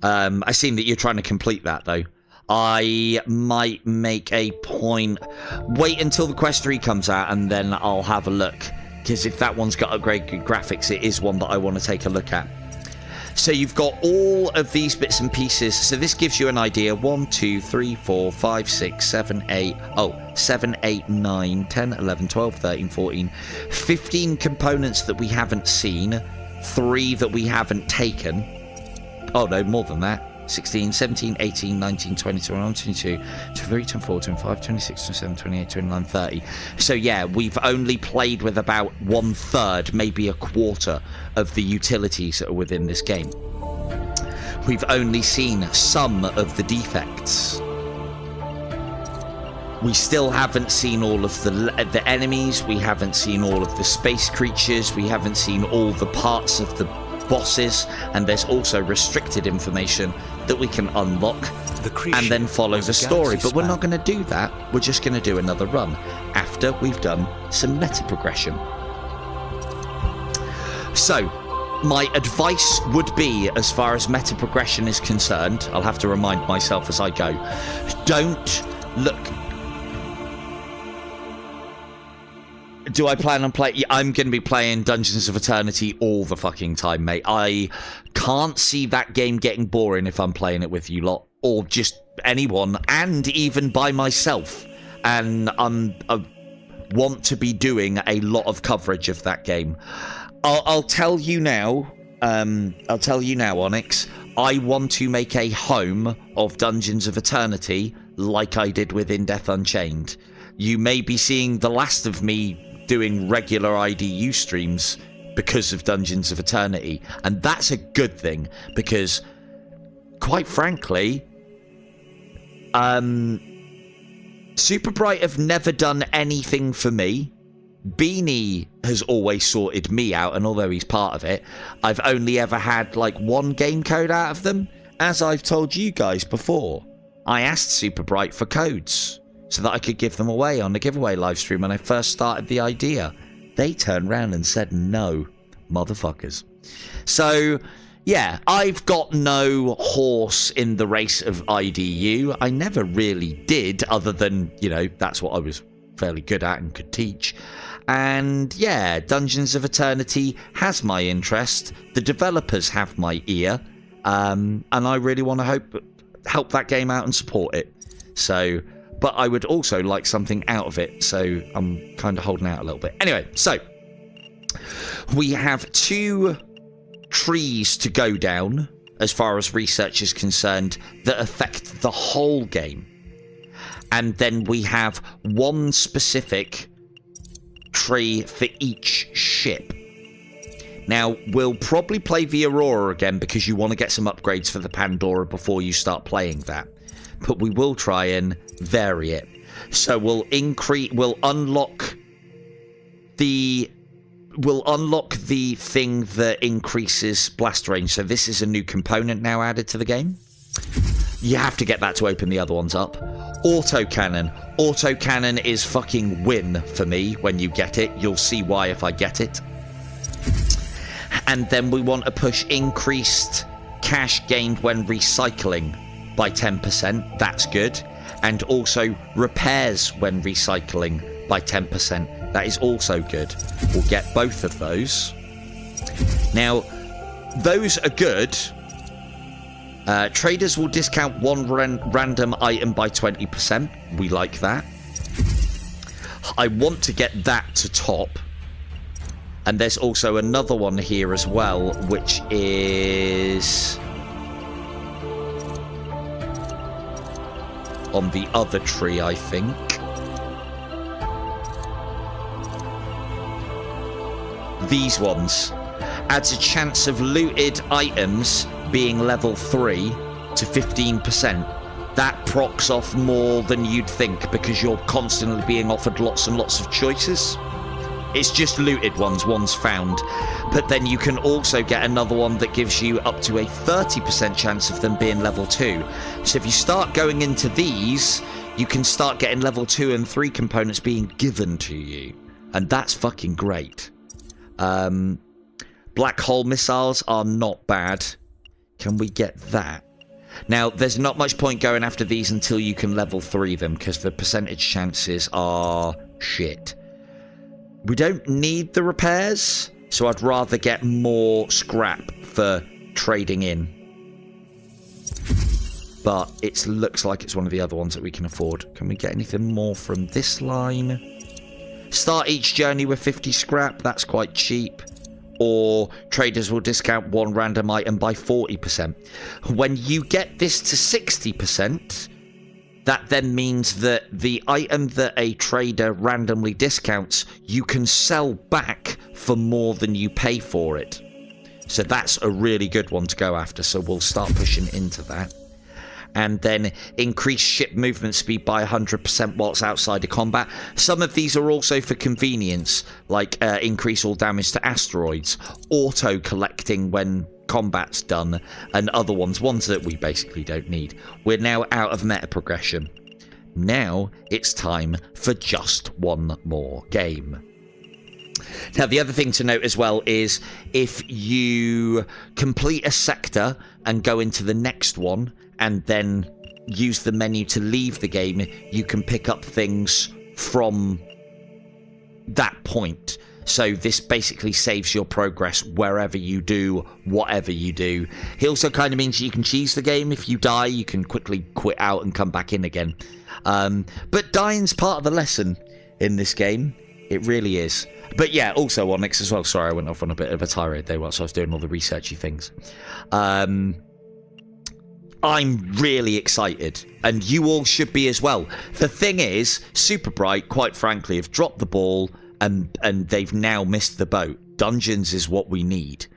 I seen that you're trying to complete that, though. I might make a point... Wait until the Quest 3 comes out, and then I'll have a look. Because if that one's got upgraded graphics, it is one that I want to take a look at. So you've got all of these bits and pieces. So this gives you an idea. 1, 2, 3, 4, 5, 6, 7, 8. Oh, 7, 8, 9, 10, 11, 12, 13, 14. 15 components that we haven't seen. 3 that we haven't taken. Oh, no, more than that. 16, 17, 18, 19, 20, 21, 22, 23, 24, 25, 26, 27, 28, 29, 30. So yeah, we've only played with about 1/3, maybe a quarter of the utilities that are within this game. We've only seen some of the defects. We still haven't seen all of the enemies, we haven't seen all of the space creatures, we haven't seen all the parts of the bosses, and there's also restricted information that we can unlock and then follow the story. But we're not going to do that. We're just going to do another run after we've done some meta progression. So my advice would be, as far as meta progression is concerned, I'll have to remind myself as I go, don't look... Do I plan on playing? Yeah, I'm going to be playing Dungeons of Eternity all the fucking time, mate. I can't see that game getting boring if I'm playing it with you lot, or just anyone, and even by myself. And I want to be doing a lot of coverage of that game. I'll tell you now. Onyx. I want to make a home of Dungeons of Eternity, like I did with In Death Unchained. You may be seeing the last of me doing regular IDU streams because of Dungeons of Eternity, and that's a good thing, because quite frankly, Super Bright have never done anything for me. Beanie has always sorted me out, and although he's part of it, I've only ever had like 1 game code out of them. As I've told you guys before, I asked Super Bright for codes so that I could give them away on the giveaway live stream when I first started the idea. They turned around and said no, motherfuckers. So yeah, I've got no horse in the race of IDU. I never really did, other than, you know, that's what I was fairly good at and could teach. And yeah, Dungeons of Eternity has my interest. The developers have my ear. And I really want to help that game out and support it. So... But I would also like something out of it, so I'm kind of holding out a little bit. Anyway, so we have 2 trees to go down, as far as research is concerned, that affect the whole game. And then we have 1 specific tree for each ship. Now, we'll probably play the Aurora again, because you want to get some upgrades for the Pandora before you start playing that. But we will try and vary it. So we'll unlock the thing that increases blast range. So this is a new component now added to the game. You have to get that to open the other ones up. Autocannon. Autocannon is fucking win for me when you get it. You'll see why if I get it. And then we want to push increased cash gained when recycling by 10%. That's good. And also repairs when recycling by 10%. That is also good. We'll get both of those. Now, those are good. Traders will discount one random item by 20%. We like that. I want to get that to top. And there's also another one here as well, which is on the other tree, I think. These ones. Adds a chance of looted items being level 3 to 15%. That procs off more than you'd think because you're constantly being offered lots and lots of choices. It's just looted ones found. But then you can also get another one that gives you up to a 30% chance of them being level 2. So if you start going into these, you can start getting level 2 and 3 components being given to you. And that's fucking great. Black hole missiles are not bad. Can we get that? Now, there's not much point going after these until you can level 3 them, because the percentage chances are shit. We don't need the repairs, so I'd rather get more scrap for trading in. But it looks like it's one of the other ones that we can afford. Can we get anything more from this line? Start each journey with 50 scrap. That's quite cheap. Or traders will discount one random item by 40%. When you get this to 60%, that then means that the item that a trader randomly discounts, you can sell back for more than you pay for it. So that's a really good one to go after. So we'll start pushing into that. And then increase ship movement speed by 100% whilst outside of combat. Some of these are also for convenience, like increase all damage to asteroids, auto collecting when combat's done, and other ones that we basically don't need. We're now out of meta progression. Now it's time for just one more game. Now, the other thing to note as well is if you complete a sector and go into the next one and then use the menu to leave the game, you can pick up things from that point. So this basically saves your progress wherever you do, whatever you do. It also kind of means you can cheese the game. If you die, you can quickly quit out and come back in again. But dying's part of the lesson in this game. It really is. But yeah, also Onyx as well. Sorry, I went off on a bit of a tirade there whilst I was doing all the researchy things. I'm really excited, and you all should be as well. The thing is, Super Bright, quite frankly, have dropped the ball, and they've now missed the boat. Dungeons is what we need.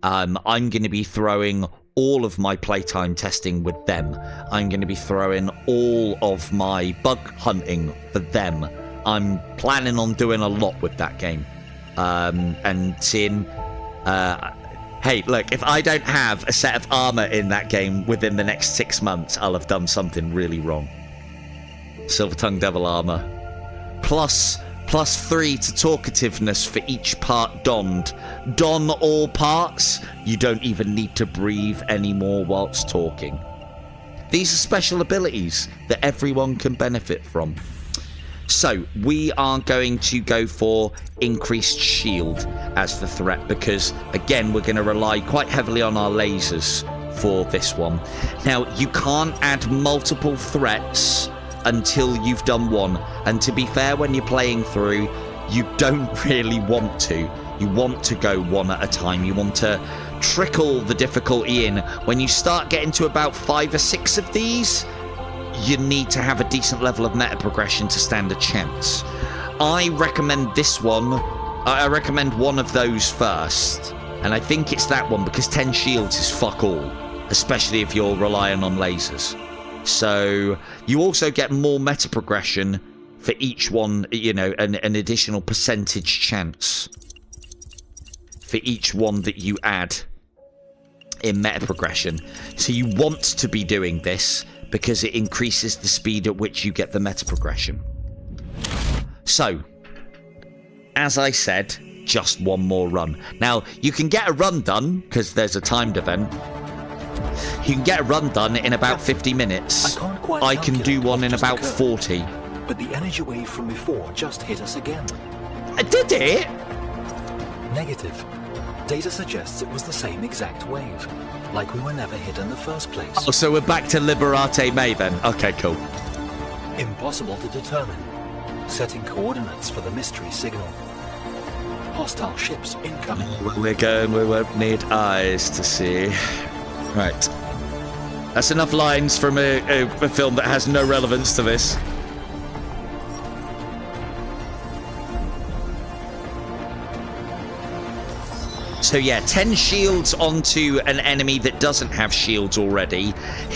I'm going to be throwing all of my playtime testing with them. I'm going to be throwing all of my bug hunting for them. I'm planning on doing a lot with that game. And seeing... hey, look, if I don't have a set of armor in that game within the next 6 months, I'll have done something really wrong. Silver Tongue Devil armor. Plus 3 to talkativeness for each part donned. Don all parts. You don't even need to breathe anymore whilst talking. These are special abilities that everyone can benefit from. So, we are going to go for increased shield as the threat because, again, we're going to rely quite heavily on our lasers for this one. Now, you can't add multiple threats until you've done one. And to be fair, when you're playing through, you don't really want to. You want to go one at a time. You want to trickle the difficulty in. When you start getting to about 5 or 6 of these, you need to have a decent level of meta progression to stand a chance. I recommend this one. I recommend one of those first. And I think it's that one because 10 shields is fuck all. Especially if you're relying on lasers. So you also get more meta progression for each one, you know, an additional percentage chance for each one that you add in meta progression. So you want to be doing this because it increases the speed at which you get the meta progression. So, as I said, just one more run. Now, you can get a run done, because there's a timed event. You can get a run done in about 50 minutes. I can do one in about 40. But the energy wave from before just hit us again. Did it? Negative. Data suggests it was the same exact wave, like we were never hit in the first place. Oh, so we're back to Liberate May then. Okay, cool. Impossible to determine. Setting coordinates for the mystery signal. Hostile ships incoming. We're going, we won't need eyes to see. Right. That's enough lines from a film that has no relevance to this. So yeah, 10 shields onto an enemy that doesn't have shields already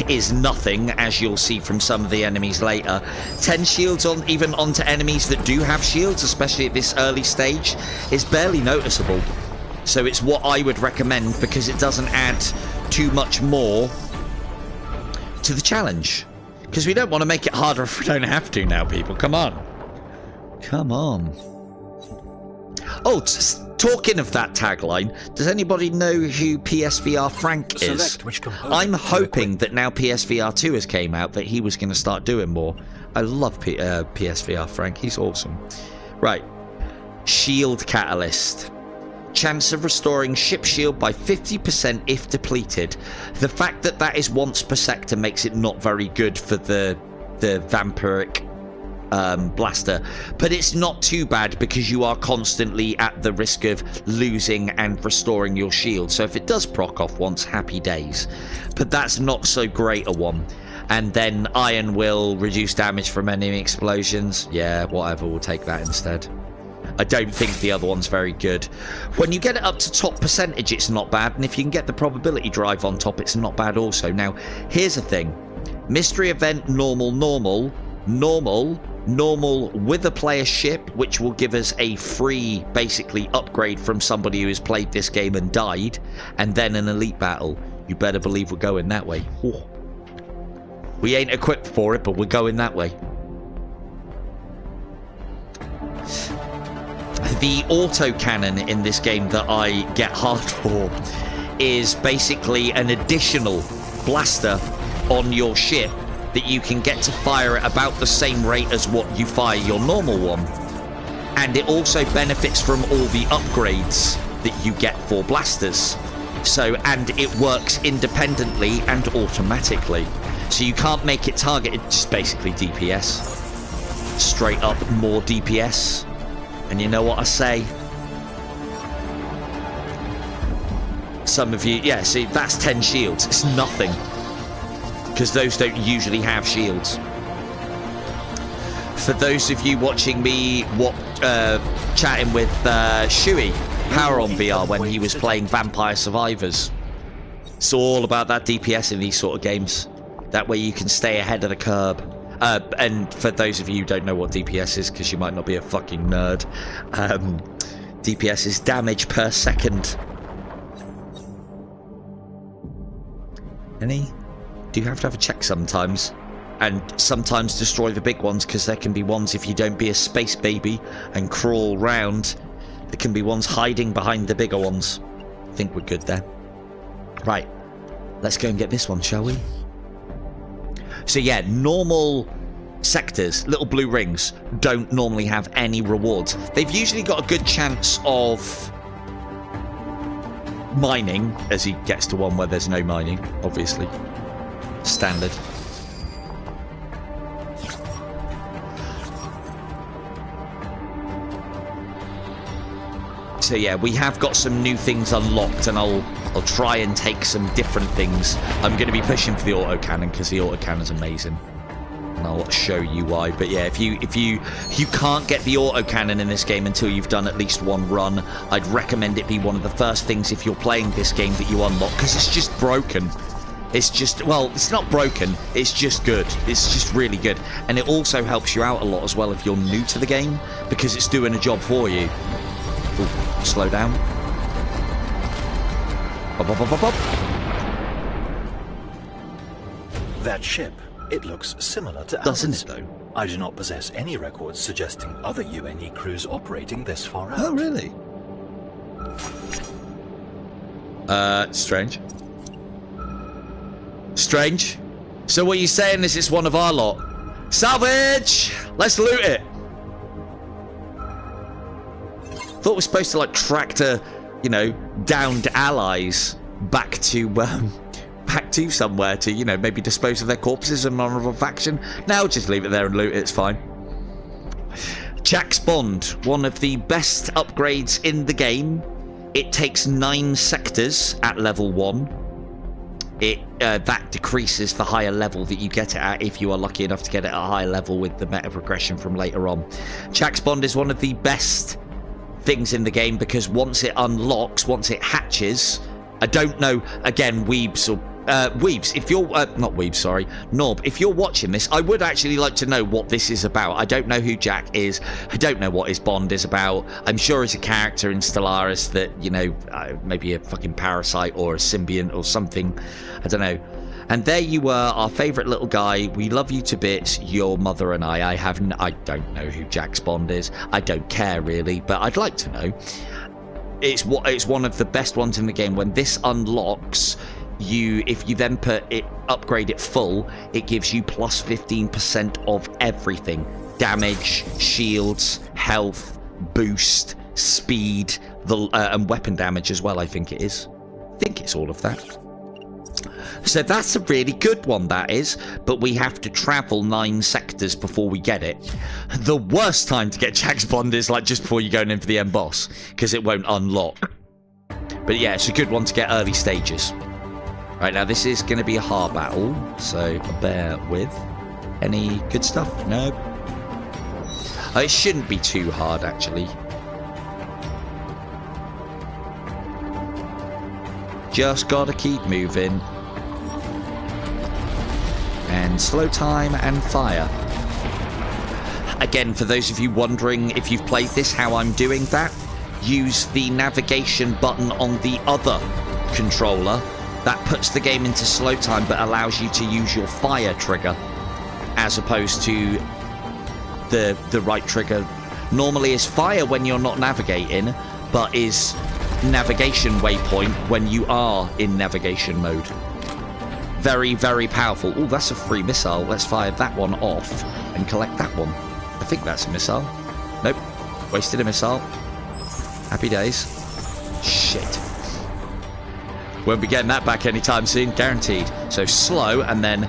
is nothing, as you'll see from some of the enemies later. 10 shields even onto enemies that do have shields, especially at this early stage, is barely noticeable. So it's what I would recommend, because it doesn't add too much more to the challenge. Because we don't want to make it harder if we don't have to now, people. Come on. Come on. Oh, talking of that tagline, does anybody know who PSVR Frank is? I'm hoping that now PSVR 2 has came out that he was going to start doing more. I love PSVR Frank. He's awesome. Right. Shield Catalyst. Chance of restoring ship shield by 50% if depleted. The fact that that is once per sector makes it not very good for the vampiric blaster, but it's not too bad because you are constantly at the risk of losing and restoring your shield. So if it does proc off once, happy days. But that's not so great a one. And then iron will reduce damage from enemy explosions. Yeah, whatever, we'll take that instead. I don't think the other one's very good. When you get it up to top percentage, it's not bad, and if you can get the probability drive on top, it's not bad also. Now, here's the thing. Mystery event, normal with a player ship, which will give us a free, basically, upgrade from somebody who has played this game and died, and then an elite battle. You better believe we're going that way. Ooh. We ain't equipped for it, but we're going that way. The autocannon in this game that I get hard for is basically an additional blaster on your ship that you can get to fire at about the same rate as what you fire your normal one. And it also benefits from all the upgrades that you get for blasters. So, and it works independently and automatically. So you can't make it target, it's just basically DPS. Straight up more DPS. And you know what I say? Some of you, yeah, see, that's 10 shields. It's nothing. Because those don't usually have shields. For those of you watching me chatting with Shui, Power on VR, when he was playing Vampire Survivors. It's all about that DPS in these sort of games. That way you can stay ahead of the curve. And for those of you who don't know what DPS is, because you might not be a fucking nerd, DPS is damage per second. Do you have to have a check sometimes? And sometimes destroy the big ones, because there can be ones, if you don't be a space baby and crawl round, there can be ones hiding behind the bigger ones. I think we're good there. Right, let's go and get this one, shall we? So yeah, normal sectors, little blue rings, don't normally have any rewards. They've usually got a good chance of mining, as he gets to one where there's no mining, obviously. Standard. So yeah, we have got some new things unlocked, and I'll try and take some different things. I'm going to be pushing for the autocannon because the autocannon's amazing, and I'll show you why. But yeah, if you can't get the autocannon in this game until you've done at least one run, I'd recommend it be one of the first things if you're playing this game that you unlock, because it's just broken. It's just, well, it's not broken, it's just good. It's just really good. And it also helps you out a lot as well if you're new to the game, because it's doing a job for you. Ooh, slow down. Up, up, up, up, up. That ship, it looks similar to ours. Doesn't it, though? I do not possess any records suggesting other UNE crews operating this far out. Oh, really? Strange. Strange. So what you're saying is it's one of our lot. Salvage! Let's loot it. Thought we were supposed to like tractor, you know, downed allies back to somewhere to, you know, maybe dispose of their corpses in honor of a faction. Now just leave it there and loot it, it's fine. Jack's Bond, one of the best upgrades in the game. It takes 9 sectors at level 1. That decreases the higher level that you get it at if you are lucky enough to get it at a higher level with the meta progression from later on. Jack's Bond is one of the best things in the game because once it unlocks, once it hatches, I don't know, again, Weebs or Weebs, if you're not Weebs, sorry, Norb, if you're watching this, I would actually like to know what this is about. I don't know who Jack is. I don't know what his Bond is about. I'm sure he's a character in Stellaris that, you know, maybe a fucking parasite or a symbiont or something. I don't know. And there you were, our favourite little guy. We love you to bits, your mother and I. I don't know who Jack's Bond is. I don't care really, but I'd like to know. It's one of the best ones in the game. When this unlocks, if you then upgrade it full, it gives you plus 15% of everything. Damage, shields, health, boost, speed, and weapon damage as well, I think it is. I think it's all of that. So that's a really good one, that is, but we have to travel 9 sectors before we get it. The worst time to get Jack's Bond is like just before you're going in for the end boss, because it won't unlock. But yeah, it's a good one to get early stages. Right, now this is going to be a hard battle, so bear with. Any good stuff? No. It shouldn't be too hard, actually. Just gotta keep moving. And slow time and fire. Again, for those of you wondering if you've played this, how I'm doing that, use the navigation button on the other controller. That puts the game into slow time but allows you to use your fire trigger as opposed to the right trigger. Normally is fire when you're not navigating, but is navigation waypoint when you are in navigation mode. Very, very powerful. Oh, that's a free missile. Let's fire that one off and collect that one. I think that's a missile. Nope. Wasted a missile. Happy days. Shit. Won't be getting that back anytime soon, guaranteed. So slow and then...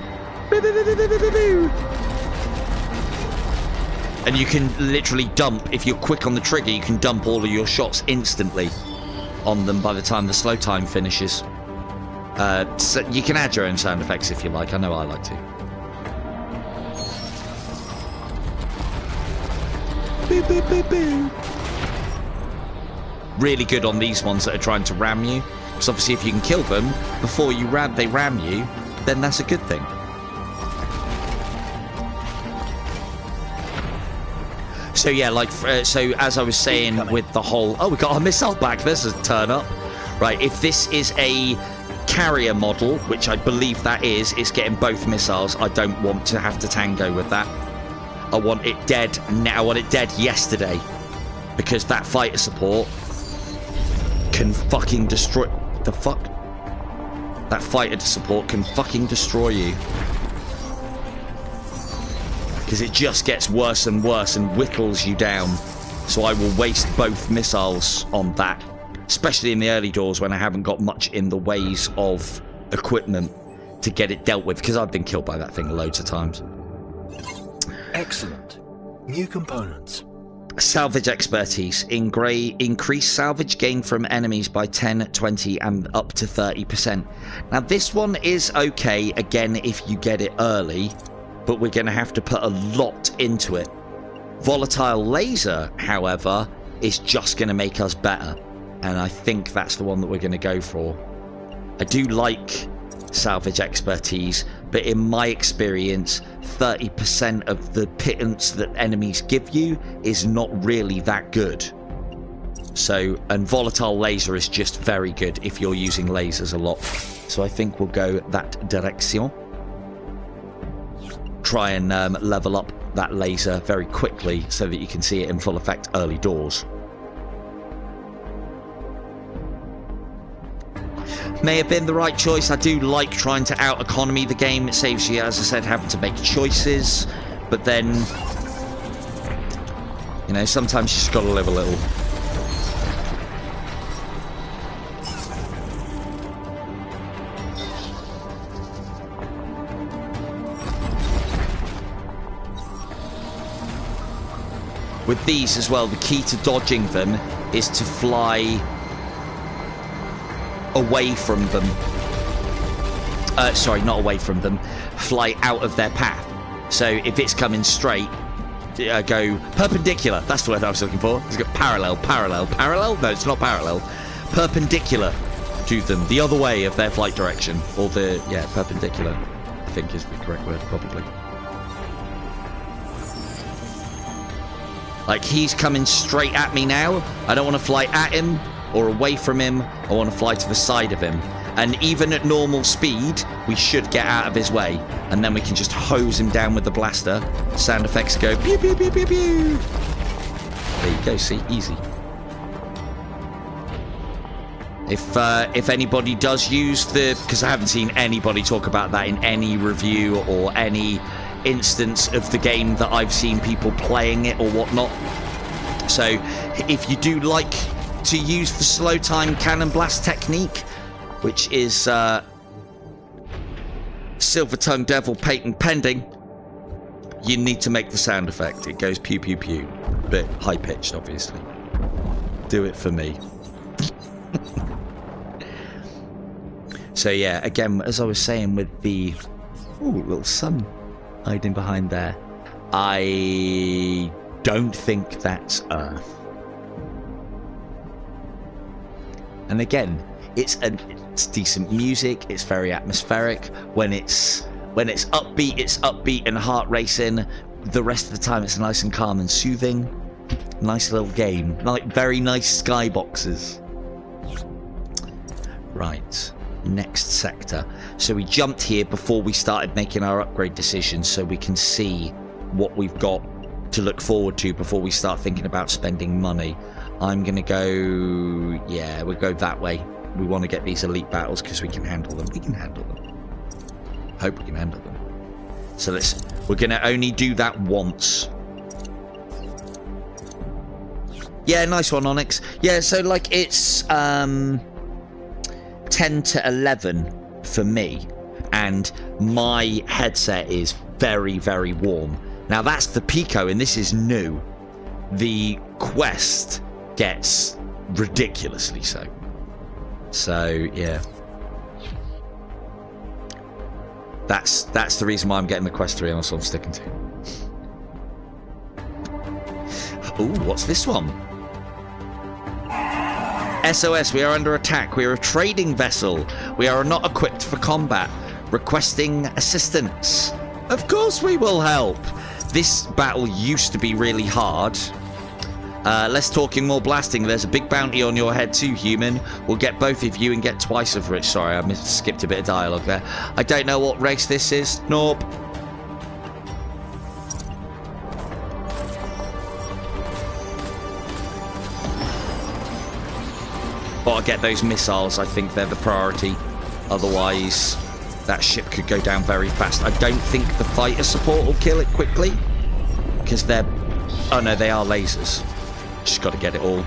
And you can literally dump, if you're quick on the trigger, you can dump all of your shots instantly on them by the time the slow time finishes. So you can add your own sound effects if you like. I know I like to. Boo, boo, boo, boo. Really good on these ones that are trying to ram you. Because obviously if you can kill them before they ram you, then that's a good thing. So yeah, like, so as I was saying with the whole... Oh, we got our missile back. This is a turn up. Right, if this is a carrier model, which I believe that is, it's getting both missiles. I don't want to have to tango with that. I want it dead now. I want it dead yesterday. Because that fighter support can fucking destroy... The fuck? That fighter support can fucking destroy you. Because it just gets worse and worse and whittles you down. So I will waste both missiles on that. Especially in the early doors when I haven't got much in the ways of equipment to get it dealt with. Because I've been killed by that thing loads of times. Excellent. New components. Salvage expertise. Increase salvage gain from enemies by 10, 20 and up to 30%. Now this one is okay, again, if you get it early, but we're going to have to put a lot into it. Volatile laser, however, is just going to make us better. And I think that's the one that we're going to go for. I do like salvage expertise, but in my experience, 30% of the pittance that enemies give you is not really that good. So, and volatile laser is just very good if you're using lasers a lot. So I think we'll go that direction. Try and level up that laser very quickly so that you can see it in full effect early doors. May have been the right choice. I do like trying to out-economy the game. It saves you, as I said, having to make choices. But then, you know, sometimes you just gotta live a little. With these as well, the key to dodging them is to fly away from them. Sorry, not away from them. Fly out of their path. So if it's coming straight, go perpendicular. That's the word I was looking for. It's got parallel. No, it's not parallel. Perpendicular to them. The other way of their flight direction. Or the, yeah, perpendicular, I think is the correct word, probably. Like, he's coming straight at me now. I don't want to fly at him or away from him. I want to fly to the side of him. And even at normal speed, we should get out of his way. And then we can just hose him down with the blaster. Sound effects go pew, pew, pew, pew, pew. There you go, see? Easy. If anybody does use the... Because I haven't seen anybody talk about that in any review or any instance of the game that I've seen people playing it or whatnot. So if you do like to use the slow time cannon blast technique, which is Silver Tongue Devil patent pending, you need to make the sound effect. It goes pew pew pew, but high pitched, obviously. Do it for me. So yeah, again, as I was saying with the little sun hiding behind there, I don't think that's Earth. And again, it's decent music. It's very atmospheric. When it's upbeat and heart racing. The rest of the time, it's nice and calm and soothing. Nice little game, like very nice skyboxes. Right. Next sector. So we jumped here before we started making our upgrade decisions, so we can see what we've got to look forward to before we start thinking about spending money. I'm gonna go, yeah, we'll go that way. We want to get these elite battles because we can handle them. We can handle them. Hope we can handle them. So we're gonna only do that once. Yeah, nice one, Onyx. Yeah, so like it's 10 to 11 for me, and my headset is very, very warm. Now that's the PICO, and this is new. The Quest gets ridiculously so. So yeah, that's the reason why I'm getting the Quest 3, and that's what I'm sticking to. Ooh, what's this one? SOS, we are under attack. We are a trading vessel. We are not equipped for combat. Requesting assistance. Of course we will help. This battle used to be really hard. Less talking, more blasting. There's a big bounty on your head too, human. We'll get both of you and get twice of rich. Sorry, I skipped a bit of dialogue there. I don't know what race this is. Nope. Gotta get those missiles. I think they're the priority. Otherwise, that ship could go down very fast. I don't think the fighter support will kill it quickly, because they're... Oh no, they are lasers. Just got to get it all.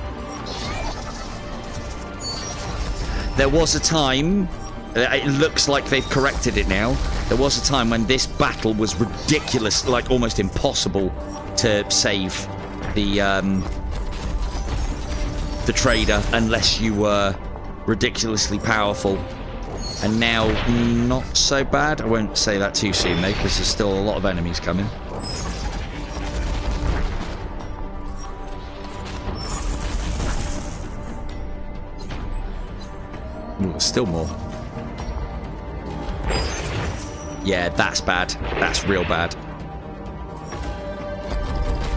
There was a time... It looks like they've corrected it now. There was a time when this battle was ridiculous, like almost impossible to save the trader unless you were ridiculously powerful, and now not so bad. I won't say that too soon though, because there's still a lot of enemies coming. Ooh, there's still more. Yeah, that's bad. That's real bad.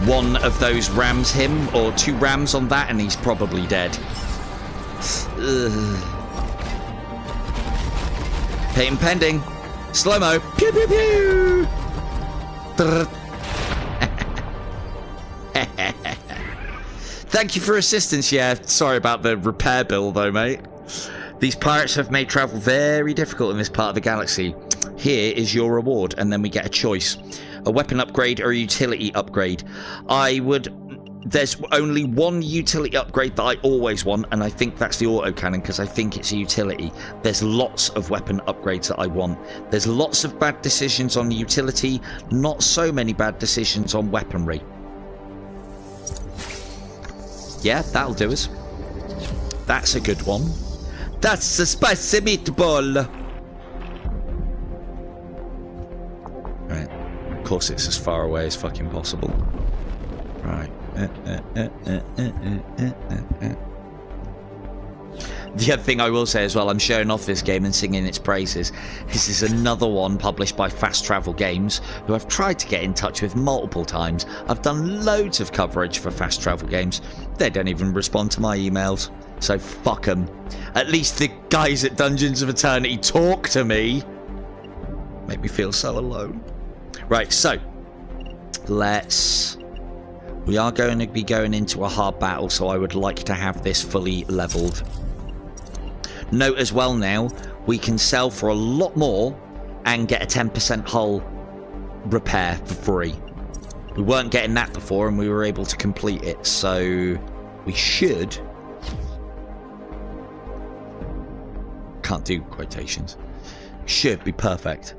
One of those rams him, or two rams on that, and he's probably dead. Patent pending. Slow-mo. Pew, pew, pew. Thank you for assistance. Yeah, sorry about the repair bill though, mate. These pirates have made travel very difficult in this part of the galaxy. Here is your reward, and then we get a choice. A weapon upgrade or a utility upgrade. There's only one utility upgrade that I always want, and I think that's the autocannon, because I think it's a utility. There's lots of weapon upgrades that I want. There's lots of bad decisions on the utility, not so many bad decisions on weaponry. Yeah, that'll do us. That's a good one. That's a spicy meatball. Right. Of course, it's as far away as fucking possible. Right. The other thing I will say as well, I'm showing off this game and singing its praises. This is another one published by Fast Travel Games, who I've tried to get in touch with multiple times. I've done loads of coverage for Fast Travel Games. They don't even respond to my emails, so fuck them. At least the guys at Dungeons of Eternity talk to me. Make me feel so alone. Right, so we are going to be going into a hard battle, so I would like to have this fully leveled. Note as well now, we can sell for a lot more and get a 10% hull repair for free. We weren't getting that before, and we were able to complete it, so we should... Can't do quotations. Should be perfect.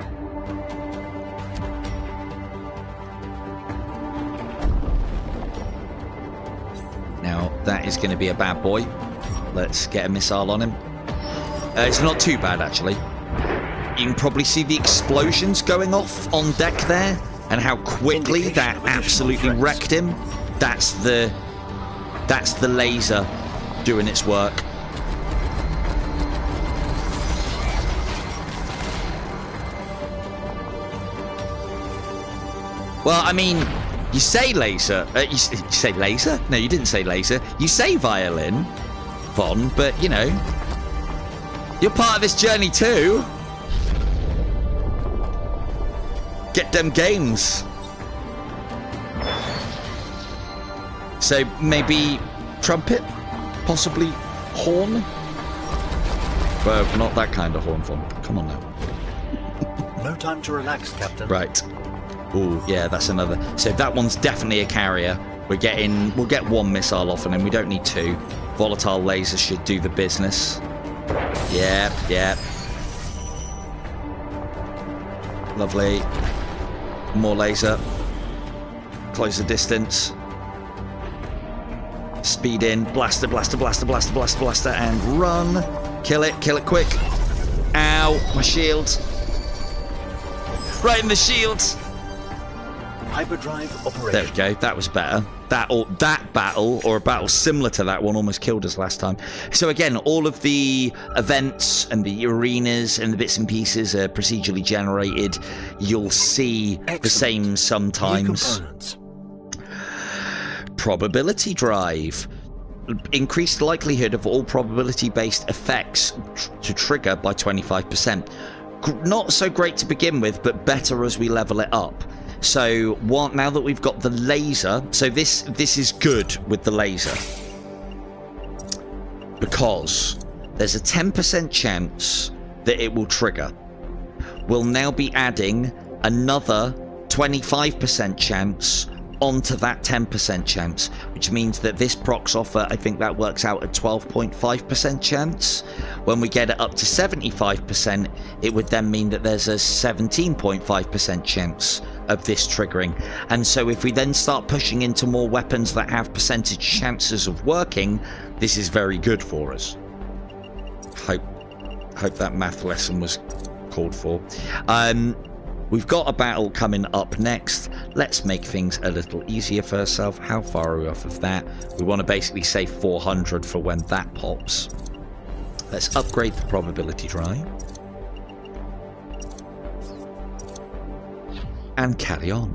Now, that is going to be a bad boy. Let's get a missile on him. It's not too bad, actually. You can probably see the explosions going off on deck there, and how quickly that absolutely wrecked him. That's the laser doing its work. Well, I mean... You say laser. You say laser? No, you didn't say laser. You say violin, Von, but, you know, you're part of this journey too. Get them games. So maybe trumpet? Possibly horn? Well, not that kind of horn, Von. Come on now. No time to relax, Captain. Right. Oh, yeah, that's another. So that one's definitely a carrier. We'll get one missile off, and then we don't need two. Volatile laser should do the business. Yep, yep. Lovely. More laser. Close the distance. Speed in. Blaster, blaster, blaster, blaster, blaster, blaster, and run. Kill it quick. Ow, my shield. Right in the shields. Hyperdrive operation. There we go. That was better. That battle, or a battle similar to that one, almost killed us last time. So again, all of the events and the arenas and the bits and pieces are procedurally generated. You'll see the same sometimes. Probability drive. Increased likelihood of all probability-based effects to trigger by 25%. Not so great to begin with, but better as we level it up. So now that we've got the laser, so this is good with the laser, because there's a 10% chance that it will trigger. We'll now be adding another 25% chance onto that 10% chance, which means that this procs offer, I think that works out at 12.5% chance. When we get it up to 75%, it would then mean that there's a 17.5% chance of this triggering. And so if we then start pushing into more weapons that have percentage chances of working, this is very good for us. Hope that math lesson was called for. We've got a battle coming up next. Let's make things a little easier for ourselves. How far are we off of that? We want to basically save 400 for when that pops. Let's upgrade the probability drive. And carry on.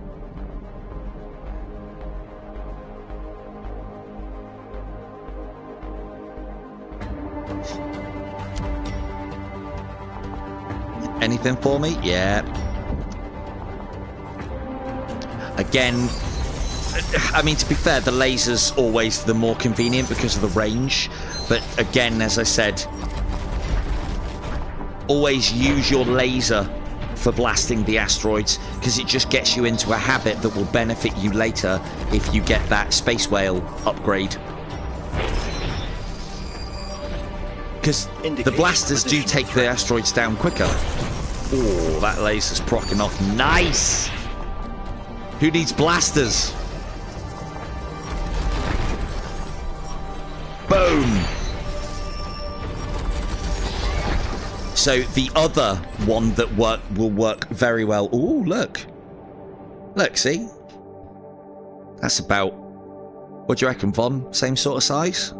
Anything for me? Yeah. Again, I mean, to be fair, the laser's always the more convenient because of the range. But again, as I said, always use your laser for blasting the asteroids, because it just gets you into a habit that will benefit you later if you get that space whale upgrade. Because the blasters do take the asteroids down quicker. Oh, that laser's procking off. Nice! Who needs blasters? Boom! So the other one that will work very well. Ooh, look. Look, see? That's about... What do you reckon, Von? Same sort of size?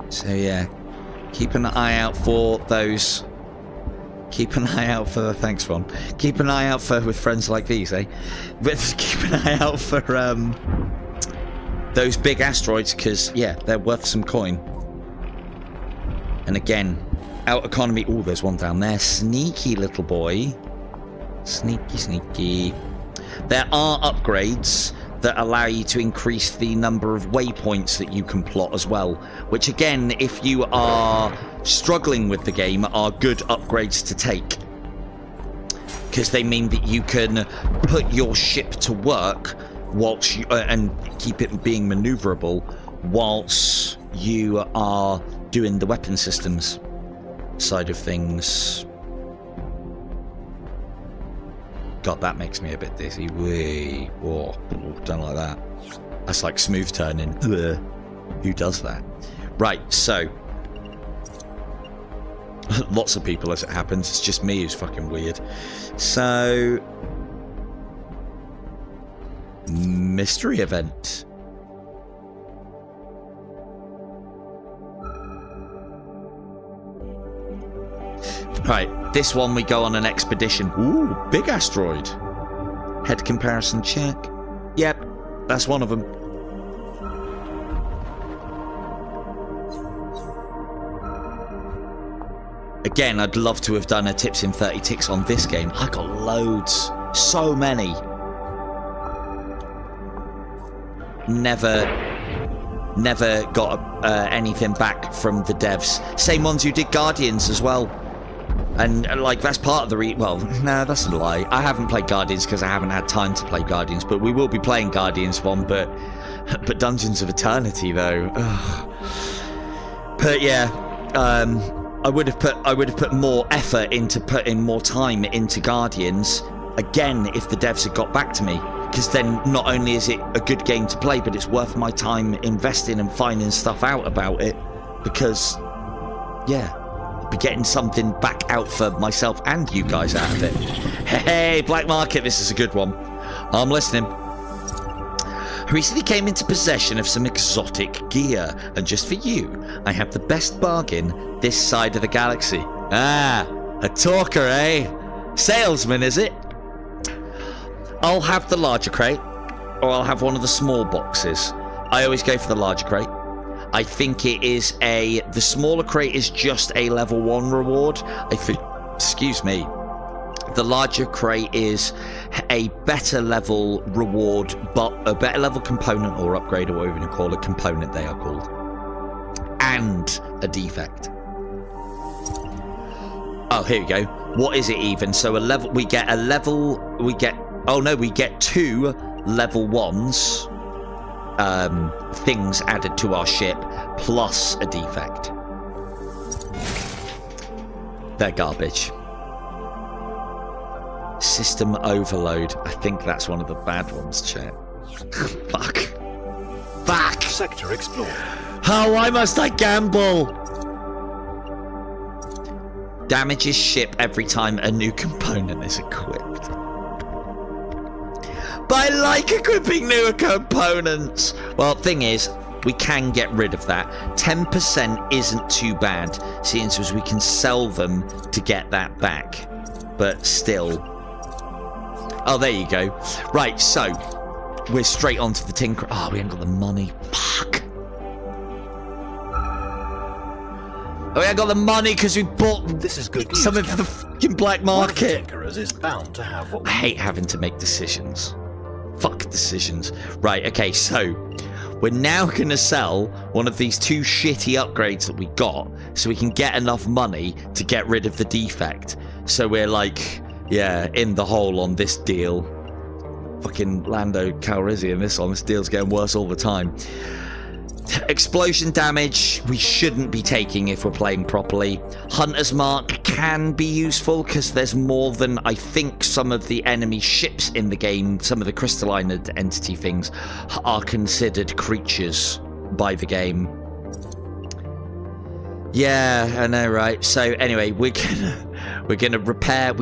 So yeah, keep an eye out for those. Keep an eye out for... Thanks, Ron. Keep an eye out for... With friends like these, eh? But keep an eye out for those big asteroids, because, yeah, they're worth some coin. And again, out economy... Oh, there's one down there. Sneaky little boy. Sneaky, sneaky. There are upgrades that allow you to increase the number of waypoints that you can plot as well, which again, if you are struggling with the game, are good upgrades to take, because they mean that you can put your ship to work whilst you, and keep it being maneuverable whilst you are doing the weapon systems side of things. God, that makes me a bit dizzy. Wee. Whoa. Don't like that. That's like smooth turning. Ugh. Who does that? Right, so. Lots of people as it happens. It's just me who's fucking weird. So. Mystery event. Right, this one we go on an expedition. Ooh, big asteroid. Head comparison check. Yep, that's one of them. Again, I'd love to have done a tips in 30 ticks on this game. I got loads. So many. Never got anything back from the devs. Same ones who did Guardians as well. And like, that's part of the well, no, that's a lie. I haven't played Guardians because I haven't had time to play Guardians, but we will be playing Guardians one. But Dungeons of Eternity though. Ugh. But yeah, I would have put more effort into putting more time into Guardians again if the devs had got back to me, because then not only is it a good game to play, but it's worth my time investing and finding stuff out about it, because yeah, be getting something back out for myself and you guys out of it. Hey, Black Market, this is a good one. I'm listening. I recently came into possession of some exotic gear, and just for you, I have the best bargain this side of the galaxy. Ah, a talker, eh? Salesman, is it? I'll have the larger crate, or I'll have one of the small boxes. I always go for the larger crate. I think it is the smaller crate is just a level 1 reward. I think, excuse me, the larger crate is a better level reward, but a better level component or upgrade, or whatever you call it, component they are called, and a defect. Oh, here we go. What is it even? So we get 2 level 1s. Things added to our ship, plus a defect. They're garbage. System overload. I think that's one of the bad ones, chat. Fuck. Fuck! Sector explored. How why must I gamble? Damages ship every time a new component is equipped. But I like equipping newer components. Well, thing is, we can get rid of that. 10% isn't too bad, seeing as we can sell them to get that back. But still. Oh, there you go. Right, so we're straight onto the tinker. Oh, we ain't got the money. Fuck. Oh, I got the money because we bought This is good news, some of Captain. the fucking black One of the market. tinkerers is bound to have what we I hate having to make decisions. Fuck decisions. Right, okay, so we're now going to sell one of these 2 shitty upgrades that we got so we can get enough money to get rid of the defect. So we're like, yeah, in the hole on this deal. Fucking Lando Calrissian, this deal's getting worse all the time. Explosion damage we shouldn't be taking if we're playing properly. Hunter's Mark can be useful because there's more than I think some of the enemy ships in the game, some of the crystalline entity things are considered creatures by the game. Yeah, I know, right? So anyway, we're gonna repair.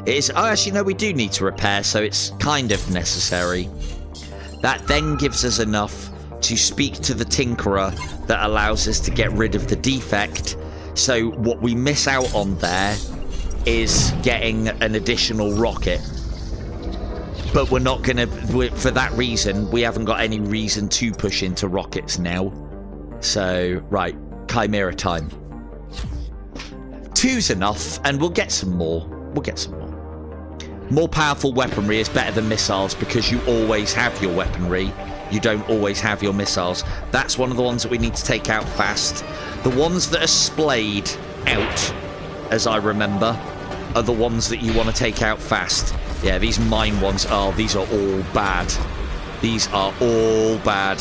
Actually no, we do need to repair, so it's kind of necessary. That then gives us enough to speak to the Tinkerer that allows us to get rid of the defect. So what we miss out on there is getting an additional rocket. But we're not gonna, for that reason, we haven't got any reason to push into rockets now. So, right, Chimera time. 2's enough, and we'll get some more. We'll get some more. More powerful weaponry is better than missiles because you always have your weaponry. You don't always have your missiles. That's one of the ones that we need to take out fast. The ones that are splayed out, as I remember, are the ones that you want to take out fast. Yeah, these mine ones are, these are all bad. These are all bad.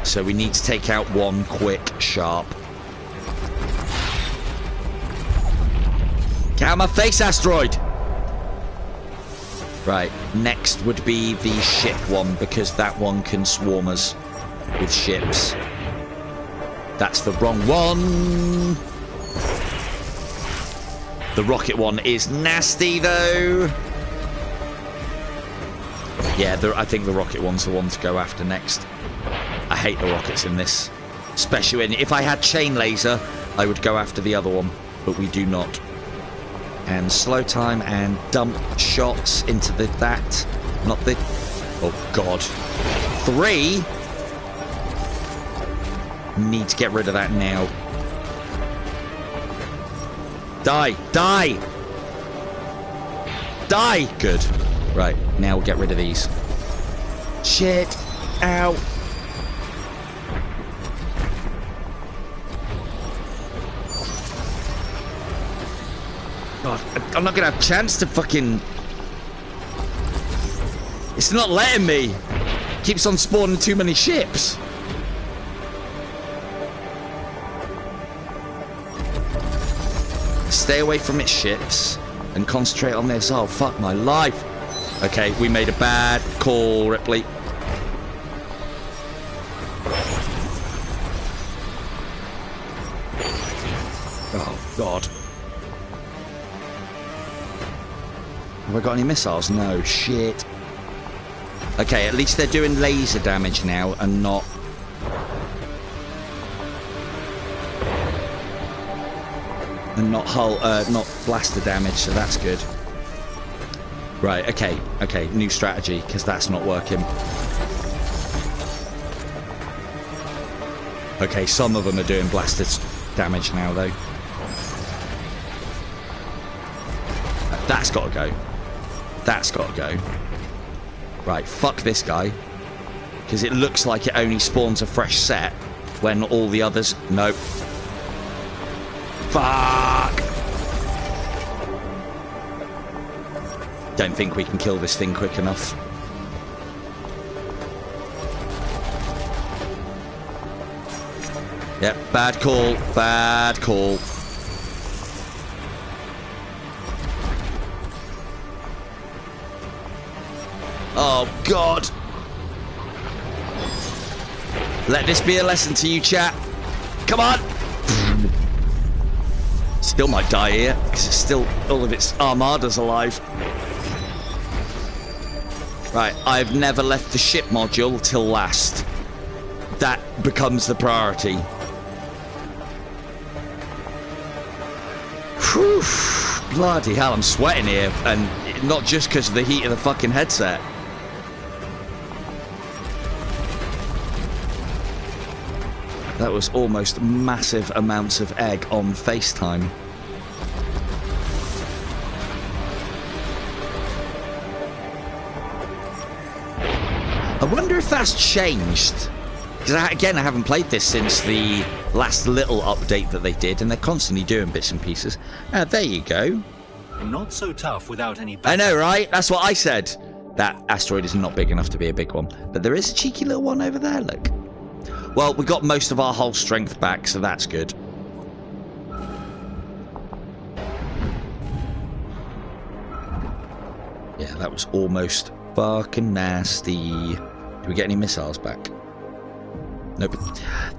So we need to take out one quick, sharp. Get out of my face, asteroid! Right, next would be the ship one, because that one can swarm us with ships. That's the wrong one! The rocket one is nasty, though! Yeah, I think the rocket one's the one to go after next. I hate the rockets in this. Especially when, if I had chain laser, I would go after the other one, but we do not. And slow time and dump shots into that. Not the... Oh, God. 3? Need to get rid of that now. Die! Die! Die! Good. Right, now we'll get rid of these. Shit! Ow! God, I'm not gonna have a chance to fucking... It's not letting me. It keeps on spawning too many ships. Stay away from its ships and concentrate on this. Oh, fuck my life. Okay, we made a bad call, Ripley. Oh, God. Have I got any missiles? No, shit. Okay, at least they're doing laser damage now and not... And not hull, not blaster damage, so that's good. Right, okay, okay, new strategy, because that's not working. Okay, some of them are doing blaster damage now, though. That's got to go. That's got to go. Right, fuck this guy. Because it looks like it only spawns a fresh set when all the others... Nope. Fuck! Don't think we can kill this thing quick enough. Yep, bad call. Bad call. Oh, God. Let this be a lesson to you, chat. Come on. Still might die here, because it's still all of its armada's alive. Right, I've never left the ship module till last. That becomes the priority. Whew. Bloody hell, I'm sweating here, and not just because of the heat of the fucking headset. That was almost massive amounts of egg on FaceTime. I wonder if that's changed. Because again, I haven't played this since the last little update that they did, and they're constantly doing bits and pieces. There you go. Not so tough without any... I know, right? That's what I said. That asteroid is not big enough to be a big one. But there is a cheeky little one over there, look. Well, we got most of our hull strength back, so that's good. Yeah, that was almost fucking nasty. Do we get any missiles back? Nope.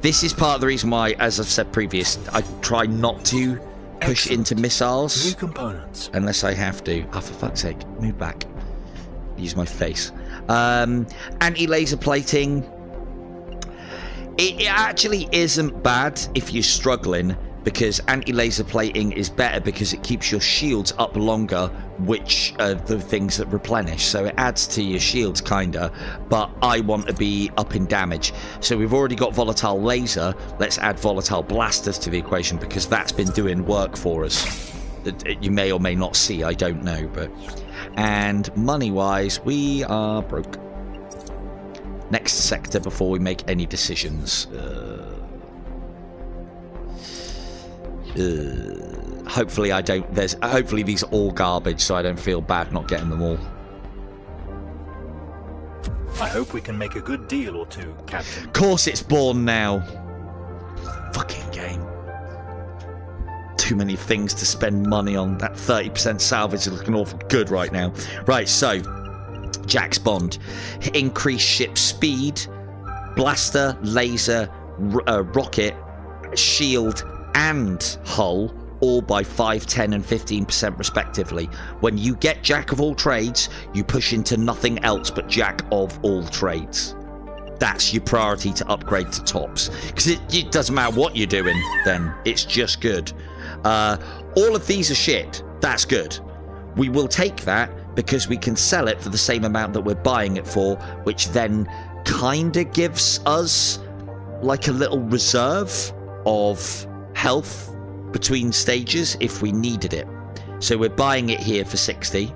This is part of the reason why, as I've said previous, I try not to push into missiles. New components. Unless I have to. Oh, for fuck's sake. Move back. Use my face. Anti-laser plating. It actually isn't bad if you're struggling, because anti-laser plating is better because it keeps your shields up longer, which are the things that replenish. So it adds to your shields, kinda. But I want to be up in damage. So we've already got volatile laser. Let's add volatile blasters to the equation, because that's been doing work for us. You may or may not see, I don't know. But and money-wise, we are broke. Next sector before we make any decisions. Hopefully I don't. Hopefully these are all garbage, so I don't feel bad not getting them all. I hope we can make a good deal or two, Captain. Of course it's born now. Fucking game. Too many things to spend money on. That 30% salvage is looking awful good right now. Right, so Jack's Bond. Increase ship speed, blaster, laser, rocket, shield, and hull, all by 5, 10 and 15% respectively. When you get Jack of all trades, you push into nothing else but Jack of all trades. That's your priority to upgrade to tops, because it doesn't matter what you're doing then, it's just good. All of these are shit. That's good. We will take that because we can sell it for the same amount that we're buying it for, which then kind of gives us like a little reserve of health between stages if we needed it. So we're buying it here for 60,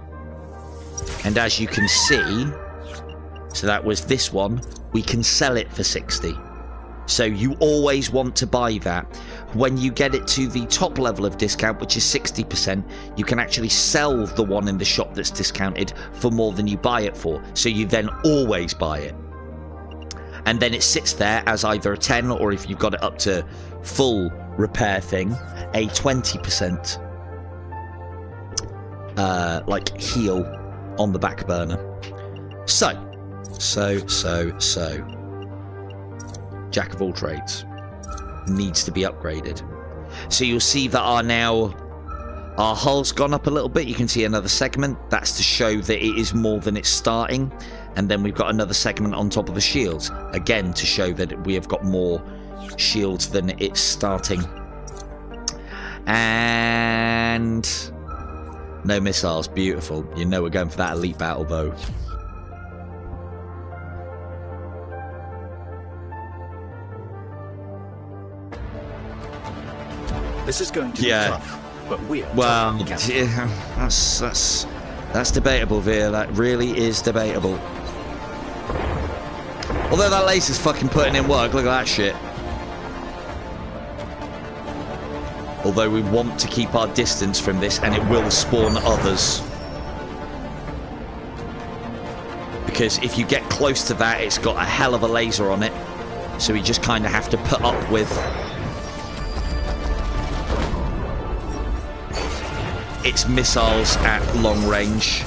and as you can see, so that was this one, we can sell it for 60. So you always want to buy that. When you get it to the top level of discount, which is 60%, you can actually sell the one in the shop that's discounted for more than you buy it for. So you then always buy it. And then it sits there as either a 10, or if you've got it up to full repair thing, a 20% like heal on the back burner. So Jack of all trades needs to be upgraded. So you'll see that our hull's gone up a little bit. You can see another segment. That's to show that it is more than it's starting. And then we've got another segment on top of the shields, again to show that we have got more shields than it's starting. And no missiles. Beautiful. You know we're going for that elite battle bow. This is going to be tough, but we're tough. Yeah, that's debatable, Veer. That really is debatable. Although that laser's fucking putting in work. Look at that shit. Although we want to keep our distance from this, and it will spawn others. Because if you get close to that, it's got a hell of a laser on it. So we just kind of have to put up with its missiles at long range.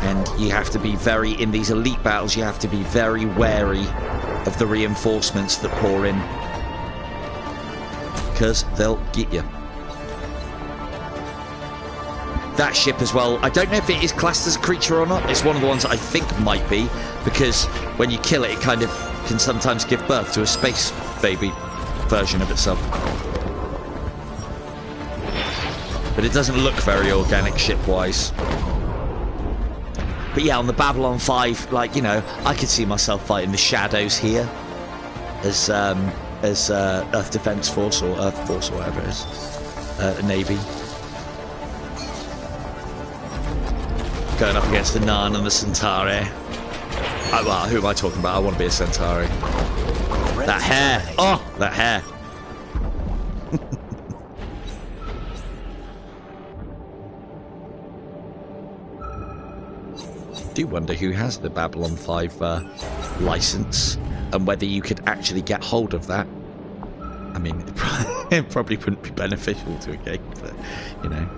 And you have to be very, in these elite battles, you have to be very wary of the reinforcements that pour in, because they'll get you. That ship as well, I don't know if it is classed as a creature or not. It's one of the ones that I think might be, because when you kill it, it kind of can sometimes give birth to a space baby version of itself. But it doesn't look very organic ship-wise. But yeah, on the Babylon 5, like, you know, I could see myself fighting the shadows here as as Earth Defense Force or Earth Force or whatever it is, Navy. Going up against the Narn and the Centauri. Well, who am I talking about? I want to be a Centauri. That hair! Oh, that hair! I do wonder who has the Babylon 5 license and whether you could actually get hold of that. I mean, it probably wouldn't be beneficial to a game, but, you know.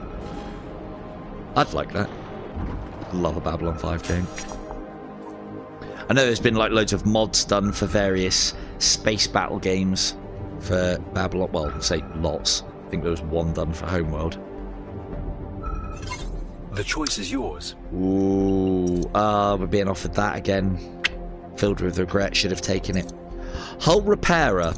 I'd like that. I'd love a Babylon 5 game. I know there's been like loads of mods done for various space battle games for Babylon. Well, say lots. I think there was one done for Homeworld. The choice is yours. Ooh, we're being offered that again. Filled with regret, should have taken it. Hull Repairer.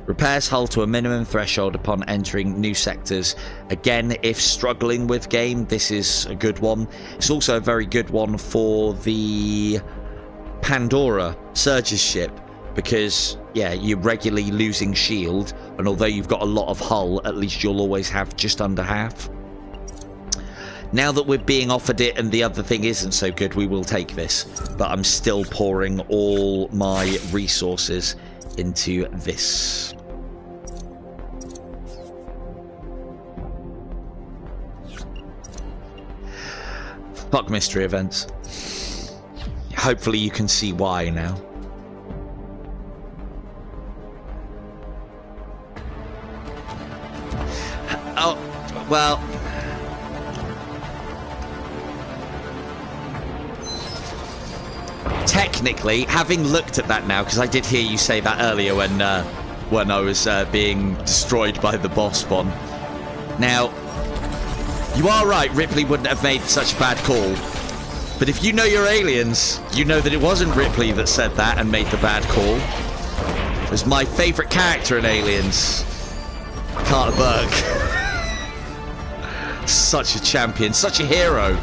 Repairs hull to a minimum threshold upon entering new sectors. Again, if struggling with game, this is a good one. It's also a very good one for the Pandora, Surge's ship, because, yeah, you're regularly losing shield, and although you've got a lot of hull, at least you'll always have just under half. Now that we're being offered it and the other thing isn't so good, we will take this. But I'm still pouring all my resources into this. Fuck mystery events. Hopefully you can see why now. Oh, well... Technically, having looked at that now, because I did hear you say that earlier when I was being destroyed by the boss bomb. Now, you are right, Ripley wouldn't have made such a bad call. But if you know your aliens, you know that it wasn't Ripley that said that and made the bad call. It was my favourite character in Aliens, Carter Burke. Such a champion, such a hero.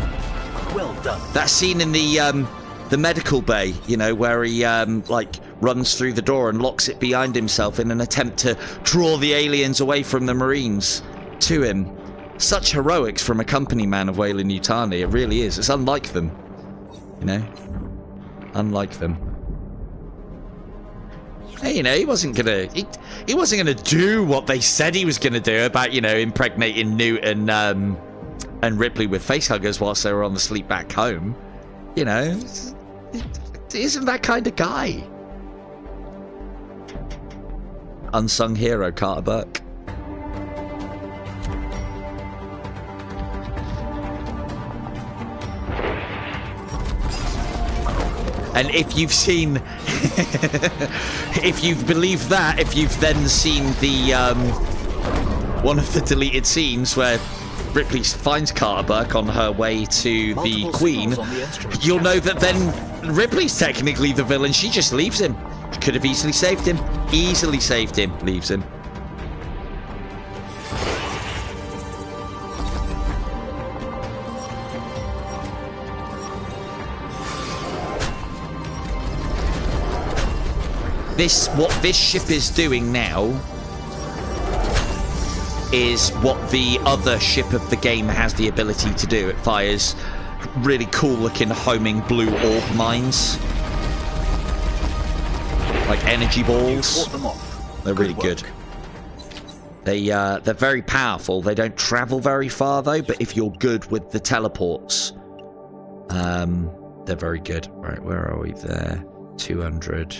Well done. That scene in the medical bay, you know, where he like runs through the door and locks it behind himself in an attempt to draw the aliens away from the Marines to him. Such heroics from a company man of Weyland-Yutani. It really is. It's unlike them, you know, unlike them. Hey, you know, he wasn't gonna do what they said he was gonna do about, you know, impregnating Newt and Ripley with facehuggers whilst they were on the sleep back home. You know, it isn't that kind of guy. Unsung hero, Carter Burke. And if you've seen, if you've believed that, if you've then seen the one of the deleted scenes where Ripley finds Carter Burke on her way to the Queen, you'll know that then Ripley's technically the villain. She just leaves him. She could have easily saved him. Easily saved him. Leaves him. What this ship is doing now is what the other ship of the game has the ability to do. It fires really cool looking homing blue orb mines, like energy balls. They're really good. They're very powerful. They don't travel very far though, but if you're good with the teleports, they're very good. Right, where are we there? 200.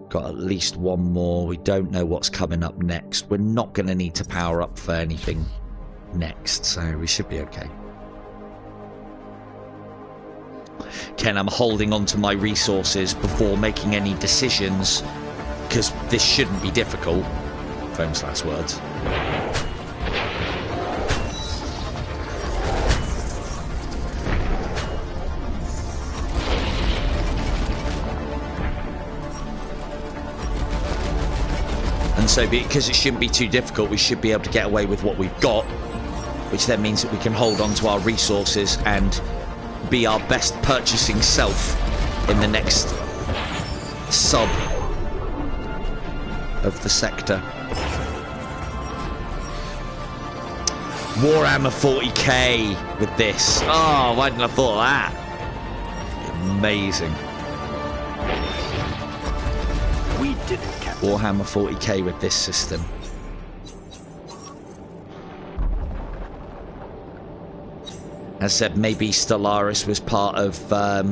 Got at least one more. We don't know what's coming up next. We're not going to need to power up for anything next, so we should be okay. Ken, I'm holding on to my resources before making any decisions, because this shouldn't be difficult. Famous last words. And so because it shouldn't be too difficult, we should be able to get away with what we've got, which then means that we can hold on to our resources and be our best purchasing self in the next of the sector. Warhammer 40k with this. Oh, why didn't I thought of that? Amazing. We did it, Captain. Warhammer 40k with this system. As said, maybe Stellaris was part of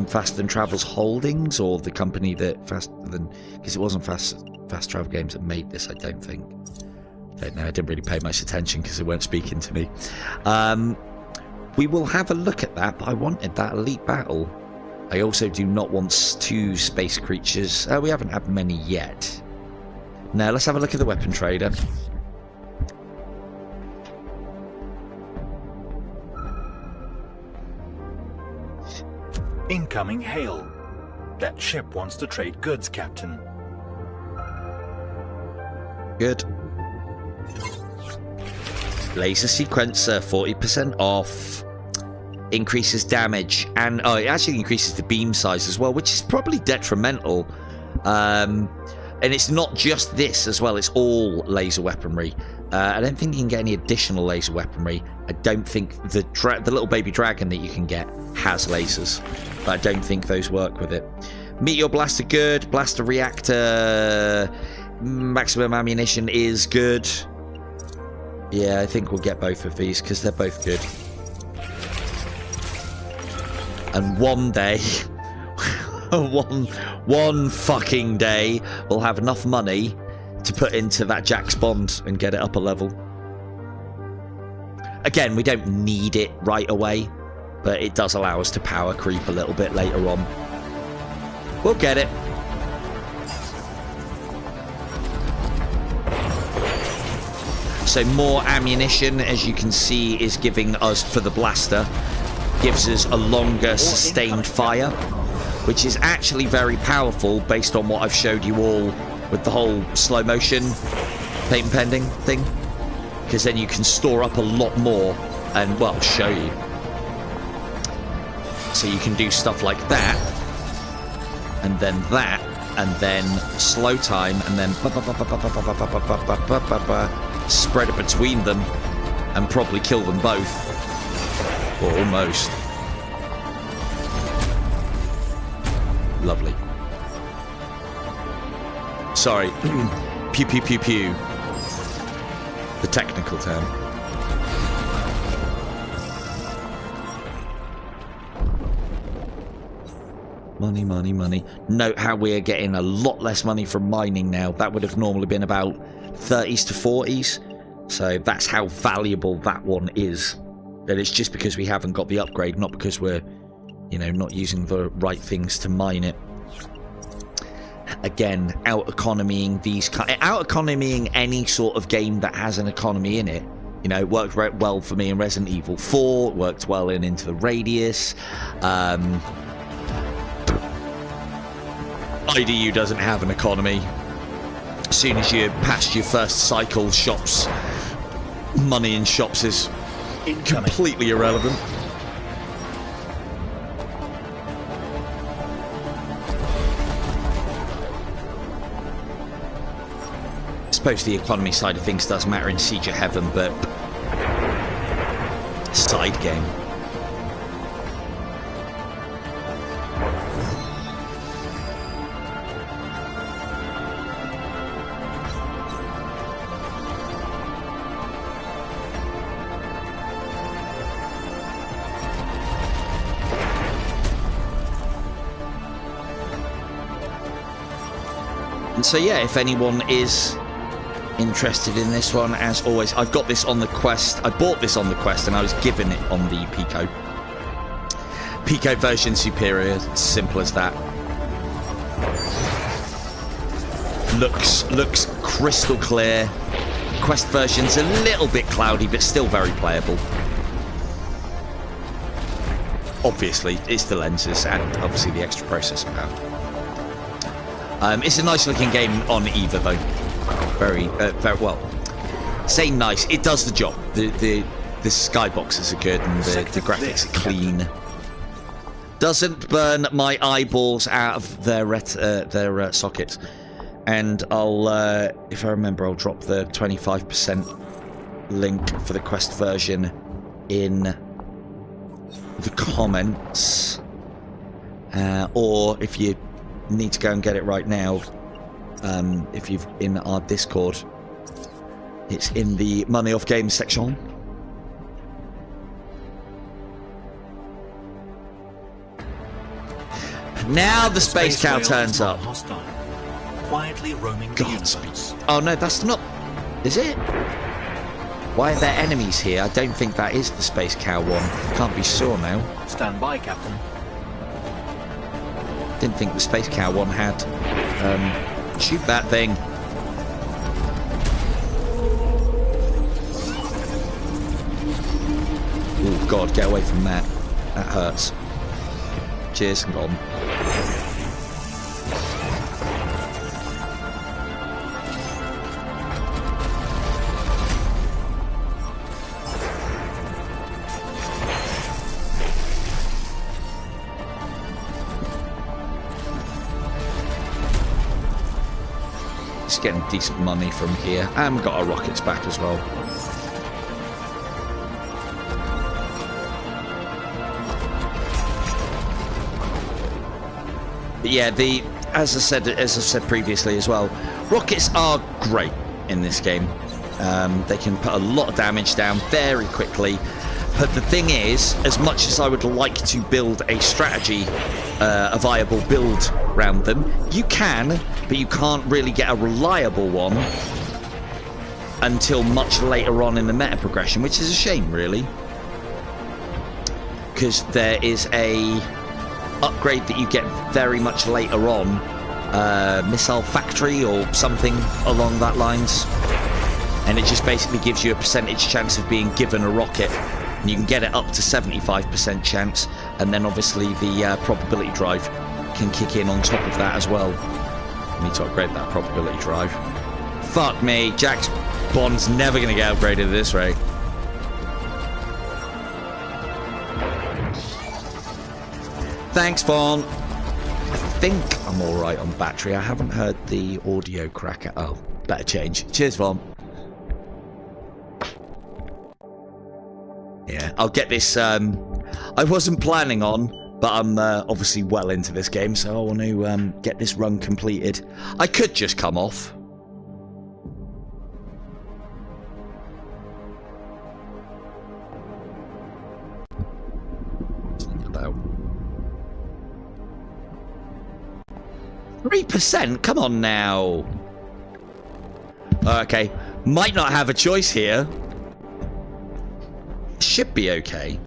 Fast and Travel's holdings, or the company that because it wasn't Fast Travel Games that made this, I don't think. I don't know, I didn't really pay much attention because they weren't speaking to me. We will have a look at that, but I wanted that elite battle. I also do not want 2 space creatures. We haven't had many yet. Now, let's have a look at the weapon trader. Incoming hail. That ship wants to trade goods, Captain. Good. Laser sequencer, 40% off. Increases damage, and it actually increases the beam size as well, which is probably detrimental. And it's not just this as well, it's all laser weaponry. I don't think you can get any additional laser weaponry. I don't think the little baby dragon that you can get has lasers, but I don't think those work with it. Meteor blaster good. Blaster reactor maximum ammunition is good. Yeah, I think we'll get both of these because they're both good. And one day, one fucking day, we'll have enough money to put into that Jax Bond and get it up a level. Again, we don't need it right away, but it does allow us to power creep a little bit later on. We'll get it. So more ammunition, as you can see, is giving us, for the blaster, gives us a longer sustained fire, which is actually very powerful based on what I've showed you all with the whole slow motion paint pending thing, because then you can store up a lot more and, well, show you. So you can do stuff like that, and then that, and then slow time, and then spread it between them and probably kill them both. Or almost. Lovely. Sorry. Pew pew pew pew. The technical term. Money, money, money. Note how we're getting a lot less money from mining now. That would have normally been about 30s to 40s. So that's how valuable that one is. That it's just because we haven't got the upgrade, not because we're, you know, not using the right things to mine it. Again, out-economying out-economying any sort of game that has an economy in it. You know, it worked well for me in Resident Evil 4, it worked well in Into the Radius. IDU doesn't have an economy. As soon as you're past your first cycle, shops, money in shops is completely irrelevant. I suppose the economy side of things does matter in Siege of Heaven, but side game. So yeah, if anyone is interested in this one, as always, I've got this on the Quest. I bought this on the Quest and I was given it on the PICO. PICO version superior, simple as that. Looks crystal clear. Quest version's a little bit cloudy, but still very playable. Obviously, it's the lenses and obviously the extra processor power. It's a nice looking game on either though. Very well. Say nice, it does the job. The skyboxes are good and the graphics are clean. Doesn't burn my eyeballs out of their sockets. And I'll, if I remember, I'll drop the 25% link for the quest version in the comments. Or if you need to go and get it right now, if you've in our Discord, it's in the Money Off Games section. Now the space cow turns up. Hostile, quietly roaming the universe. Oh no, that's not... Is it? Why are there enemies here? I don't think that is the space cow one. Can't be sure now. Stand by, Captain. Didn't think the space cow one had... shoot that thing. Oh god, get away from that. That hurts. Cheers, and gone. Just getting decent money from here, and we've got our rockets back as well. But yeah, as I said previously as well, rockets are great in this game. They can put a lot of damage down very quickly. But the thing is, as much as I would like to build a strategy, a viable build around them, you can, but you can't really get a reliable one until much later on in the meta progression, which is a shame, really. Because there is a upgrade that you get very much later on, missile factory or something along that lines, and it just basically gives you a percentage chance of being given a rocket, and you can get it up to 75% chance, and then obviously the probability drive can kick in on top of that as well. I need to upgrade that probability drive. Fuck me, Jack's Bond's never going to get upgraded at this rate. Thanks, Vaughn. I think I'm alright on battery. I haven't heard the audio cracker. Oh, better change. Cheers, Vaughn. Yeah, I'll get this. I wasn't planning on, but I'm obviously well into this game, so I want to get this run completed. I could just come off. About 3%? Come on now. Okay, might not have a choice here. Should be okay.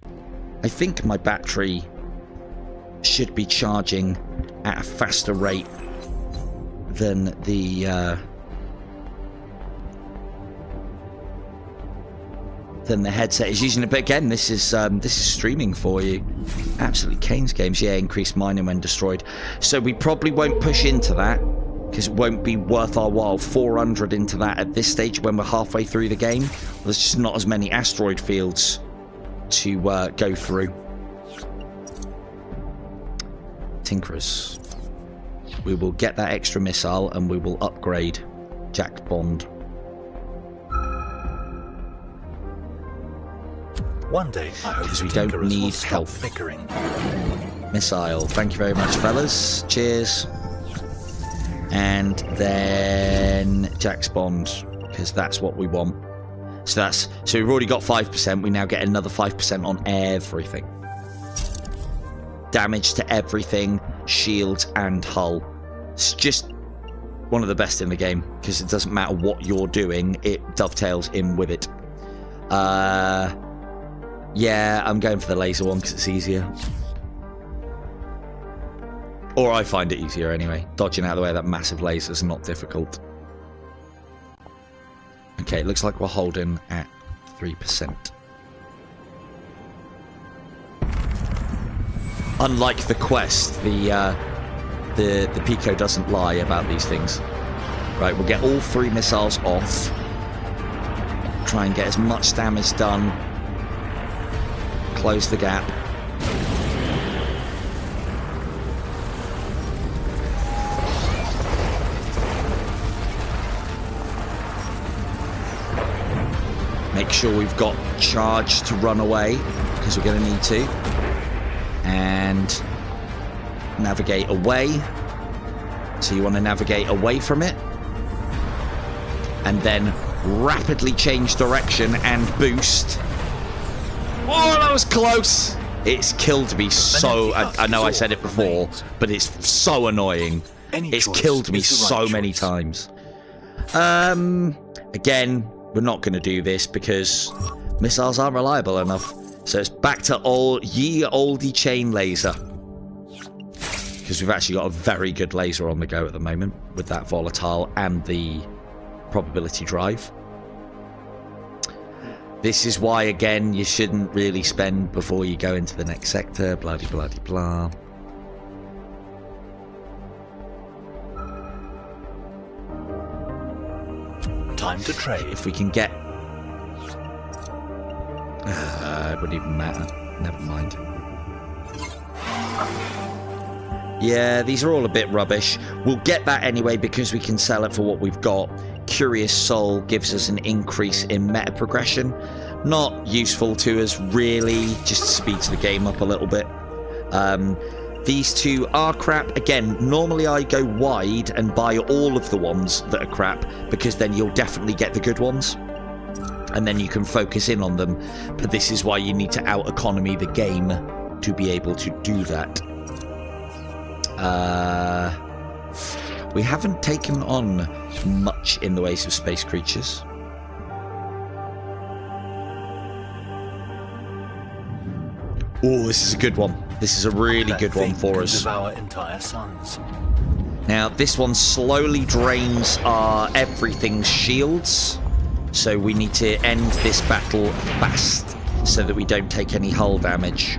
I think my battery should be charging at a faster rate than the headset is using it. But again, this is streaming for you. Absolutely Kane's games. Yeah, increased mining when destroyed. So we probably won't push into that because it won't be worth our while. 400 into that at this stage when we're halfway through the game. There's just not as many asteroid fields to go through. Tinkerers. We will get that extra missile and we will upgrade Jack Bond. One day, I hope because we don't need health. Missile. Thank you very much, fellas. Cheers. And then Jack's Bond, because that's what we want. So we've already got 5%. We now get another 5% on everything. Damage to everything, shields and hull. It's just one of the best in the game because it doesn't matter what you're doing, it dovetails in with it. Yeah, I'm going for the laser one because it's easier. Or I find it easier anyway. Dodging out of the way of that massive laser is not difficult. Okay, it looks like we're holding at 3%. Unlike the quest, the PICO doesn't lie about these things. Right, we'll get all 3 missiles off. Try and get as much damage done. Close the gap. Make sure we've got charge to run away, because we're going to need to. And navigate away. So you want to navigate away from it. And then rapidly change direction and boost. Oh, that was close! It's killed me so... I know I said it before, but it's so annoying. It's killed me so many times. Again, we're not going to do this because missiles aren't reliable enough. So it's back to ye oldie chain laser. Because we've actually got a very good laser on the go at the moment with that volatile and the probability drive. This is why, again, you shouldn't really spend before you go into the next sector. Blah, blah, blah, blah. Time to trade. If we can get... it wouldn't even matter. Never mind. Yeah, these are all a bit rubbish. We'll get that anyway because we can sell it for what we've got. Curious Soul gives us an increase in meta progression. Not useful to us, really. Just speeds the game up a little bit. These two are crap. Again, normally I go wide and buy all of the ones that are crap because then you'll definitely get the good ones. And then you can focus in on them. But this is why you need to out-economy the game to be able to do that. We haven't taken on much in the ways of space creatures. Oh, this is a good one. This is a really good one for us. Devour entire suns. Now, this one slowly drains our everything's shields. So we need to end this battle fast so that we don't take any hull damage.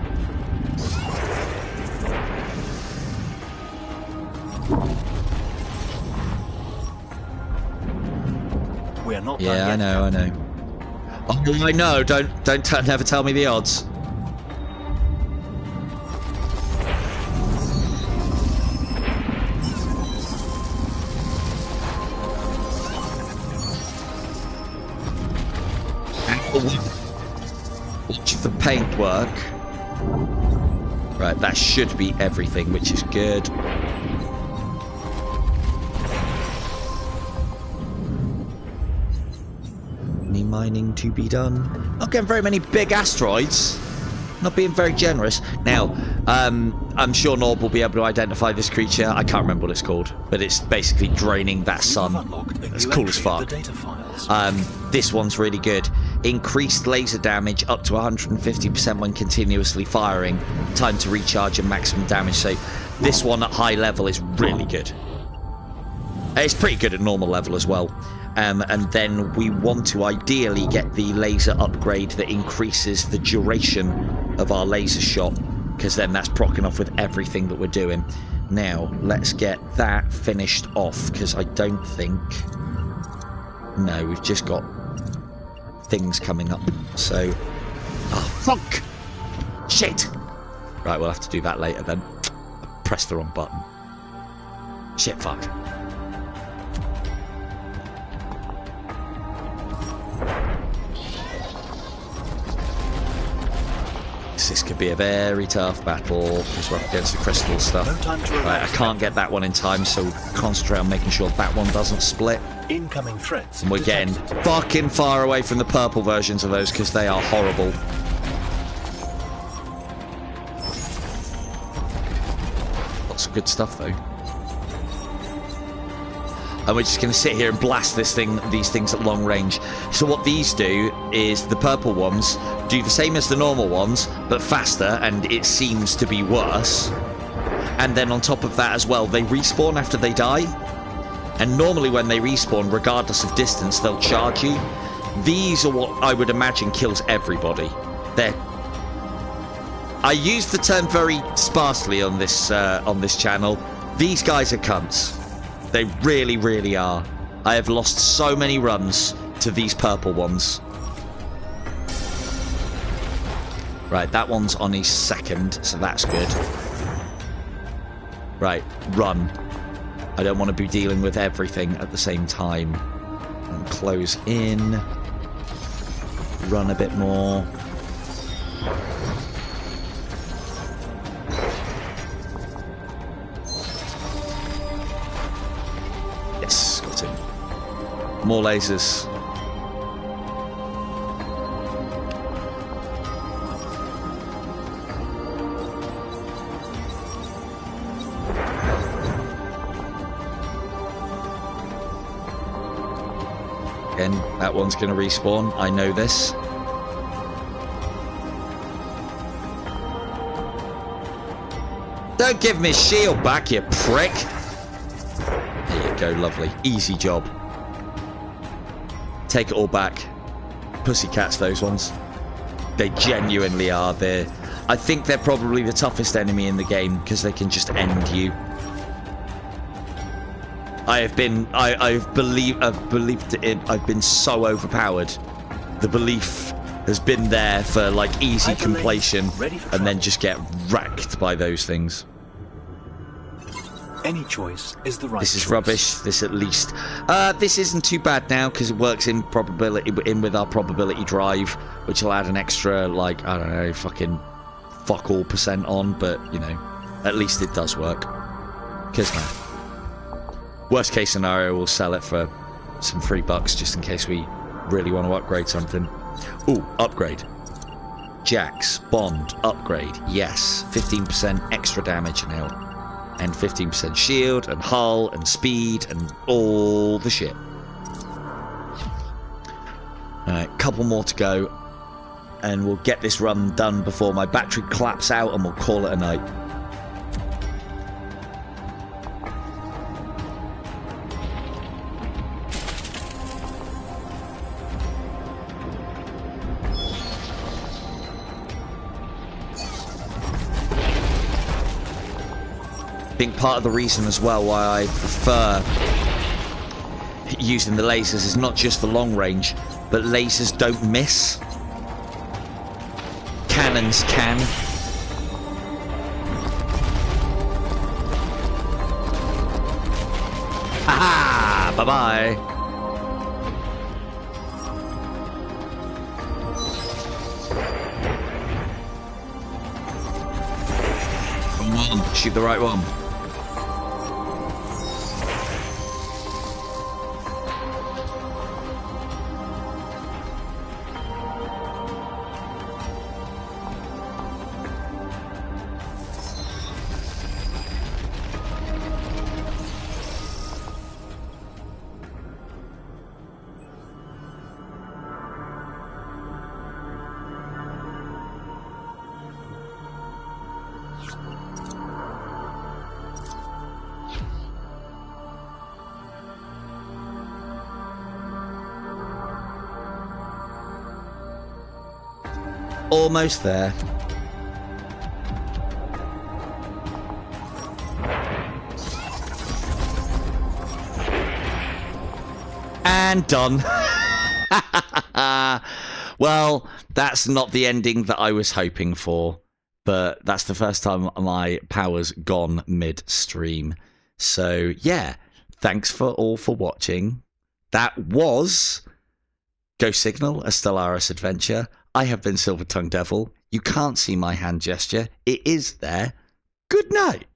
We are not Yeah, done yet. I know. Oh, I know. Don't never tell me the odds. Watch the paintwork. Right, that should be everything, which is good. Any mining to be done? Not getting very many big asteroids. Not being very generous. Now, I'm sure Norb will be able to identify this creature. I can't remember what it's called, but it's basically draining that sun. It's cool as fuck. This one's really good. Increased laser damage up to 150% when continuously firing. Time to recharge and maximum damage. So this one at high level is really good. It's pretty good at normal level as well. And then we want to ideally get the laser upgrade that increases the duration of our laser shot, because then that's proccing off with everything that we're doing. Now, let's get that finished off, because I don't think... No, we've just got things coming up. So... Oh, fuck! Shit! Right, we'll have to do that later then. I pressed the wrong button. Shit, fuck. This could be a very tough battle because we're up against the crystal stuff. No time to right, I can't get that one in time, so concentrate on making sure that one doesn't split. Incoming threats. And we're getting fucking far away from the purple versions of those because they are horrible. Lots of good stuff though. And we're just going to sit here and blast these things at long range. So what these do is the purple ones do the same as the normal ones, but faster, and it seems to be worse. And then on top of that as well, they respawn after they die. And normally when they respawn, regardless of distance, they'll charge you. These are what I would imagine kills everybody. I use the term very sparsely on this channel. These guys are cunts. They really, really are. I have lost so many runs to these purple ones. Right, that one's on his second, so that's good. Right, run. I don't want to be dealing with everything at the same time. And close in. run a bit more. Yes, got him. More lasers. Again, that one's going to respawn. I know this. Don't give me shield back, you prick. There you go, lovely. Easy job. Take it all back. Pussycats, those ones. They genuinely are. I think they're probably the toughest enemy in the game because they can just end you. I've been so overpowered. The belief has been there for like easy completion, and then just get wrecked by those things. Any choice is the right This is choice. rubbish. This at least. This isn't too bad now because it works in probability with our probability drive, which will add an extra, like, I don't know, fucking fuck all % on. But you know, at least it does work. Because now, worst case scenario, we'll sell it for some free bucks just in case we really want to upgrade something. Ooh, upgrade. Jax, Bond, upgrade. Yes, 15% extra damage now. And 15% shield, and hull, and speed, and all the shit. Alright, couple more to go. And we'll get this run done before my battery claps out, and we'll call it a night. I think part of the reason as well why I prefer using the lasers is not just the long range, but lasers don't miss. Cannons can. Aha! Bye-bye. Come on, shoot the right one. Almost there. And done. Well, that's not the ending that I was hoping for, but that's the first time my power's gone mid-stream. So, yeah, thanks for all for watching. That was Ghost Signal, a Stellaris adventure. I have been Silver Tongue Devil. You can't see my hand gesture. It is there. Good night.